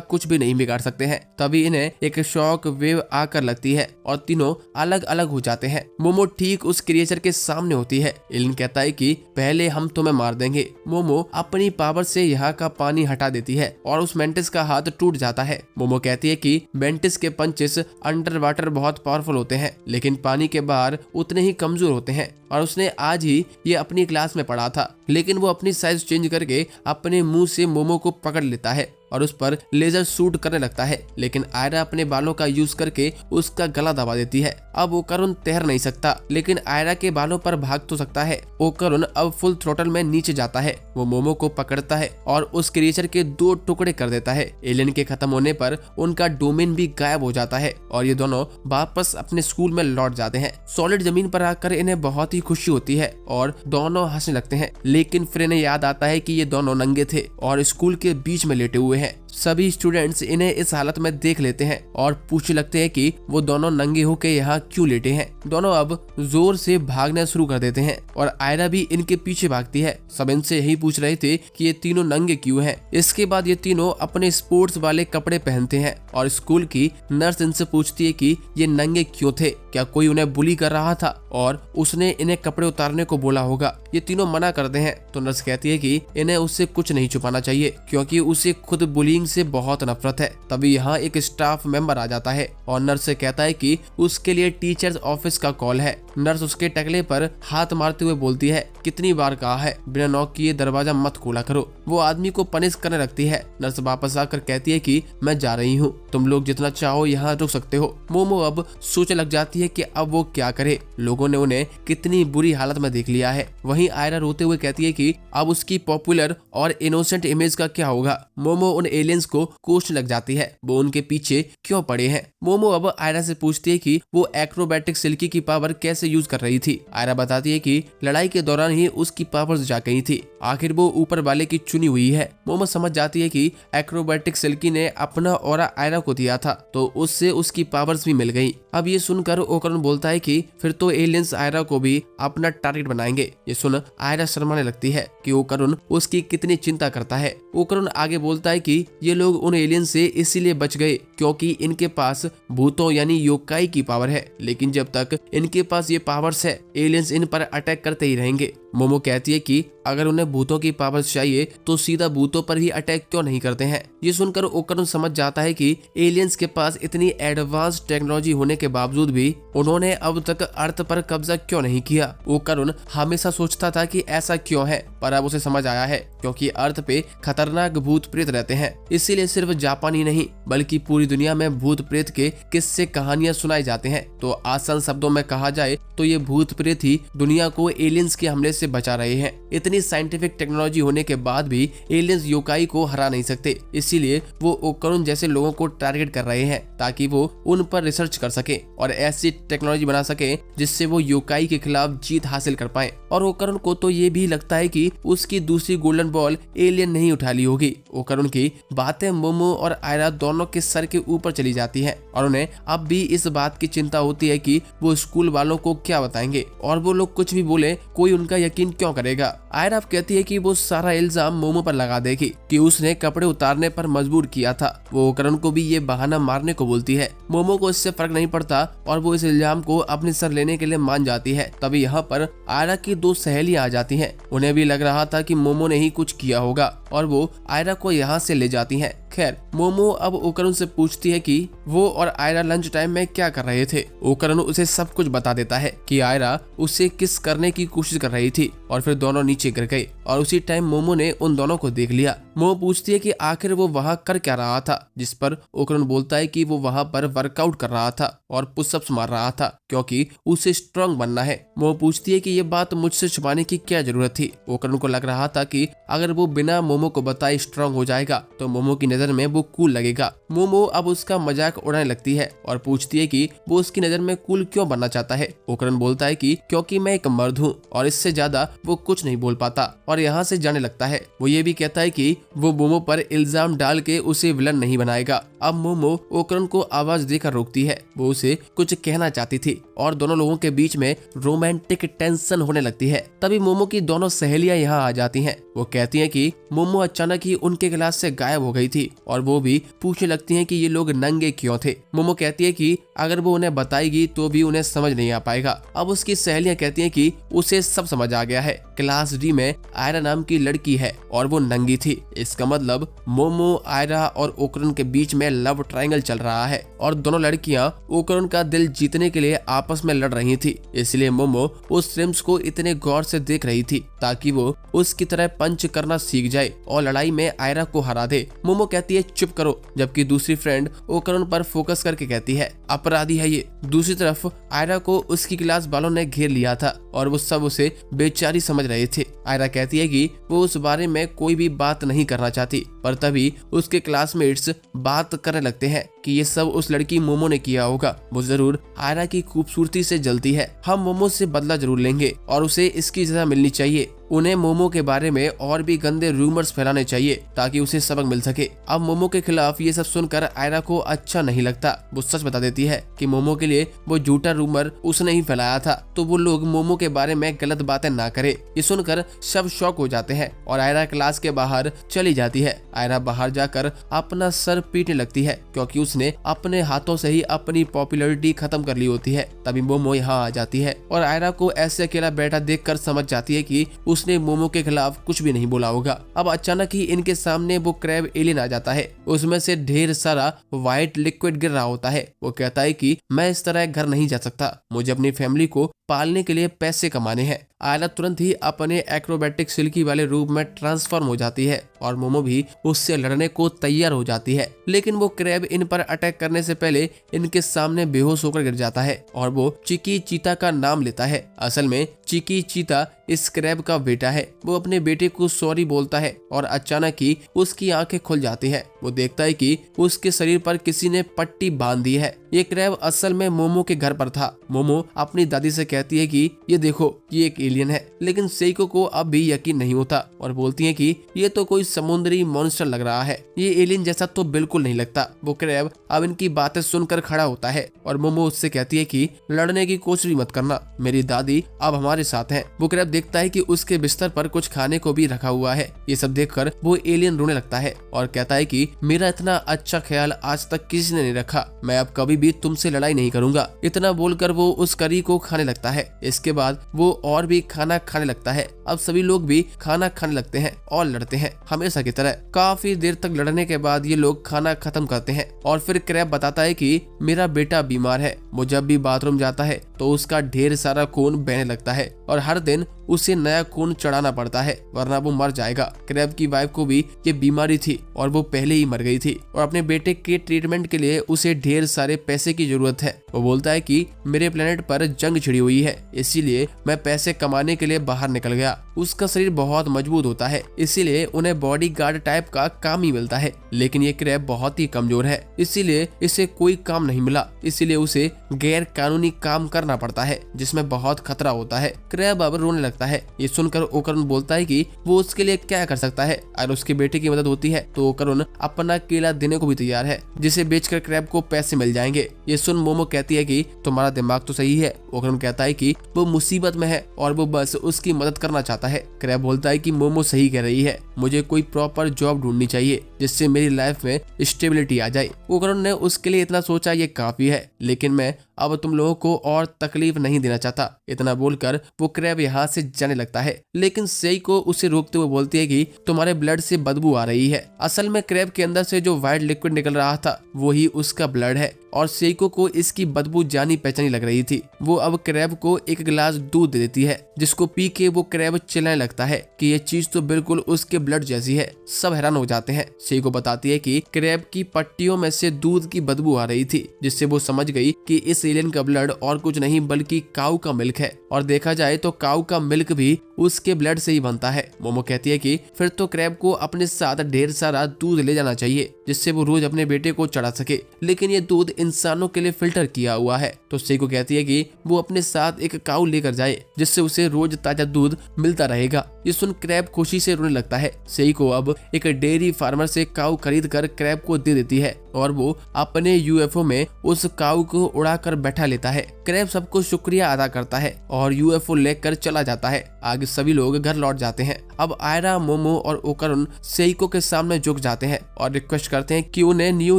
कुछ भी नहीं बिगाड़ सकते हैं। तभी इन्हें एक शॉक वेव आकर लगती है और तीनों अलग अलग हो जाते हैं। मोमो ठीक उस क्रिएचर के सामने होती है। एलियन कहता है कि पहले हम तुम्हें मार देंगे। मोमो अपनी पावर से यहाँ का पानी हटा देती है और उस मेंटिस का हाथ टूट जाता है। मोमो कहती है कि मेंटिस के पंचेस अंडर वाटर बहुत पावरफुल होते हैं, लेकिन पानी के बाहर उतने ही कमजोर होते हैं और उसने आज ही ये अपनी क्लास में पढ़ा था। लेकिन वो अपनी साइज चेंज करके अपने मुंह से मोमो को पकड़ लेता है और उस पर लेजर शूट करने लगता है, लेकिन आयरा अपने बालों का यूज करके उसका गला दबा देती है। अब ओकरुन तैर नहीं सकता, लेकिन आयरा के बालों पर भाग तो सकता है। ओकरुन अब फुल थ्रोटल में नीचे जाता है। वो मोमो को पकड़ता है और उस क्रिएचर के 2 टुकड़े कर देता है। एलियन के खत्म होने पर उनका डोमेन भी गायब हो जाता है और ये दोनों वापस अपने स्कूल में लौट जाते हैं। सॉलिड जमीन पर आकर इन्हें बहुत ही खुशी होती है और दोनों हंसने लगते हैं, लेकिन फिर इन्हें याद आता है कि ये दोनों नंगे थे और स्कूल के बीच में लेटे हुए हैं। सभी स्टूडेंट्स इन्हें इस हालत में देख लेते हैं और पूछने लगते हैं कि वो दोनों नंगे होकर यहाँ क्यों लेटे हैं। दोनों अब जोर से भागना शुरू कर देते हैं और आयरा भी इनके पीछे भागती है। सब इनसे यही पूछ रहे थे कि ये तीनों नंगे क्यों हैं। इसके बाद ये तीनों अपने स्पोर्ट्स वाले कपड़े पहनते हैं और स्कूल की नर्स इनसे पूछती है कि ये नंगे क्यों थे, क्या कोई उन्हें बुली कर रहा था और उसने इन्हें कपड़े उतारने को बोला होगा। ये तीनों मना करते हैं तो नर्स कहती है कि इन्हें उससे कुछ नहीं छुपाना चाहिए क्योंकि उसे खुद बुलिंग टीम से बहुत नफरत है। तभी यहाँ एक स्टाफ मेंबर आ जाता है और नर्स से कहता है कि उसके लिए टीचर्स ऑफिस का कॉल है। नर्स उसके टकले पर हाथ मारते हुए बोलती है, कितनी बार कहा है बिना नॉक किए दरवाजा मत खोला करो। वो आदमी को पनिश करने लगती है। नर्स वापस आकर कहती है कि मैं जा रही हूँ, तुम लोग जितना चाहो यहाँ रुक सकते हो। मोमो अब सोचने लग जाती है कि अब वो क्या करे, लोगों ने उन्हें कितनी बुरी हालत में देख लिया है। वहीं आयरा रोते हुए कहती है कि अब उसकी पॉपुलर और इनोसेंट इमेज का क्या होगा। मोमो उन एलियंस को कोसने लग जाती है, वो उनके पीछे क्यों पड़े हैं। मोमो अब आयरा से पूछती है कि वो एक्रोबैटिक सिल्की की पावर कैसे यूज कर रही थी। आयरा बताती है कि लड़ाई के दौरान ही उसकी पावर्स जा गई थी, आखिर वो ऊपर वाले की चुनी हुई है। मोमो समझ जाती है कि एक्रोबैटिक सिल्की ने अपना ऑरा आयरा को दिया था, तो उससे उसकी पावर्स भी मिल गई। अब ये सुनकर ओकरन बोलता है कि फिर तो एलियंस आयरा को भी अपना टारगेट बनाएंगे। ये सुन आयरा शर्माने लगती है कि ओकरन उसकी कितनी चिंता करता है। ओकरन आगे बोलता है कि ये लोग उन एलियंस से इसीलिए बच गए क्योंकि इनके पास भूतों यानी योकाई की पावर है, लेकिन जब तक इनके पास ये पावर्स है एलियंस इन पर अटैक करते ही रहेंगे। मोमो कहती है कि अगर उन्हें भूतों की पावर्स चाहिए तो सीधा भूतों पर ही अटैक क्यों नहीं करते हैं। ये सुनकर ओकरन समझ जाता है कि एलियंस के पास इतनी एडवांस टेक्नोलॉजी होने के बावजूद भी उन्होंने अब तक अर्थ पर कब्जा क्यों नहीं किया। ओकरन हमेशा सोचता था कि ऐसा क्यों है, पर अब उसे समझ आया है क्योंकि अर्थ पे खतरनाक भूत प्रेत रहते हैं, इसीलिए सिर्फ जापान ही नहीं बल्कि पूरी दुनिया में भूत प्रेत के किस्से कहानियां सुनाई जाते हैं। तो आसान शब्दों में कहा जाए तो ये भूत प्रेत ही दुनिया को एलियंस के हमले से बचा रहे हैं। इतनी साइंटिफिक टेक्नोलॉजी होने के बाद भी एलियंस योकाई को हरा नहीं सकते, इसीलिए वो ओकरन जैसे लोगों को टारगेट कर रहे हैं ताकि वो उन पर रिसर्च कर सके और ऐसी टेक्नोलॉजी बना सके जिससे वो योकाई के खिलाफ जीत हासिल कर पाए। और ओकरन को तो ये भी लगता है कि उसकी दूसरी गोल्डन बॉल एलियन नहीं उठा ली होगी। ओकरन की बातें मोमो और आयरा दोनों के सर के ऊपर चली जाती है और उन्हें अब भी इस बात की चिंता होती है कि वो स्कूल वालों को क्या बताएंगे और वो लोग कुछ भी बोले कोई उनका यकीन क्यों करेगा। आयरा कहती है कि वो सारा इल्जाम मोमो पर लगा देगी कि उसने कपड़े उतारने पर मजबूर किया था। वो ओकरन को भी ये बहाना मारने को बोलती है। मोमो को इससे फर्क नहीं पड़ता और वो इस इल्जाम को अपने सर लेने के लिए मान जाती है। तभी यहाँ पर आयरा की दो सहेलियां आ जाती हैं। उन्हें भी लग रहा था कि मोमो ने ही कुछ किया होगा और वो आयरा को यहाँ से ले जाती हैं। खैर मोमो अब ओकरन से पूछती है कि वो और आयरा लंच टाइम में क्या कर रहे थे। ओकरन उसे सब कुछ बता देता है कि आयरा उसे किस करने की कोशिश कर रही थी और फिर दोनों नीचे गिर गए और उसी टाइम मोमो ने उन दोनों को देख लिया। मोमो पूछती है कि आखिर वो वहाँ कर क्या रहा था, जिस पर ओकरन बोलता है कि वो वहाँ पर वर्कआउट कर रहा था और पुशअप्स मार रहा था क्योंकि उसे स्ट्रांग बनना है। मोमो पूछती है कि ये बात मुझसे छुपाने की क्या जरूरत थी। ओकरन को लग रहा था कि अगर वो बिना मोमो को बताए स्ट्रांग हो जाएगा तो मोमो की नजर में वो कूल लगेगा। मोमो अब उसका मजाक उड़ाने लगती है और पूछती है कि वो उसकी नजर में कूल क्यों बनना चाहता है। ओकरन बोलता है कि क्योंकि मैं एक मर्द हूँ और इससे ज्यादा वो कुछ नहीं बोल पाता और यहाँ से जाने लगता है। वो ये भी कहता है कि वो मोमो पर इल्जाम डाल के उसे विलन नहीं बनाएगा। अब मोमो ओकरन को आवाज देकर रोकती है। वो उसे कुछ कहना चाहती थी और दोनों लोगों के बीच में रोमांटिक टेंशन होने लगती है। तभी मोमो की दोनों सहेलियां यहाँ आ जाती हैं। वो कहती हैं कि मोमो अचानक ही उनके क्लास से गायब हो गई थी और वो भी पूछने लगती हैं कि ये लोग नंगे क्यों थे। मोमो कहती है कि अगर वो उन्हें बताएगी तो भी उन्हें समझ नहीं आ पाएगा। अब उसकी सहेलियां कहती हैं कि उसे सब समझ आ गया है, क्लास डी में आयरा नाम की लड़की है और वो नंगी थी। इसका मतलब मोमो, आयरा और ओकरन के बीच में लव ट्रायंगल चल रहा है और दोनों लड़कियां ओकरन का दिल जीतने के लिए आपस में लड़ रही थी। इसलिए मोमो उस श्रिम्प्स को इतने गौर से देख रही थी ताकि वो उसकी तरह पंच करना सीख जाए और लड़ाई में आयरा को हरा दे। मोमो कहती है चुप करो, जबकि दूसरी फ्रेंड ओकरन पर फोकस करके कहती है अपराधी है ये। दूसरी तरफ आयरा को उसकी क्लास वालों ने घेर लिया था और वो सब उसे बेचारी समझ रहे थे। आयरा कहती है कि वो उस बारे में कोई भी बात नहीं करना चाहती, पर तभी उसके क्लासमेट्स बात करने लगते हैं कि ये सब उस लड़की मोमो ने किया होगा। वो जरूर आयरा की खूबसूरती से जलती है, हम मोमो से बदला जरूर लेंगे और उसे इसकी सजा मिलनी चाहिए। उन्हें मोमो के बारे में और भी गंदे रूमर्स फैलाने चाहिए ताकि उसे सबक मिल सके। अब मोमो के खिलाफ ये सब सुनकर आयरा को अच्छा नहीं लगता। वो सच बता देती है कि मोमो के लिए वो झूठा रूमर उसने ही फैलाया था, तो वो लोग मोमो के बारे में गलत बातें ना करे। ये सुनकर सब शॉक हो जाते हैं और आयरा क्लास के बाहर चली जाती है। आयरा बाहर जाकर अपना सर पीटने लगती है क्योंकि उसने अपने हाथों से ही अपनी पॉपुलैरिटी खत्म कर ली होती है। तभी मोमो यहाँ आ जाती है और आयरा को ऐसे अकेला बैठा देखकर समझ जाती है कि उस उसने मोमो के खिलाफ कुछ भी नहीं बोला होगा। अब अचानक ही इनके सामने वो क्रैब एलियन आ जाता है। उसमें से ढेर सारा व्हाइट लिक्विड गिर रहा होता है। वो कहता है कि मैं इस तरह घर नहीं जा सकता, मुझे अपनी फैमिली को पालने के लिए पैसे कमाने हैं। आयरा तुरंत ही अपने एक्रोबैटिक सिल्की वाले रूप में ट्रांसफॉर्म हो जाती है और मोमो भी उससे लड़ने को तैयार हो जाती है, लेकिन वो क्रैब इन पर अटैक करने से पहले इनके सामने बेहोश होकर गिर जाता है और वो चिकी चीता का नाम लेता है। असल में चिकी चीता इस क्रैब का बेटा है। वो अपने बेटे को सॉरी बोलता है और अचानक ही उसकी आंखें खुल जाती हैं। वो देखता है कि उसके शरीर पर किसी ने पट्टी बांध दी है। ये क्रैब असल में मोमो के घर पर था। मोमो अपनी दादी से कहती है कि ये देखो, ये एक एलियन है, लेकिन सेइको को अब भी यकीन नहीं होता और बोलती है कि ये तो कोई समुद्री मॉन्स्टर लग रहा है, ये एलियन जैसा तो बिल्कुल नहीं लगता। वो क्रैब अब इनकी बातें सुनकर खड़ा होता है और मोमो उससे कहती है कि लड़ने की कोशिश मत करना, मेरी दादी अब हमारे साथ है। वो क्रैब देखता है कि उसके बिस्तर पर कुछ खाने को भी रखा हुआ है। ये सब देखकर वो एलियन रोने लगता है और कहता है कि मेरा इतना अच्छा ख्याल आज तक किसी ने नहीं रखा, मैं अब कभी भी तुमसे लड़ाई नहीं करूंगा। इतना बोलकर वो उस करी को खाने लगता है। इसके बाद वो और भी खाना खाने लगता है। अब सभी लोग भी खाना खाने लगते हैं और लड़ते हैं हमेशा की तरह। काफी देर तक लड़ने के बाद ये लोग खाना खत्म करते हैं और फिर क्रैब बताता है कि मेरा बेटा बीमार है, वो जब भी बाथरूम जाता है तो उसका ढेर सारा खून बहने लगता है और हर दिन उसे नया खून चढ़ाना पड़ता है वरना वो मर जाएगा। क्रैब की वाइफ को भी ये बीमारी थी और वो पहले ही मर गई थी और अपने बेटे के ट्रीटमेंट के लिए उसे ढेर सारे पैसे की जरूरत है। वो बोलता है कि मेरे प्लेनेट पर जंग छिड़ी हुई है, इसीलिए मैं पैसे कमाने के लिए बाहर निकल गया। उसका शरीर बहुत मजबूत होता है, इसीलिए उन्हें बॉडी गार्ड टाइप का काम ही मिलता है, लेकिन ये क्रैब बहुत ही कमजोर है, इसीलिए इसे कोई काम नहीं मिला, इसीलिए उसे गैर कानूनी काम करना पड़ता है जिसमें बहुत खतरा होता है। क्रैब अब रोने लगता है। ये सुनकर ओकरुन बोलता है कि वो उसके लिए क्या कर सकता है। अगर उसके बेटे की मदद होती है तो ओकरुन अपना केला देने को भी तैयार है, जिसे बेचकर क्रैब को पैसे मिल जाएंगे। ये सुन मोमो कहती है कि तुम्हारा दिमाग तो सही है। ओकरुन कहता है कि वो मुसीबत में है और वो बस उसकी मदद करना चाहता है। क्रैब बोलता है कि मोमो सही कह रही है, मुझे कोई प्रॉपर जॉब ढूंढनी चाहिए जिससे मेरी लाइफ में स्टेबिलिटी आ जाए। ओकरुन ने उसके लिए इतना सोचा ये काफी है, लेकिन मैं अब तुम लोगों को और तकलीफ नहीं देना चाहता। इतना बोलकर वो क्रैब यहाँ से जाने लगता है, लेकिन सेइको उसे रोकते हुए बोलती है कि तुम्हारे ब्लड से बदबू आ रही है। असल में क्रैब के अंदर से जो व्हाइट लिक्विड निकल रहा था वो ही उसका ब्लड है और सेइको को इसकी बदबू जानी पहचानी लग रही थी। वो अब क्रैब को एक गिलास दूध दे देती है, जिसको पी के वो क्रैब चिल्लाने लगता है कि ये चीज तो बिल्कुल उसके ब्लड जैसी है। सब हैरान हो जाते हैं। सेइको बताती है कि क्रैब की पट्टियों में से दूध की बदबू आ रही थी, जिससे वो समझ गई कि इस एलियन का ब्लड और कुछ नहीं बल्कि काऊ का मिल्क है और देखा जाए तो काऊ का मिल्क भी उसके ब्लड से ही बनता है। मोमो कहती है कि फिर तो क्रैब को अपने साथ ढेर सारा दूध ले जाना चाहिए जिससे वो रोज अपने बेटे को चढ़ा सके, लेकिन ये दूध इंसानों के लिए फिल्टर किया हुआ है। तो सेइको कहती है कि वो अपने साथ एक काऊ लेकर जाए जिससे उसे रोज ताजा दूध मिलता रहेगा। ये सुन क्रैब खुशी से रोने लगता है। सेइको अब एक डेयरी फार्मर से काऊ खरीद कर क्रैब को दे देती है और वो अपने यूएफओ में उस काऊ को उड़ाकर बैठा लेता है। क्रैब सबको शुक्रिया अदा करता है और यूएफओ लेकर चला जाता है। आगे सभी लोग घर लौट जाते हैं। अब आयरा, मोमो और ओकरुन सेइको के सामने झुक जाते हैं और रिक्वेस्ट करते हैं कि उन्हें न्यू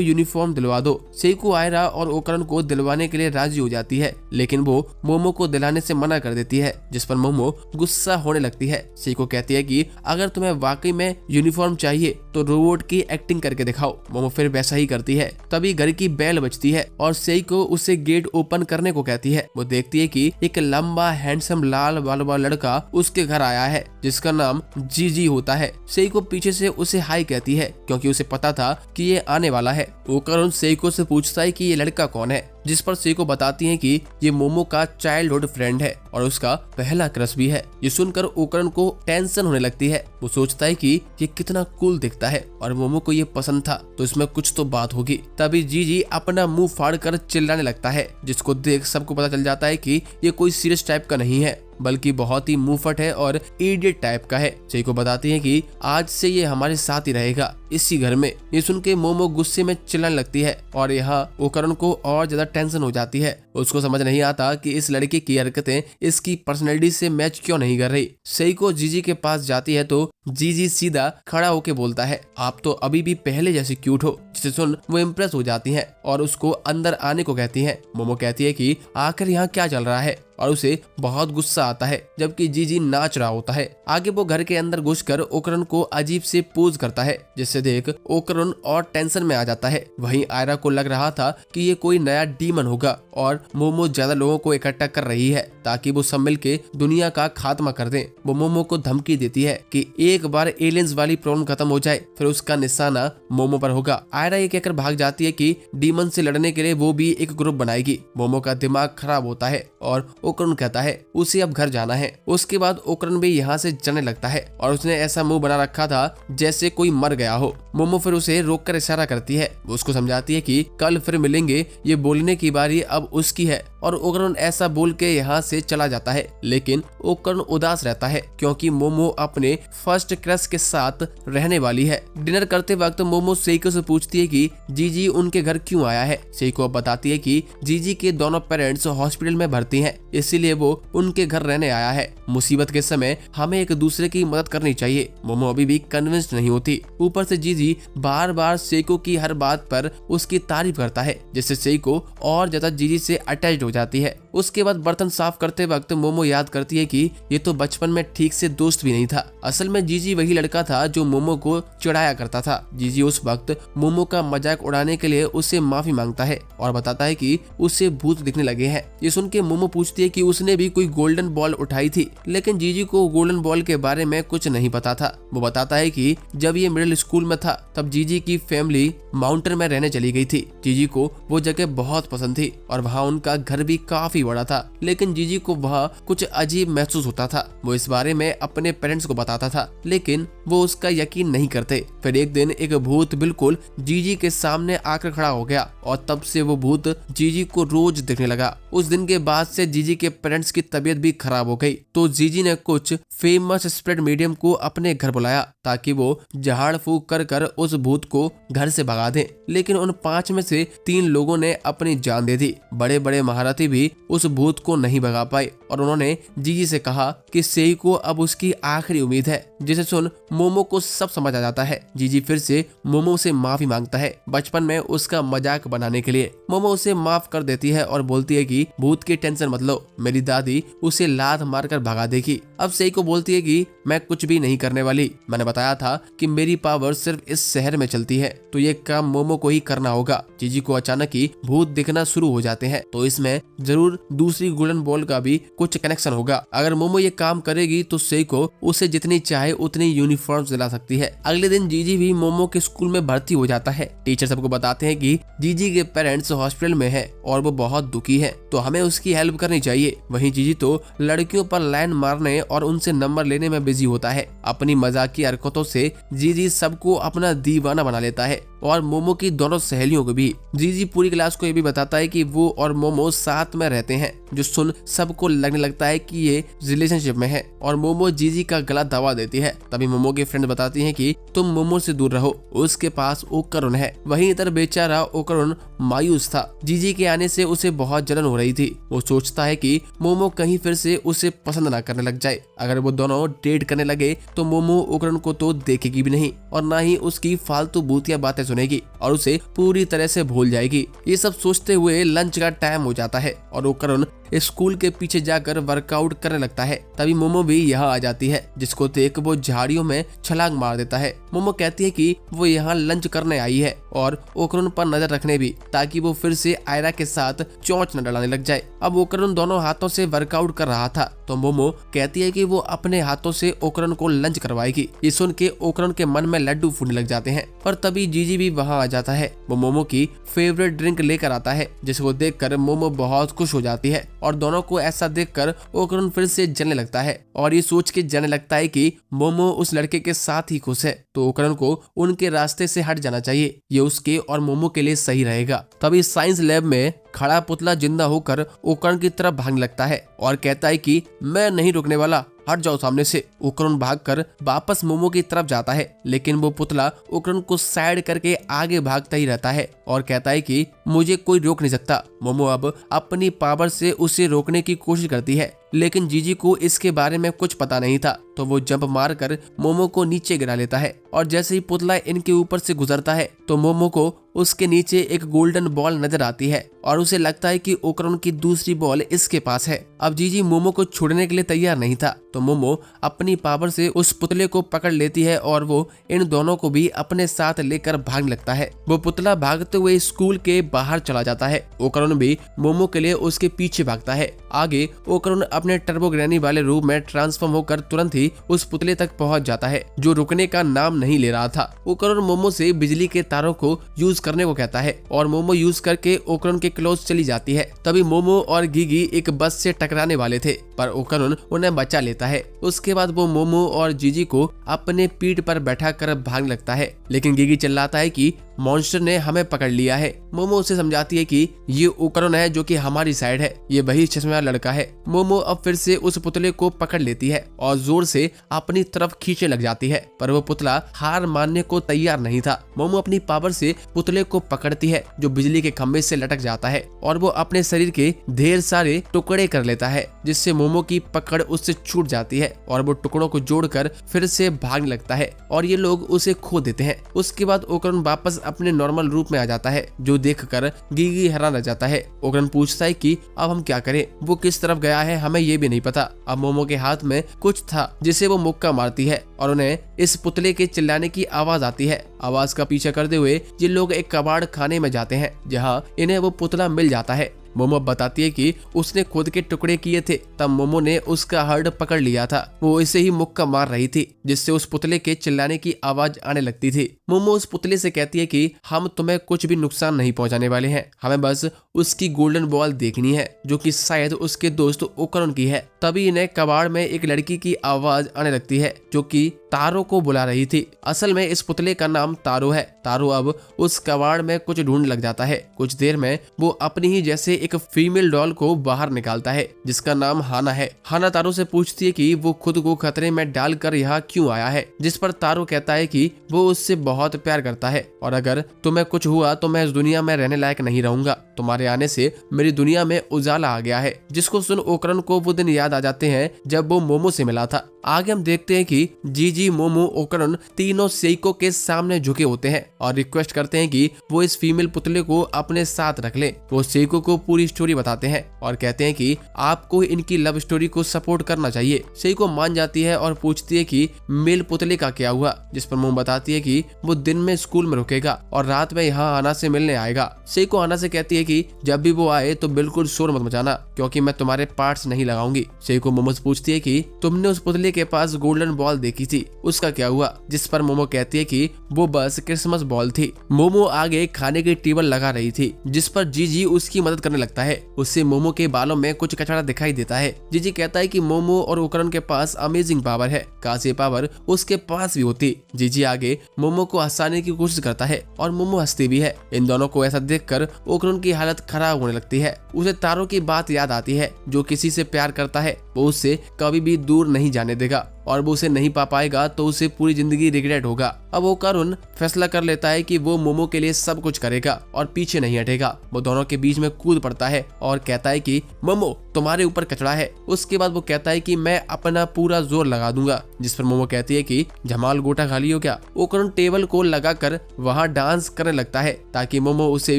यूनिफॉर्म दिलवा दो। सेइको आयरा और ओकरुन को दिलवाने के लिए राजी हो जाती है, लेकिन वो मोमो को दिलाने से मना कर देती है, जिस पर मोमो गुस्सा होने लगती है। सेइको कहती है कि अगर तुम्हें वाकई में यूनिफॉर्म चाहिए तो रोबोट की एक्टिंग करके दिखाओ। मोमो फिर वैसा ही करती है। तभी घर की बेल बजती है और सेइको उसे गेट ओपन करने को कहती है। वो देखती है कि एक लंबा हैंडसम लाल वाला लड़का उसके घर आया है जिसका नाम जीजी होता है। सेइको पीछे से उसे हाई कहती है क्योंकि उसे पता था कि ये आने वाला है। ओकरुन सेइको से पूछता है कि ये लड़का कौन है, जिस पर सेइको बताती है कि ये मोमो का चाइल्डहुड फ्रेंड है और उसका पहला क्रश भी है। ये सुनकर ओकरुन को टेंशन होने लगती है। वो सोचता है कि ये कितना कूल दिखता है और मोमो को ये पसंद था तो इसमें कुछ तो बात होगी। तभी जीजी अपना मुंह फाड़ कर चिल्लाने लगता है, जिसको देख सबको पता चल जाता है कि ये कोई सीरियस टाइप का नहीं है बल्कि बहुत ही मुंहफट है और इडियट टाइप का है। सेइको बताती है कि आज से ये हमारे साथ ही रहेगा इसी घर में। ये सुन के मोमो गुस्से में चिल्लाने लगती है और यहाँ ओकरुन को और ज्यादा टेंशन हो जाती है। उसको समझ नहीं आता कि इस लड़के की हरकतें इसकी पर्सनैलिटी से मैच क्यों नहीं कर रही। सेइको जीजी के पास जाती है तो जीजी सीधा खड़ा होके बोलता है, आप तो अभी भी पहले जैसे क्यूट हो, जिसे सुन वो इम्प्रेस हो जाती है और उसको अंदर आने को कहती है। मोमो कहती है कि आखिर यहाँ क्या चल रहा है। और उसे बहुत गुस्सा आता है जबकि जीजी नाच रहा होता है। आगे वो घर के अंदर घुसकर ओकरन को अजीब से पोज करता है जिससे देख ओकरन और टेंशन में आ जाता है। वहीं आयरा को लग रहा था कि ये कोई नया डीमन होगा और मोमो ज्यादा लोगों को इकट्ठा कर रही है ताकि वो सब मिल के दुनिया का खात्मा कर दें। वो मोमो को धमकी देती है कि एक बार एलियंस वाली प्रॉब्लम खत्म हो जाए फिर उसका निशाना मोमो पर होगा। आयरा ये कहकर भाग जाती है कि डीमन से लड़ने के लिए वो भी एक ग्रुप बनाएगी। मोमो का दिमाग खराब होता है और ओकरन कहता है उसे अब घर जाना है। उसके बाद ओकरन भी यहाँ से जाने लगता है और उसने ऐसा मुंह बना रखा था जैसे कोई मर गया हो। मोमो फिर उसे रोककर इशारा करती है। वो उसको समझाती है कि कल फिर मिलेंगे, ये बोलने की बारी अब उसकी है और ओकरन ऐसा बोल के यहाँ से चला जाता है। लेकिन ओकरन उदास रहता है क्योंकि मोमो अपने फर्स्ट क्रश के साथ रहने वाली है। डिनर करते वक्त मोमो सेइको से पूछती है कि जीजी उनके घर क्यों आया है। सेइको बताती है कि जीजी के दोनों पेरेंट्स हॉस्पिटल में भर्ती हैं, इसीलिए वो उनके घर रहने आया है। मुसीबत के समय हमें एक दूसरे की मदद करनी चाहिए। मोमो अभी भी कन्विंस्ड नहीं होती। ऊपर से जीजी बार बार सेइको की हर बात पर उसकी तारीफ करता है जिससे सेइको और ज्यादा जीजी से अटैच्ड हो जाती है। उसके बाद बर्तन साफ करते वक्त मोमो याद करती है कि ये तो बचपन में ठीक से दोस्त भी नहीं था। असल में जीजी वही लड़का था जो मोमो को चिढ़ाया करता था। जीजी उस वक्त मोमो का मजाक उड़ाने के लिए उससे माफी मांगता है और बताता है कि उसे भूत दिखने लगे हैं। ये सुन के मोमो पूछती है कि उसने भी कोई गोल्डन बॉल उठाई थी, लेकिन जीजी को गोल्डन बॉल के बारे में कुछ नहीं पता था। वो बताता है कि जब ये मिडिल स्कूल में था तब जीजी की फैमिली माउंटेन में रहने चली गई थी। जीजी को वो जगह बहुत पसंद थी और वहाँ उनका घर भी काफी बड़ा था, लेकिन जीजी को वहाँ कुछ अजीब महसूस होता था। वो इस बारे में अपने पेरेंट्स को बताता था लेकिन वो उसका यकीन नहीं करते। फिर एक दिन एक भूत बिल्कुल जीजी के सामने आकर खड़ा हो गया और तब से वो भूत जीजी को रोज दिखने लगा। उस दिन के बाद से जीजी के पेरेंट्स की तबीयत भी खराब हो गई तो जीजी ने कुछ फेमस स्प्रेड मीडियम को अपने घर बुलाया ताकि वो झाड़ फूक कर कर उस भूत को घर से भगा दे। लेकिन उन 5 में से 3 लोगों ने अपनी जान दे दी। बड़े बड़े महारथी भी उस भूत को नहीं भगा पाए और उन्होंने जीजी से कहा कि सेइको अब उसकी आखिरी उम्मीद है। जिसे सुन मोमो को सब समझ आ जाता है। जीजी फिर से मोमो से माफी मांगता है बचपन में उसका मजाक बनाने के लिए। मोमो उसे माफ कर देती है और बोलती है कि भूत की टेंशन मत लो, मेरी दादी उसे लात मारकर भगा देगी। अब सेइको बोलती है कि मैं कुछ भी नहीं करने वाली, मैंने बताया था कि मेरी पावर सिर्फ इस शहर में चलती है तो ये काम मोमो को ही करना होगा। जीजी को अचानक ही भूत दिखना शुरू हो जाते हैं तो इसमें जरूर दूसरी गोल्डन बॉल का भी कुछ कनेक्शन होगा। अगर मोमो ये काम करेगी तो सेइको उसे जितनी चाहे उतनी यूनिफॉर्म दिला सकती है। अगले दिन जीजी भी मोमो के स्कूल में भर्ती हो जाता है। टीचर सबको बताते हैं कि जीजी के पेरेंट्स हॉस्पिटल में है और वो बहुत दुखी है तो हमें उसकी हेल्प करनी चाहिए। वहीं जीजी तो लड़कियों पर लाइन मारने और उनसे नंबर लेने में बिजी होता है। अपनी मजाकी हरकतों से जीजी सबको अपना दीवाना बना लेता है और मोमो की दोनों सहेलियों को भी। जीजी पूरी क्लास को ये भी बताता है कि वो और मोमो साथ में रहते हैं, जो सुन सबको लगने लगता है कि ये रिलेशनशिप में है और मोमो जीजी का गला दबा देती है। तभी मोमो के फ्रेंड बताती हैं कि तुम मोमो से दूर रहो, उसके पास ओकरुन है। वहीं इधर बेचारा ओकरुन मायूस था। जीजी के आने से उसे बहुत जलन हो रही थी। वो सोचता है कि मोमो कहीं फिर से उसे पसंद ना करने लग जाए। अगर वो दोनों डेट करने लगे तो मोमो ओकरुन को तो देखेगी भी नहीं और ना ही उसकी फालतू भूतिया बातें सुनेगी और उसे पूरी तरह से भूल जाएगी। ये सब सोचते हुए लंच का टाइम हो जाता है और ओकरुन स्कूल के पीछे जाकर वर्कआउट करने लगता है। तभी मोमो भी यहाँ आ जाती है जिसको देख वो झाड़ियों में छलांग मार देता है। मोमो कहती है कि वो यहाँ लंच करने आई है और ओकरुन पर नजर रखने भी, ताकि वो फिर से आयरा के साथ चोंच न डलाने लग जाए। अब ओकरुन दोनों हाथों से वर्कआउट कर रहा था तो मोमो कहती है कि वो अपने हाथों से ओकरुन को लंच करवाएगी। ये सुन के ओकरुन के मन में लड्डू फूटने लग जाते हैं। पर तभी जीजी भी वहाँ आ जाता है। वो मोमो की फेवरेट ड्रिंक लेकर आता है जिसको देखकर मोमो बहुत खुश हो जाती है और दोनों को ऐसा देखकर ओकरुन फिर से जलने लगता है और ये सोच के जलने लगता है कि मोमो उस लड़के के साथ ही खुश है तो ओकरुन को उनके रास्ते से हट जाना चाहिए। ये उसके और मोमो के लिए सही रहेगा। तभी साइंस लैब में खड़ा पुतला जिंदा होकर ओकरुन की तरफ भागने लगता है और कहता है कि मैं नहीं रुकने वाला, हट जाओ सामने से। ओकरुन भागकर वापस मोमो की तरफ जाता है लेकिन वो पुतला ओकरुन को साइड करके आगे भागता ही रहता है और कहता है कि मुझे कोई रोक नहीं सकता। मोमो अब अपनी पावर से उसे रोकने की कोशिश करती है लेकिन जीजी को इसके बारे में कुछ पता नहीं था, तो वो जंप मारकर मोमो को नीचे गिरा लेता है और जैसे ही पुतला इनके ऊपर से गुजरता है तो मोमो को उसके नीचे एक गोल्डन बॉल नजर आती है और उसे लगता है कि ओकरन की दूसरी बॉल इसके पास है। अब जीजी मोमो को छोड़ने के लिए तैयार नहीं था, तो मोमो अपनी पावर से उस पुतले को पकड़ लेती है और वो इन दोनों को भी अपने साथ लेकर भागने लगता है। वो पुतला भागते हुए स्कूल के बाहर चला जाता है। ओकरन भी मोमो के लिए उसके पीछे भागता है। आगे ओकरन अपने टर्बो ग्रैनी वाले रूप में ट्रांसफॉर्म होकर तुरंत ही उस पुतले तक पहुंच जाता है जो रुकने का नाम नहीं ले रहा था। ओकरन मोमो से बिजली के तारों को यूज करने को कहता है और मोमो यूज करके ओकरन के क्लोज चली जाती है। तभी मोमो और गीगी एक बस से टकराने वाले थे, पर ओकरन उन्हें बचा लेता है। उसके बाद वो मोमो और जीजी को अपने पीठ पर बैठा कर भागने लगता है, लेकिन गीगी चिल्लाता है कि मॉन्स्टर ने हमें पकड़ लिया है। मोमो उसे समझाती है कि ये ओकरन है जो कि हमारी साइड है, ये वही चश्मे वाला लड़का है। मोमो अब फिर से उस पुतले को पकड़ लेती है और जोर से अपनी तरफ खींचने लग जाती है, पर वो पुतला हार मानने को तैयार नहीं था। मोमो अपनी पावर से पुतले को पकड़ती है जो बिजली के खंभे से लटक जाता है और वो अपने शरीर के ढेर सारे टुकड़े कर लेता है, जिससे मोमो की पकड़ उससे छूट जाती है और वो टुकड़ों को जोड़कर फिर से भागने लगता है और ये लोग उसे खो देते हैं। उसके बाद ओकरन वापस अपने नॉर्मल रूप में आ जाता है, जो देखकर गीगी हैरान रह जाता है। ओकरन पूछता है कि अब हम क्या करें, वो किस तरफ गया है हमें ये भी नहीं पता। अब मोमो के हाथ में कुछ था जिसे वो मुक्का मारती है और उन्हें इस पुतले के चिल्लाने की आवाज आती है। आवाज का पीछा करते हुए ये लोग एक कबाड़ खाने में जाते हैं जहाँ इन्हें वो पुतला मिल जाता है। मोमो बताती है कि उसने खुद के टुकड़े किए थे, तब मोमो ने उसका हर्ड पकड़ लिया था। वो इसे ही मुक्का मार रही थी, जिससे उस पुतले के चिल्लाने की आवाज आने लगती थी। मोमो उस पुतले से कहती है कि हम तुम्हें कुछ भी नुकसान नहीं पहुंचाने वाले हैं, हमें बस उसकी गोल्डन बॉल देखनी है जो कि शायद उसके दोस्त ओकरन की है। तभी इन्हें कबाड़ में एक लड़की की आवाज आने लगती है जो कि तारो को बुला रही थी। असल में इस पुतले का नाम तारो है। तारो अब उस कबाड़ में कुछ ढूंढ लग जाता है। कुछ देर में वो अपनी ही जैसे एक फीमेल डॉल को बाहर निकालता है जिसका नाम हाना है। हाना तारो से पूछती है कि वो खुद को खतरे में डालकर यहाँ क्यों आया है, जिस पर तारो कहता है कि वो उससे बहुत प्यार करता है और अगर तुम्हें कुछ हुआ तो मैं इस दुनिया में रहने लायक नहीं रहूंगा। तुम्हारे आने से मेरी दुनिया में उजाला आ गया है। जिसको सुन ओकरन को वो दिन याद आ जाते हैं जब वो मोमो से मिला था। आगे हम देखते हैं कि जीजी, मोमो, ओकरन तीनों सेइको के सामने झुके होते हैं और रिक्वेस्ट करते हैं कि वो इस फीमेल पुतले को अपने साथ रख ले। वो सेइको को पूरी स्टोरी बताते हैं और कहते हैं कि आपको इनकी लव स्टोरी को सपोर्ट करना चाहिए। सेइको मान जाती है और पूछती है कि मेल पुतले का क्या हुआ, जिस पर मोमो बताती है कि वो दिन में स्कूल में रुकेगा और रात में यहाँ आना से मिलने आएगा। सेइको आना से कहती है कि जब भी वो आए तो बिल्कुल शोर मत मचाना क्योंकि मैं तुम्हारे पार्ट्स नहीं लगाऊंगी। सेइको मोमो से पूछती है कि तुमने उस पुतले के पास गोल्डन बॉल देखी थी, उसका क्या हुआ, जिस पर मोमो कहती है कि वो बस क्रिसमस बॉल थी। मोमो आगे खाने की टेबल लगा रही थी जिस पर जीजी उसकी मदद करने लगता है। उससे मोमो के बालों में कुछ कचरा दिखाई देता है। जीजी कहता है कि मोमो और ओकरन के पास अमेजिंग पावर है, काश ये पावर उसके पास भी होती। जीजी आगे मोमो को हंसाने की कोशिश करता है और मोमो हंसती भी है। इन दोनों को ऐसा देखकर ओकरन की हालत खराब होने लगती है। उसे तारो की बात याद आती है, जो किसी से प्यार करता है वो उससे कभी भी दूर नहीं जाने देगा और वो उसे नहीं पा पाएगा तो उसे पूरी जिंदगी रिग्रेट होगा। अब ओकरन फैसला कर लेता है कि वो मोमो के लिए सब कुछ करेगा और पीछे नहीं हटेगा। वो दोनों के बीच में कूद पड़ता है और कहता है कि मोमो तुम्हारे ऊपर कचरा है। उसके बाद वो कहता है कि मैं अपना पूरा जोर लगा दूंगा, जिस पर मोमो कहती है कि जमाल गोटा खा लियो क्या। ओकरन टेबल को लगाकर वहां डांस करने लगता है ताकि मोमो उसे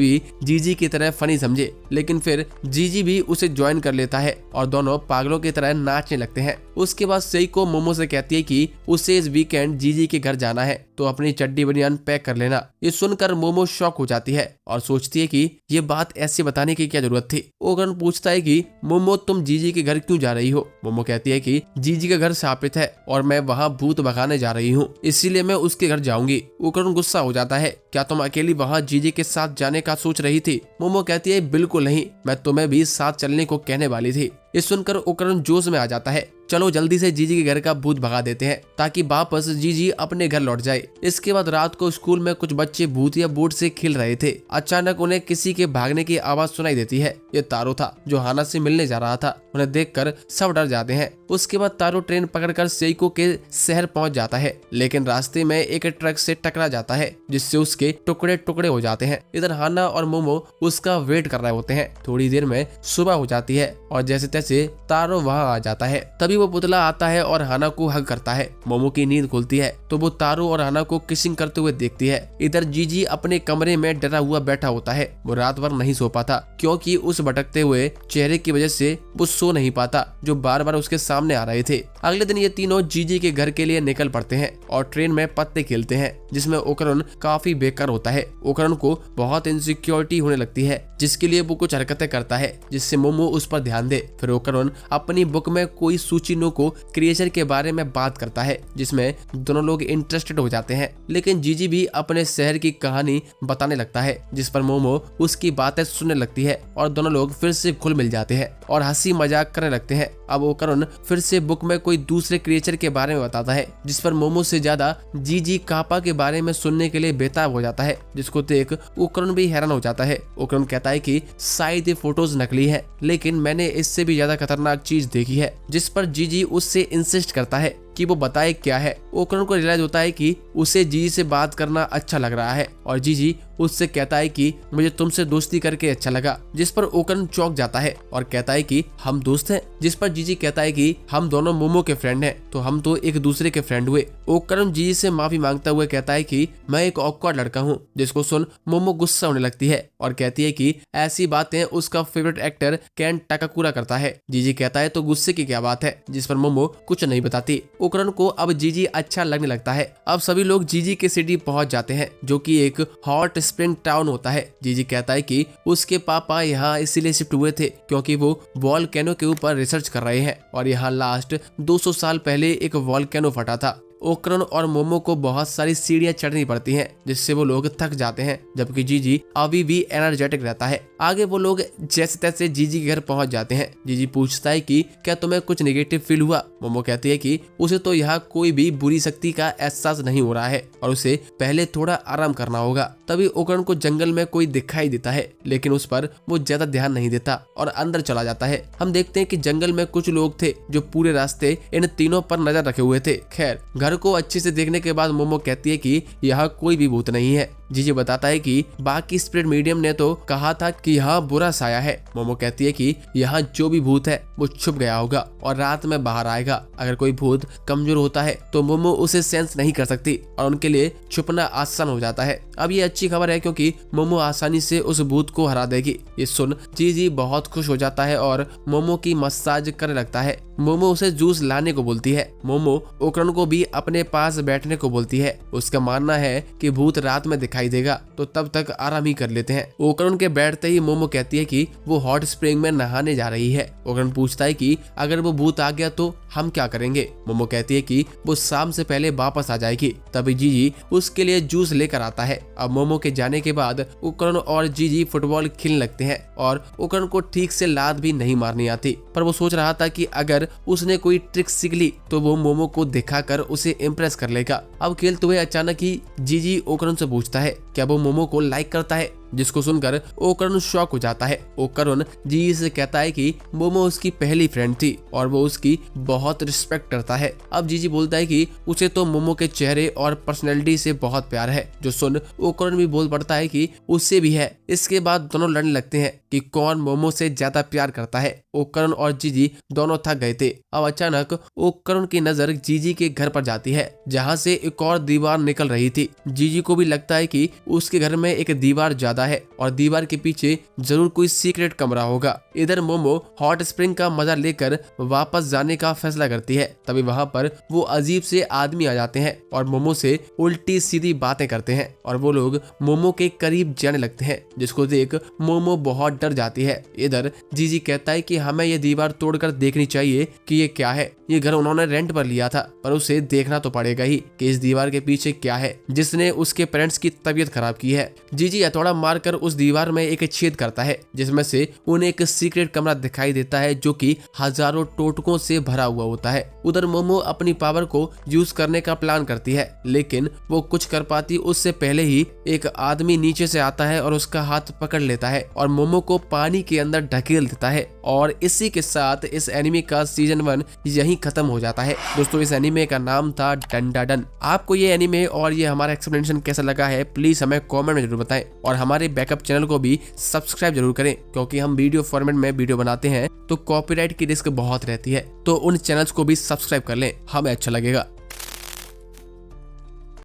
भी जीजी की तरह फनी समझे, लेकिन फिर जीजी भी उसे ज्वाइन कर लेता है और दोनों पागलों की तरह नाचने लगते हैं। उसके बाद सेइको मोमो से कहती है कि उसे इस वीकेंड जीजी के घर जाना है तो अपनी चड्डी बनियान पैक कर लेना। ये सुनकर मोमो शॉक हो जाती है और सोचती है कि ये बात ऐसे बताने की क्या जरूरत थी। ओकरन पूछता है कि मोमो तुम जीजी के घर क्यों जा रही हो। मोमो कहती है कि जीजी का घर शापित है और मैं वहाँ भूत भगाने जा रही हूँ, इसीलिए मैं उसके घर जाऊंगी। ओकरन गुस्सा हो जाता है, क्या तुम अकेली वहाँ जीजी के साथ जाने का सोच रही थी। मोमो कहती है बिल्कुल नहीं, मैं तुम्हें भी साथ चलने को कहने वाली थी। ये सुनकर ओकरन जोश में आ जाता है चलो जल्दी से जीजी के घर का भूत भगा देते हैं ताकि वापस जीजी अपने घर लौट जाए। इसके बाद रात को स्कूल में कुछ बच्चे भूत या बोर्ड से खेल रहे थे। अचानक उन्हें किसी के भागने की आवाज सुनाई देती है। ये तारो था जो हाना से मिलने जा रहा था। उन्हें देखकर सब डर जाते हैं। उसके बाद तारो ट्रेन पकड़कर सेइको के शहर पहुंच जाता है, लेकिन रास्ते में एक ट्रक से टकरा जाता है जिससे उसके टुकड़े टुकड़े हो जाते हैं। इधर हाना और मोमो उसका वेट कर रहे होते हैं। थोड़ी देर में सुबह हो जाती है और जैसे तैसे तारो वहां आ जाता है। तभी वो पुतला आता है और हाना को हग करता है। मोमो की नींद खुलती है तो वो तारो और हाना को किसिंग करते हुए देखती है। इधर जीजी अपने कमरे में डरा हुआ बैठा होता है। वो रात भर नहीं सो पाता क्योंकि उस भटकते हुए चेहरे की वजह से वो सो नहीं पाता जो बार बार उसके सामने आ रहे थे। अगले दिन ये तीनों जीजी के घर के लिए निकल पड़ते हैं और ट्रेन में पत्ते खेलते हैं जिसमें ओकरन काफी बेकार होता है। ओकरन को बहुत इनसिक्योरिटी होने लगती है जिसके लिए वो कुछ हरकतें करता है जिससे मोमो उस पर ध्यान दे। फिर ओकरन अपनी बुक में कोई सूचिनो को क्रिएचर के बारे में बात करता है जिसमें दोनों लोग इंटरेस्टेड हो जाते हैं। लेकिन जीजी भी अपने शहर की कहानी बताने लगता है जिस पर मोमो उसकी बातें सुनने लगती है और दोनों लोग फिर से घुल मिल जाते हैं और हंसी मजाक करने लगते हैं। अब ओकरन फिर से बुक में कोई दूसरे क्रिएचर के बारे में बताता है जिस पर मोमो से ज्यादा जीजी कापा के बारे में सुनने के लिए बेताब हो जाता है, जिसको देख ओकरन भी हैरान हो जाता है। ओकरन कहता है कि शायद ये फोटोज नकली है, लेकिन मैंने इससे भी ज्यादा खतरनाक चीज देखी है, जिस पर जीजी उससे इंसिस्ट करता है कि वो बताए क्या है। ओकरन को रियलाइज होता है कि उसे जीजी से बात करना अच्छा लग रहा है और जीजी उससे कहता है कि मुझे तुमसे दोस्ती करके अच्छा लगा, जिस पर ओकरन चौंक जाता है और कहता है कि हम दोस्त हैं, जिस पर जीजी कहता है कि हम दोनों मोमो के फ्रेंड हैं, तो हम तो एक दूसरे के फ्रेंड हुए। ओकरन जीजी से माफी मांगता हुए कहता है कि मैं एक ऑकवर्ड लड़का हूँ, जिसको सुन मोमो गुस्सा होने लगती है और कहती है कि ऐसी बातें उसका फेवरेट एक्टर केन टाकाकुरा करता है। जीजी कहता है तो गुस्से की क्या बात है, जिस पर मोमो कुछ नहीं बताती। ओकरन को अब जीजी अच्छा लगने लगता है। अब सभी लोग जीजी के सिटी पहुंच जाते हैं जो कि एक हॉट स्प्रिंग टाउन होता है। जीजी कहता है कि उसके पापा यहाँ इसीलिए शिफ्ट हुए थे क्योंकि वो वॉल्केनो के ऊपर रिसर्च कर रहे हैं और यहाँ लास्ट 200 साल पहले एक वॉल्केनो फटा था। ओकरन और मोमो को बहुत सारी सीढ़ियां चढ़नी पड़ती हैं जिससे वो लोग थक जाते हैं, जबकि जीजी अभी भी एनर्जेटिक रहता है। आगे वो लोग जैसे तैसे जीजी के घर पहुंच जाते हैं। जीजी पूछता है कि क्या तुम्हें कुछ नेगेटिव फील हुआ। मोमो कहती है कि उसे तो यहाँ कोई भी बुरी शक्ति का एहसास नहीं हो रहा है और उसे पहले थोड़ा आराम करना होगा। तभी ओकरन को जंगल में कोई दिखाई देता है, लेकिन उस पर वो ज्यादा ध्यान नहीं देता और अंदर चला जाता है। हम देखते हैं कि जंगल में कुछ लोग थे जो पूरे रास्ते इन तीनों पर नजर रखे हुए थे। खैर घर को अच्छे से देखने के बाद मोमो कहती है कि यहाँ कोई भी भूत नहीं है। जीजी बताता है कि बाकी स्पिरिट मीडियम ने तो कहा था कि यहाँ बुरा साया है। मोमो कहती है कि यहाँ जो भी भूत है वो छुप गया होगा और रात में बाहर आएगा। अगर कोई भूत कमजोर होता है तो मोमो उसे सेंस नहीं कर सकती और उनके लिए छुपना आसान हो जाता है। अब ये अच्छी खबर है क्योंकि मोमो आसानी से उस भूत को हरा देगी। ये सुन जीजी बहुत खुश हो जाता है और मोमो की मसाज करने लगता है। मोमो उसे जूस लाने को बोलती है। मोमो ओकरन को भी अपने पास बैठने को बोलती है। उसका मानना है कि भूत रात में दिखाई देगा तो तब तक आराम ही कर लेते हैं। ओकरन के बैठते ही मोमो कहती है कि वो हॉट स्प्रिंग में नहाने जा रही है। ओकरन पूछता है कि अगर वो भूत आ गया तो हम क्या करेंगे। मोमो कहती है कि वो शाम से पहले वापस आ जाएगी। तभी जीजी उसके लिए जूस लेकर आता है। अब मोमो के जाने के बाद ओकरन और जीजी फुटबॉल खेलने लगते हैं और ओकरन को ठीक से लात भी नहीं मारनी आती, पर वो सोच रहा था कि अगर उसने कोई ट्रिक सीख ली तो वो मोमो को दिखाकर उसे इम्प्रेस कर लेगा। अब खेलते हुए अचानक ही जीजी ओकरन से पूछता है क्या वो मोमो को लाइक करता है, जिसको सुनकर ओकरन शॉक हो जाता है। ओकरन जीजी से कहता है कि मोमो उसकी पहली फ्रेंड थी और वो उसकी बहुत रिस्पेक्ट करता है। अब जीजी बोलता है कि उसे तो मोमो के चेहरे और पर्सनैलिटी से बहुत प्यार है, जो सुन ओकरन भी बोल पड़ता है कि उससे भी है। इसके बाद दोनों लड़ने लगते हैं कि कौन मोमो से ज्यादा प्यार करता है। ओकरन और जीजी दोनों थक गए थे। अब अचानक ओकरन की नजर जीजी के घर पर जाती है जहाँ से एक और दीवार निकल रही थी। जीजी को भी लगता है कि उसके घर में एक दीवार ज्यादा है और दीवार के पीछे जरूर कोई सीक्रेट कमरा होगा। इधर मोमो हॉट स्प्रिंग का मजा लेकर वापस जाने का फैसला करती है। तभी वहां पर वो अजीब से आदमी आ जाते हैं और मोमो से उल्टी सीधी बातें करते हैं और वो लोग मोमो के करीब जाने लगते हैं, जिसको देख मोमो बहुत डर जाती है। इधर जीजी कहता है कि हमें ये दीवार तोड़कर देखनी चाहिए कि ये क्या है। ये घर उन्होंने रेंट पर लिया था, पर उसे देखना तो पड़ेगा ही कि इस दीवार के पीछे क्या है जिसने उसके पेरेंट्स की तबीयत खराब की है। जीजी थोड़ा मारकर उस दीवार में एक छेद करता है, जिसमें से उन्हें एक सीक्रेट कमरा दिखाई देता है जो कि हजारों टोटकों से भरा हुआ होता है। उधर मोमो अपनी पावर को यूज करने का प्लान करती है, लेकिन वो कुछ कर पाती उससे पहले ही एक आदमी नीचे से आता है और उसका हाथ पकड़ लेता है और मोमो को पानी के अंदर ढकेल देता है। और इसी के साथ इस एनिमे का सीजन 1 यहीं खत्म हो जाता है। दोस्तों, इस एनिमे का नाम था डंडाडन। आपको ये एनिमे और ये हमारा एक्सप्लेनेशन कैसा लगा है प्लीज हमें कमेंट में जरूर बताएं, और हमारे बैकअप चैनल को भी सब्सक्राइब जरूर करें, क्योंकि हम वीडियो फॉर्मेट में वीडियो बनाते हैं तो कॉपीराइट की रिस्क बहुत रहती है। तो उन चैनल्स को भी सब्सक्राइब कर लें, हमें अच्छा लगेगा।